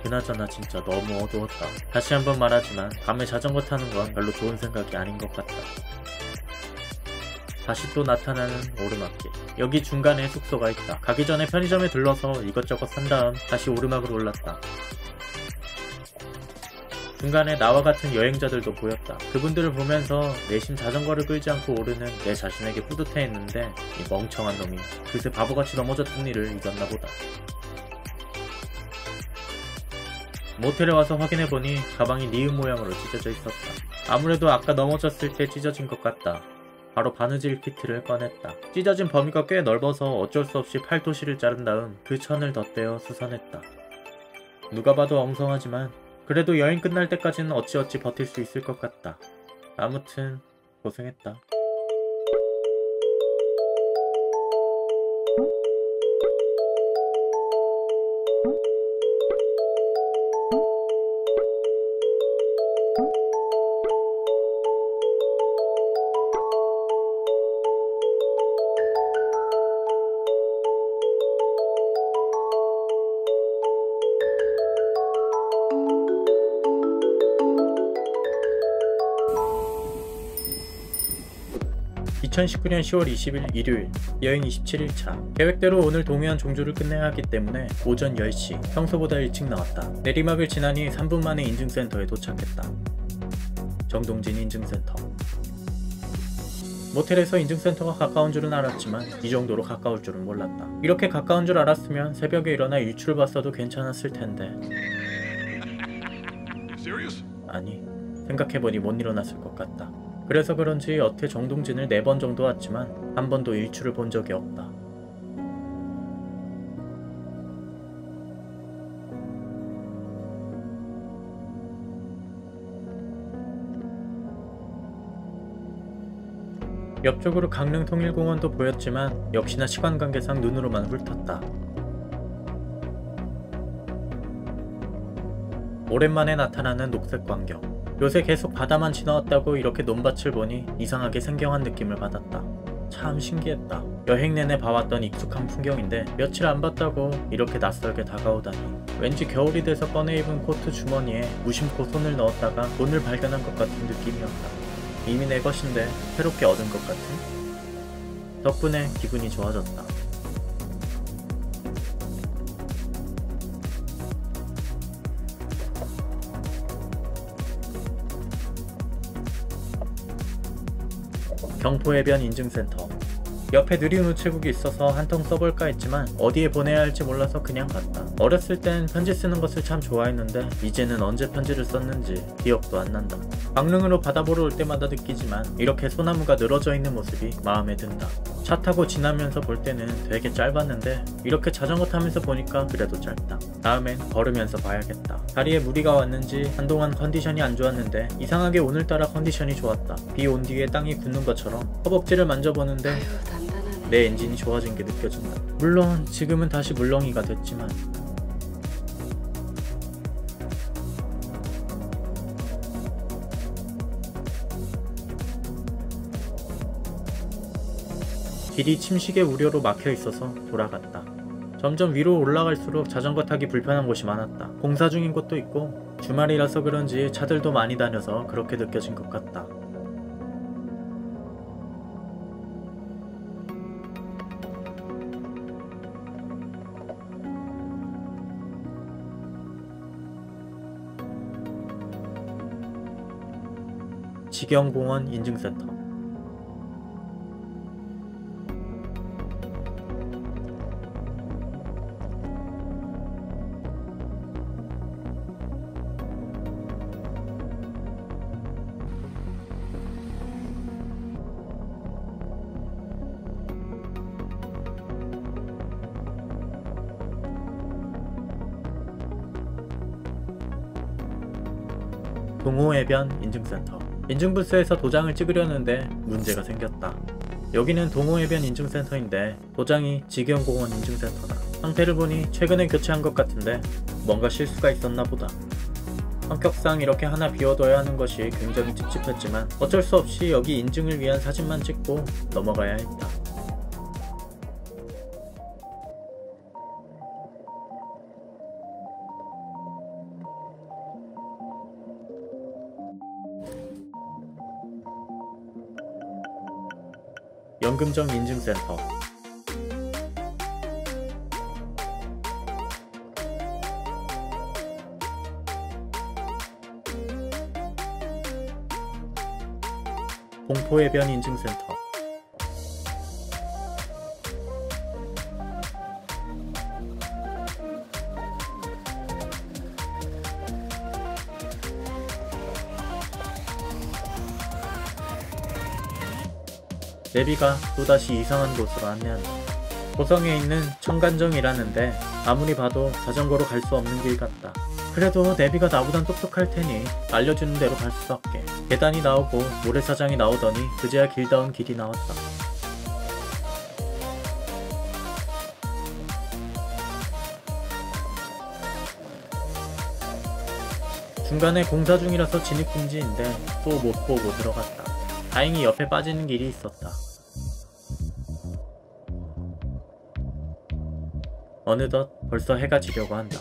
A: 그나저나 진짜 너무 어두웠다. 다시 한번 말하지만 밤에 자전거 타는 건 별로 좋은 생각이 아닌 것 같다. 다시 또 나타나는 오르막길. 여기 중간에 숙소가 있다. 가기 전에 편의점에 들러서 이것저것 산 다음 다시 오르막으로 올랐다. 중간에 나와 같은 여행자들도 보였다. 그분들을 보면서 내심 자전거를 끌지 않고 오르는 내 자신에게 뿌듯해했는데 이 멍청한 놈이 그새 바보같이 넘어졌던 일을 잊었나 보다. 모텔에 와서 확인해보니 가방이 니은 모양으로 찢어져 있었다. 아무래도 아까 넘어졌을 때 찢어진 것 같다. 바로 바느질 키트를 꺼냈다. 찢어진 범위가 꽤 넓어서 어쩔 수 없이 팔토시를 자른 다음 그 천을 덧대어 수선했다. 누가 봐도 엉성하지만 그래도 여행 끝날 때까지는 어찌어찌 버틸 수 있을 것 같다. 아무튼 고생했다. 2019년 10월 20일 일요일 여행 27일차. 계획대로 오늘 동해안 종주를 끝내야 하기 때문에 오전 10시 평소보다 일찍 나왔다. 내리막을 지나니 3분 만에 인증센터에 도착했다. 정동진 인증센터. 모텔에서 인증센터가 가까운 줄은 알았지만 이 정도로 가까울 줄은 몰랐다. 이렇게 가까운 줄 알았으면 새벽에 일어나 일출을 봤어도 괜찮았을 텐데 아니, 생각해보니 못 일어났을 것 같다. 그래서 그런지 여태 정동진을 4번 정도 왔지만 한 번도 일출을 본 적이 없다. 옆쪽으로 강릉 통일공원도 보였지만 역시나 시간관계상 눈으로만 훑었다. 오랜만에 나타나는 녹색 광경. 요새 계속 바다만 지나왔다고 이렇게 논밭을 보니 이상하게 생경한 느낌을 받았다. 참 신기했다. 여행 내내 봐왔던 익숙한 풍경인데 며칠 안 봤다고 이렇게 낯설게 다가오다니. 왠지 겨울이 돼서 꺼내 입은 코트 주머니에 무심코 손을 넣었다가 돈을 발견한 것 같은 느낌이었다. 이미 내 것인데 새롭게 얻은 것 같은? 덕분에 기분이 좋아졌다. 경포해변 인증센터. 옆에 느린 우체국이 있어서 한 통 써볼까 했지만 어디에 보내야 할지 몰라서 그냥 갔다. 어렸을 땐 편지 쓰는 것을 참 좋아했는데 이제는 언제 편지를 썼는지 기억도 안 난다. 강릉으로 바다 보러 올 때마다 느끼지만 이렇게 소나무가 늘어져 있는 모습이 마음에 든다. 차 타고 지나면서 볼 때는 되게 짧았는데 이렇게 자전거 타면서 보니까 그래도 짧다. 다음엔 걸으면서 봐야겠다. 다리에 무리가 왔는지 한동안 컨디션이 안 좋았는데 이상하게 오늘따라 컨디션이 좋았다. 비 온 뒤에 땅이 굳는 것처럼 허벅지를 만져보는데 내 엔진이 좋아진 게 느껴진다. 물론 지금은 다시 물렁이가 됐지만 길이 침식의 우려로 막혀있어서 돌아갔다. 점점 위로 올라갈수록 자전거 타기 불편한 곳이 많았다. 공사 중인 곳도 있고 주말이라서 그런지 차들도 많이 다녀서 그렇게 느껴진 것 같다. 직영공원 인증센터. 동호해변 인증센터. 인증부스에서 도장을 찍으려는데 문제가 생겼다. 여기는 동호해변 인증센터인데 도장이 직영공원 인증센터다. 상태를 보니 최근에 교체한 것 같은데 뭔가 실수가 있었나 보다. 성격상 이렇게 하나 비워둬야 하는 것이 굉장히 찝찝했지만 어쩔 수 없이 여기 인증을 위한 사진만 찍고 넘어가야 했다. 연금정 인증센터. 공포해변 인증센터. 내비가 또다시 이상한 곳으로 안내한다. 고성에 있는 청간정이라는데 아무리 봐도 자전거로 갈 수 없는 길 같다. 그래도 내비가 나보단 똑똑할 테니 알려주는 대로 갈 수밖에. 계단이 나오고 모래사장이 나오더니 그제야 길다운 길이 나왔다. 중간에 공사 중이라서 진입금지인데 또 못 보고 들어갔다. 다행히 옆에 빠지는 길이 있었다. 어느덧 벌써 해가 지려고 한다.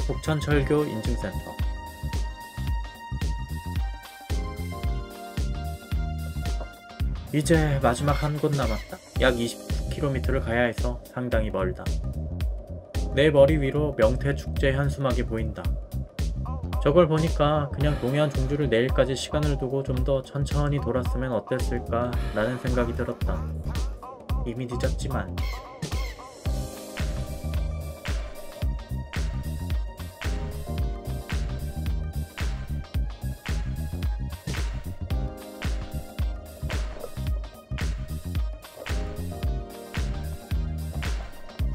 A: 북천철교 인증센터. 이제 마지막 한 곳 남았다. 약 29km를 가야 해서 상당히 멀다. 내 머리 위로 명태축제 현수막이 보인다. 저걸 보니까 그냥 동해안 종주를 내일까지 시간을 두고 좀 더 천천히 돌았으면 어땠을까 라는 생각이 들었다. 이미 늦었지만.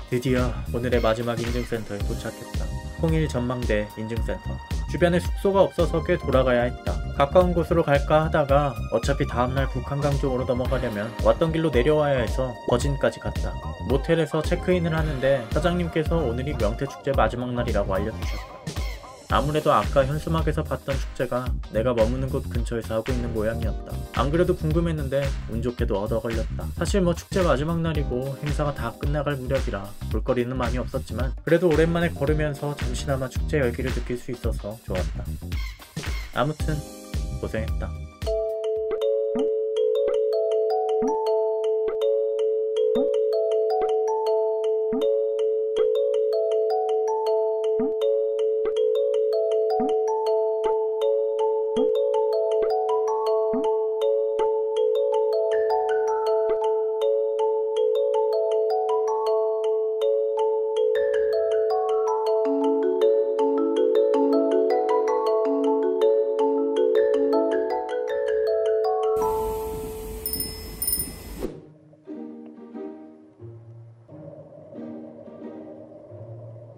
A: 드디어 오늘의 마지막 인증센터에 도착했다. 홍일 전망대 인증센터. 주변에 숙소가 없어서 꽤 돌아가야 했다. 가까운 곳으로 갈까 하다가 어차피 다음날 북한강 쪽으로 넘어가려면 왔던 길로 내려와야 해서 거진까지 갔다. 모텔에서 체크인을 하는데 사장님께서 오늘이 명태축제 마지막 날이라고 알려주셨다. 아무래도 아까 현수막에서 봤던 축제가 내가 머무는 곳 근처에서 하고 있는 모양이었다. 안 그래도 궁금했는데 운 좋게도 얻어 걸렸다. 사실 뭐 축제 마지막 날이고 행사가 다 끝나갈 무렵이라 볼거리는 많이 없었지만 그래도 오랜만에 걸으면서 잠시나마 축제 열기를 느낄 수 있어서 좋았다. 아무튼 고생했다.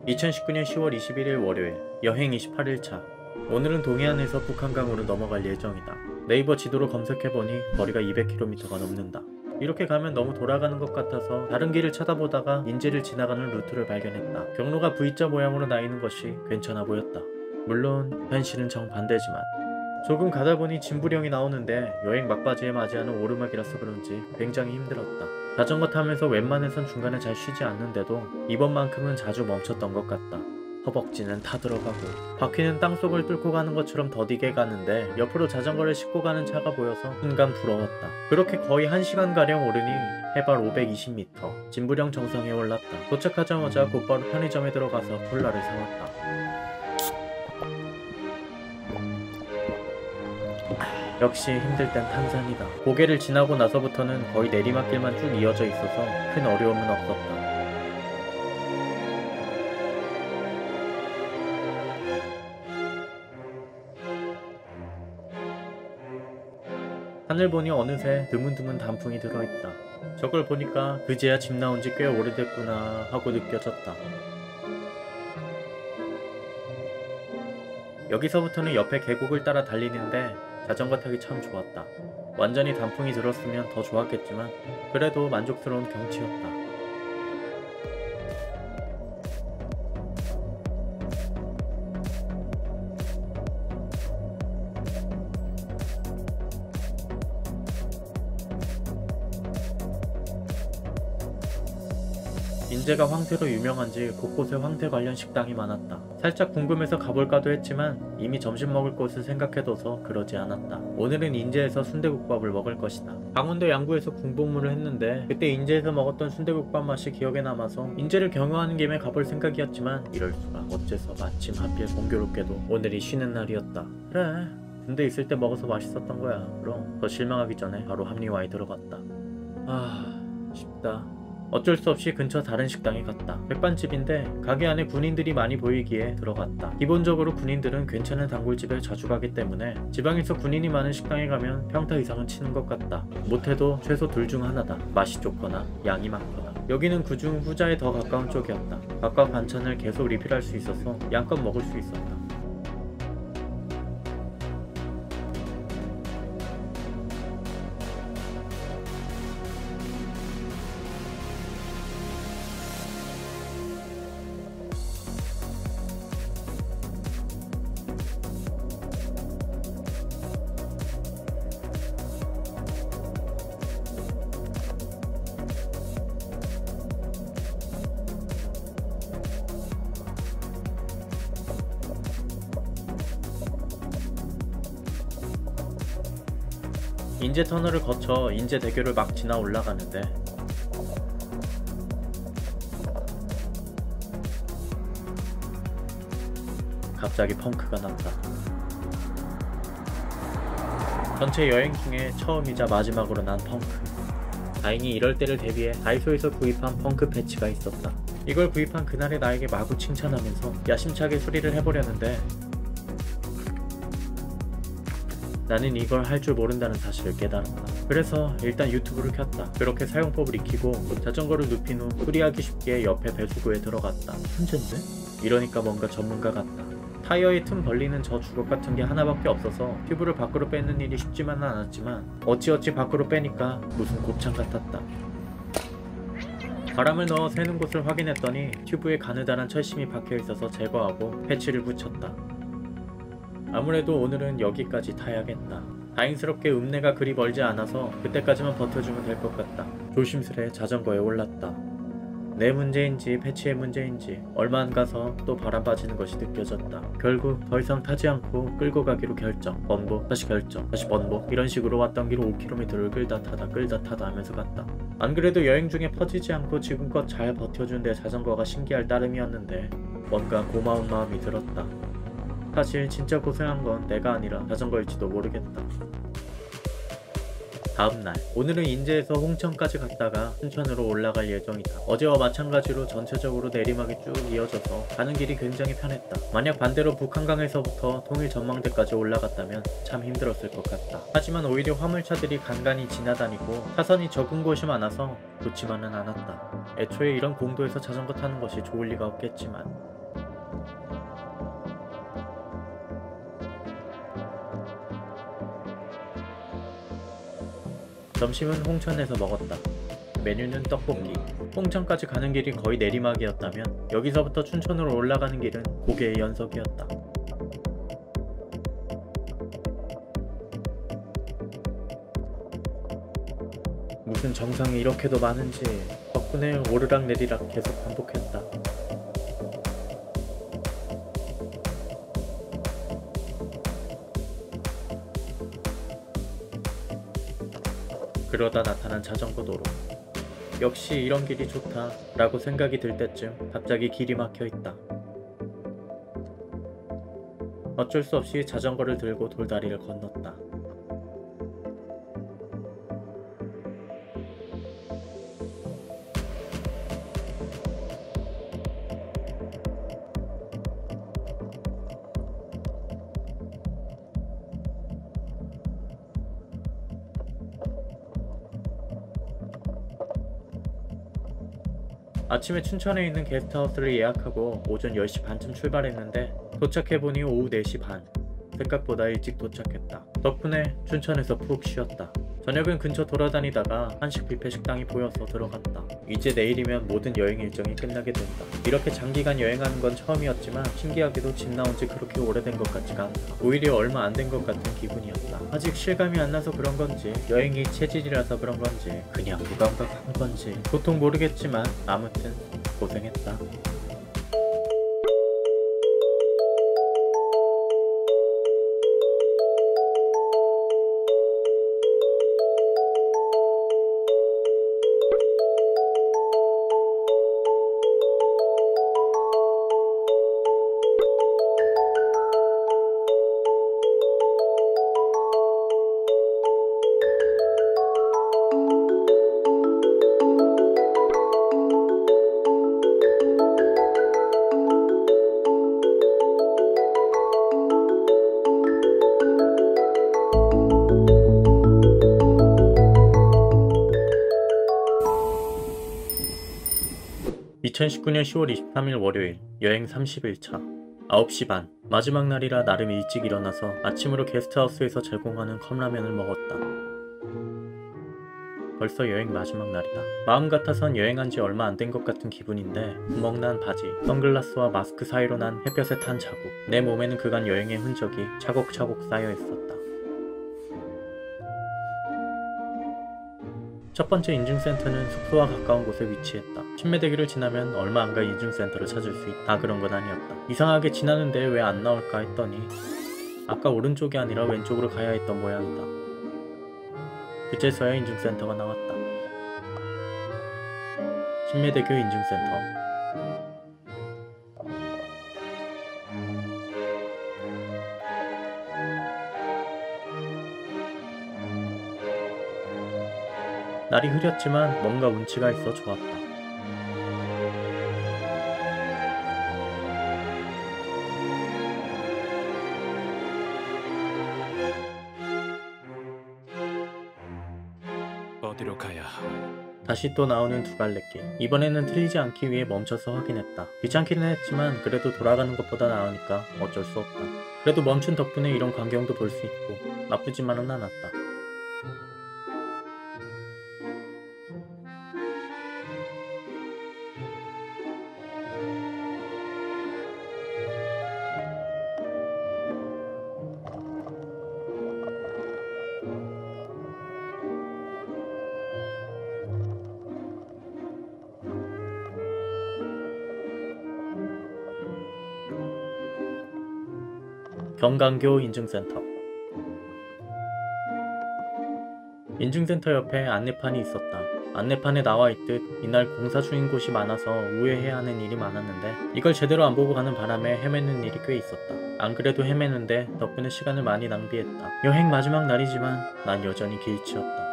A: (2019년 10월 21일) 월요일 여행 28일차. 오늘은 동해안에서 북한강으로 넘어갈 예정이다. 네이버 지도로 검색해보니 거리가 200km가 넘는다. 이렇게 가면 너무 돌아가는 것 같아서 다른 길을 찾아보다가 인제를 지나가는 루트를 발견했다. 경로가 V자 모양으로 나있는 것이 괜찮아 보였다. 물론 현실은 정반대지만. 조금 가다보니 진부령이 나오는데 여행 막바지에 맞이하는 오르막이라서 그런지 굉장히 힘들었다. 자전거 타면서 웬만해선 중간에 잘 쉬지 않는데도 이번만큼은 자주 멈췄던 것 같다. 허벅지는 타들어가고 바퀴는 땅속을 뚫고 가는 것처럼 더디게 가는데 옆으로 자전거를 싣고 가는 차가 보여서 순간 부러웠다. 그렇게 거의 1시간가량 오르니 해발 520m, 진부령 정상에 올랐다. 도착하자마자 곧바로 편의점에 들어가서 콜라를 사왔다. 역시 힘들 땐 탄산이다. 고개를 지나고 나서부터는 거의 내리막길만 쭉 이어져 있어서 큰 어려움은 없었다. 하늘 보니 어느새 드문드문 단풍이 들어있다. 저걸 보니까 그제야 집 나온 지 꽤 오래됐구나 하고 느껴졌다. 여기서부터는 옆에 계곡을 따라 달리는데 자전거 타기 참 좋았다. 완전히 단풍이 들었으면 더 좋았겠지만 그래도 만족스러운 경치였다. 인제가 황새로 유명한지 곳곳에 황새 관련 식당이 많았다. 살짝 궁금해서 가볼까도 했지만 이미 점심 먹을 곳을 생각해둬서 그러지 않았다. 오늘은 인제에서 순대국밥을 먹을 것이다. 강원도 양구에서 군복무를 했는데 그때 인제에서 먹었던 순대국밥 맛이 기억에 남아서 인제를 경유하는 김에 가볼 생각이었지만 이럴 수가 어째서 마침 하필 공교롭게도 오늘이 쉬는 날이었다. 그래, 군대 있을 때 먹어서 맛있었던 거야. 그럼 더 실망하기 전에 바로 합리화에 들어갔다. 쉽다. 어쩔 수 없이 근처 다른 식당에 갔다. 백반집인데 가게 안에 군인들이 많이 보이기에 들어갔다. 기본적으로 군인들은 괜찮은 단골집에 자주 가기 때문에 지방에서 군인이 많은 식당에 가면 평타 이상은 치는 것 같다. 못해도 최소 둘 중 하나다. 맛이 좋거나 양이 많거나. 여기는 그중 후자에 더 가까운 쪽이었다. 각각 반찬을 계속 리필할 수 있어서 양껏 먹을 수 있었다. 인제터널을 거쳐 인제대교를 막 지나 올라가는데 갑자기 펑크가 났다. 전체 여행 중에 처음이자 마지막으로 난 펑크. 다행히 이럴 때를 대비해 다이소에서 구입한 펑크 패치가 있었다. 이걸 구입한 그날의 나에게 마구 칭찬하면서 야심차게 수리를 해보려는데 나는 이걸 할 줄 모른다는 사실을 깨달았다. 그래서 일단 유튜브를 켰다. 그렇게 사용법을 익히고 자전거를 눕힌 후 수리하기 쉽게 옆에 배수구에 들어갔다. 천재인데? 이러니까 뭔가 전문가 같다. 타이어의 틈 벌리는 저 주걱 같은 게 하나밖에 없어서 튜브를 밖으로 빼는 일이 쉽지만은 않았지만 어찌어찌 밖으로 빼니까 무슨 곱창 같았다. 바람을 넣어 새는 곳을 확인했더니 튜브에 가느다란 철심이 박혀있어서 제거하고 패치를 붙였다. 아무래도 오늘은 여기까지 타야겠다. 다행스럽게 읍내가 그리 멀지 않아서 그때까지만 버텨주면 될 것 같다. 조심스레 자전거에 올랐다. 내 문제인지 패치의 문제인지 얼마 안 가서 또 바람 빠지는 것이 느껴졌다. 결국 더 이상 타지 않고 끌고 가기로 결정. 번복, 다시 결정, 다시 번복. 이런 식으로 왔던 길 5km를 끌다 타다 하면서 갔다. 안 그래도 여행 중에 퍼지지 않고 지금껏 잘 버텨준 내 자전거가 신기할 따름이었는데 뭔가 고마운 마음이 들었다. 사실 진짜 고생한 건 내가 아니라 자전거일지도 모르겠다. 다음날, 오늘은 인제에서 홍천까지 갔다가 순천으로 올라갈 예정이다. 어제와 마찬가지로 전체적으로 내리막이 쭉 이어져서 가는 길이 굉장히 편했다. 만약 반대로 북한강에서부터 통일 전망대까지 올라갔다면 참 힘들었을 것 같다. 하지만 오히려 화물차들이 간간히 지나다니고 차선이 적은 곳이 많아서 좋지만은 않았다. 애초에 이런 공도에서 자전거 타는 것이 좋을 리가 없겠지만 점심은 홍천에서 먹었다. 메뉴는 떡볶이. 홍천까지 가는 길이 거의 내리막이었다면 여기서부터 춘천으로 올라가는 길은 고개의 연속이었다. 무슨 정상이 이렇게도 많은지 덕분에 오르락내리락 계속 반복했다. 그러다 나타난 자전거 도로. 역시 이런 길이 좋다 라고 생각이 들 때쯤 갑자기 길이 막혀 있다. 어쩔 수 없이 자전거를 들고 돌다리를 건넜다. 아침에 춘천에 있는 게스트하우스를 예약하고 오전 10시 반쯤 출발했는데 도착해보니 오후 4시 반. 생각보다 일찍 도착했다. 덕분에 춘천에서 푹 쉬었다. 저녁은 근처 돌아다니다가 한식 뷔페 식당이 보여서 들어갔다. 이제 내일이면 모든 여행 일정이 끝나게 된다. 이렇게 장기간 여행하는 건 처음이었지만 신기하게도 집 나온 지 그렇게 오래된 것 같지가 않다. 오히려 얼마 안 된 것 같은 기분이었다. 아직 실감이 안 나서 그런 건지 여행이 체질이라서 그런 건지 그냥 무감각한 건지 보통 모르겠지만 아무튼 고생했다. (2019년 10월 23일) 월요일 여행 30일차 9시 반. 마지막 날이라 나름 일찍 일어나서 아침으로 게스트하우스에서 제공하는 컵라면을 먹었다. 벌써 여행 마지막 날이다. 마음 같아선 여행한 지 얼마 안 된 것 같은 기분인데 구멍난 바지, 선글라스와 마스크 사이로 난 햇볕에 탄 자국. 내 몸에는 그간 여행의 흔적이 차곡차곡 쌓여 있었다. 첫 번째 인증센터는 숙소와 가까운 곳에 위치했다. 신매대교를 지나면 얼마 안 가 인증센터를 찾을 수 있다. 다 그런 건 아니었다. 이상하게 지나는데 왜 안 나올까 했더니 아까 오른쪽이 아니라 왼쪽으로 가야 했던 모양이다. 그제서야 인증센터가 나왔다. 신매대교 인증센터. 날이 흐렸지만 뭔가 운치가 있어 좋았다.
C: 어디로 가야?
A: 다시 또 나오는 두 갈래길. 이번에는 틀리지 않기 위해 멈춰서 확인했다. 귀찮기는 했지만 그래도 돌아가는 것보다 나으니까 어쩔 수 없다. 그래도 멈춘 덕분에 이런 광경도 볼 수 있고 나쁘지만은 않았다. 경강교 인증센터. 인증센터 옆에 안내판이 있었다. 안내판에 나와있듯 이날 공사 중인 곳이 많아서 우회해야 하는 일이 많았는데 이걸 제대로 안 보고 가는 바람에 헤매는 일이 꽤 있었다. 안 그래도 헤매는데 덕분에 시간을 많이 낭비했다. 여행 마지막 날이지만 난 여전히 길치였다.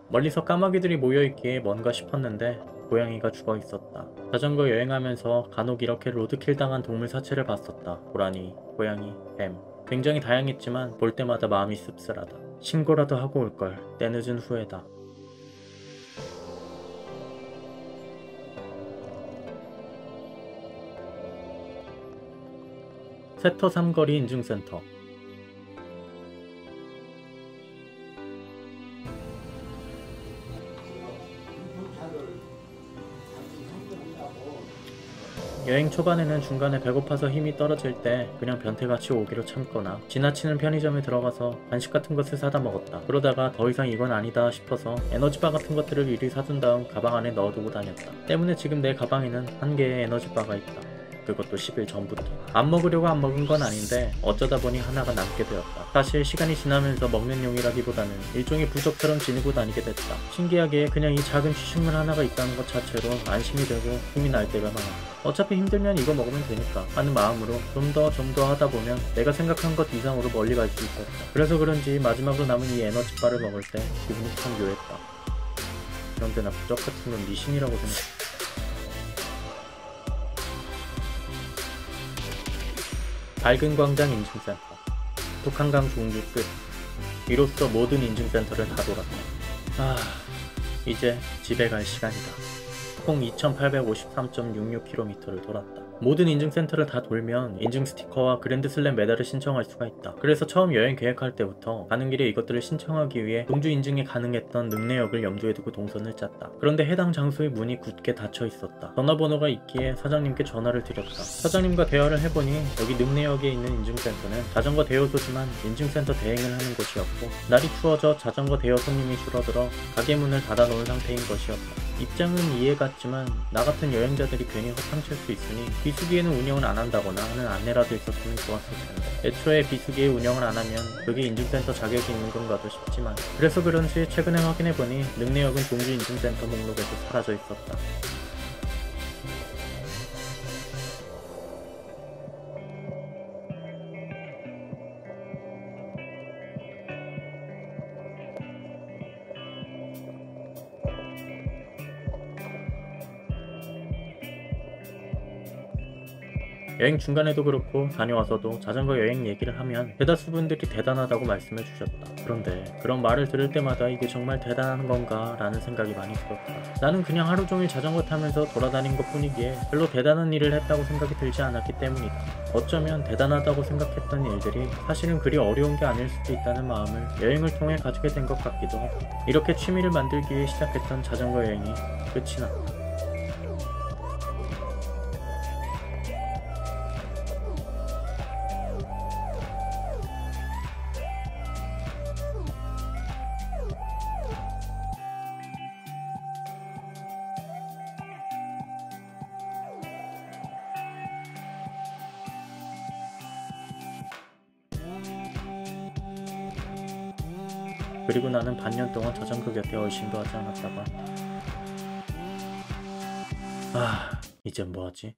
A: 멀리서 까마귀들이 모여있기에 뭔가 싶었는데 고양이가 죽어있었다. 자전거 여행하면서 간혹 이렇게 로드킬 당한 동물 사체를 봤었다. 고라니, 고양이, 뱀. 굉장히 다양했지만 볼 때마다 마음이 씁쓸하다. 신고라도 하고 올걸. 때늦은 후회다. 세터 삼거리 인증센터. 여행 초반에는 중간에 배고파서 힘이 떨어질 때 그냥 변태같이 오기로 참거나 지나치는 편의점에 들어가서 간식 같은 것을 사다 먹었다. 그러다가 더 이상 이건 아니다 싶어서 에너지바 같은 것들을 미리 사둔 다음 가방 안에 넣어두고 다녔다. 때문에 지금 내 가방에는 한 개의 에너지바가 있다. 그것도 10일 전부터. 안 먹으려고 안 먹은 건 아닌데 어쩌다 보니 하나가 남게 되었다. 사실 시간이 지나면서 먹는 용이라기보다는 일종의 부적처럼 지니고 다니게 됐다. 신기하게 그냥 이 작은 취식물 하나가 있다는 것 자체로 안심이 되고 힘이 날 때가 많아. 어차피 힘들면 이거 먹으면 되니까 하는 마음으로 좀 더 하다 보면 내가 생각한 것 이상으로 멀리 갈 수 있었다. 그래서 그런지 마지막으로 남은 이 에너지바를 먹을 때 기분이 참 묘했다. 그런데 나 부적 같은 건 미신이라고 생각해. 밝은 광장 인증센터. 북한강 종주 끝. 이로써 모든 인증센터를 다 돌았다. 이제 집에 갈 시간이다. 총 2853.66km를 돌았다. 모든 인증센터를 다 돌면 인증 스티커와 그랜드슬램 메달을 신청할 수가 있다. 그래서 처음 여행 계획할 때부터 가는 길에 이것들을 신청하기 위해 동주 인증이 가능했던 늑내역을 염두에 두고 동선을 짰다. 그런데 해당 장소의 문이 굳게 닫혀 있었다. 전화번호가 있기에 사장님께 전화를 드렸다. 사장님과 대화를 해보니 여기 늑내역에 있는 인증센터는 자전거 대여소지만 인증센터 대행을 하는 곳이었고, 날이 추워져 자전거 대여 손님이 줄어들어 가게 문을 닫아놓은 상태인 것이었다. 입장은 이해갔지만 나 같은 여행자들이 괜히 허탕칠 수 있으니 비수기에는 운영을 안 한다거나 하는 안내라도 있었으면 좋았을 텐데, 애초에 비수기에 운영을 안 하면 그게 인증센터 자격이 있는 건가도 싶지만, 그래서 그런지 최근에 확인해보니 늑내역은 동주 인증센터 목록에서 사라져 있었다. 여행 중간에도 그렇고 다녀와서도 자전거 여행 얘기를 하면 대다수 분들이 대단하다고 말씀해 주셨다. 그런데 그런 말을 들을 때마다 이게 정말 대단한 건가 라는 생각이 많이 들었다. 나는 그냥 하루 종일 자전거 타면서 돌아다닌 것 뿐이기에 별로 대단한 일을 했다고 생각이 들지 않았기 때문이다. 어쩌면 대단하다고 생각했던 일들이 사실은 그리 어려운 게 아닐 수도 있다는 마음을 여행을 통해 가지게 된 것 같기도 하고, 이렇게 취미를 만들기 위해 시작했던 자전거 여행이 끝이 났다. 그리고 나는 반년 동안 자전거 곁에 얼씬도 하지 않았다가 이젠 뭐하지?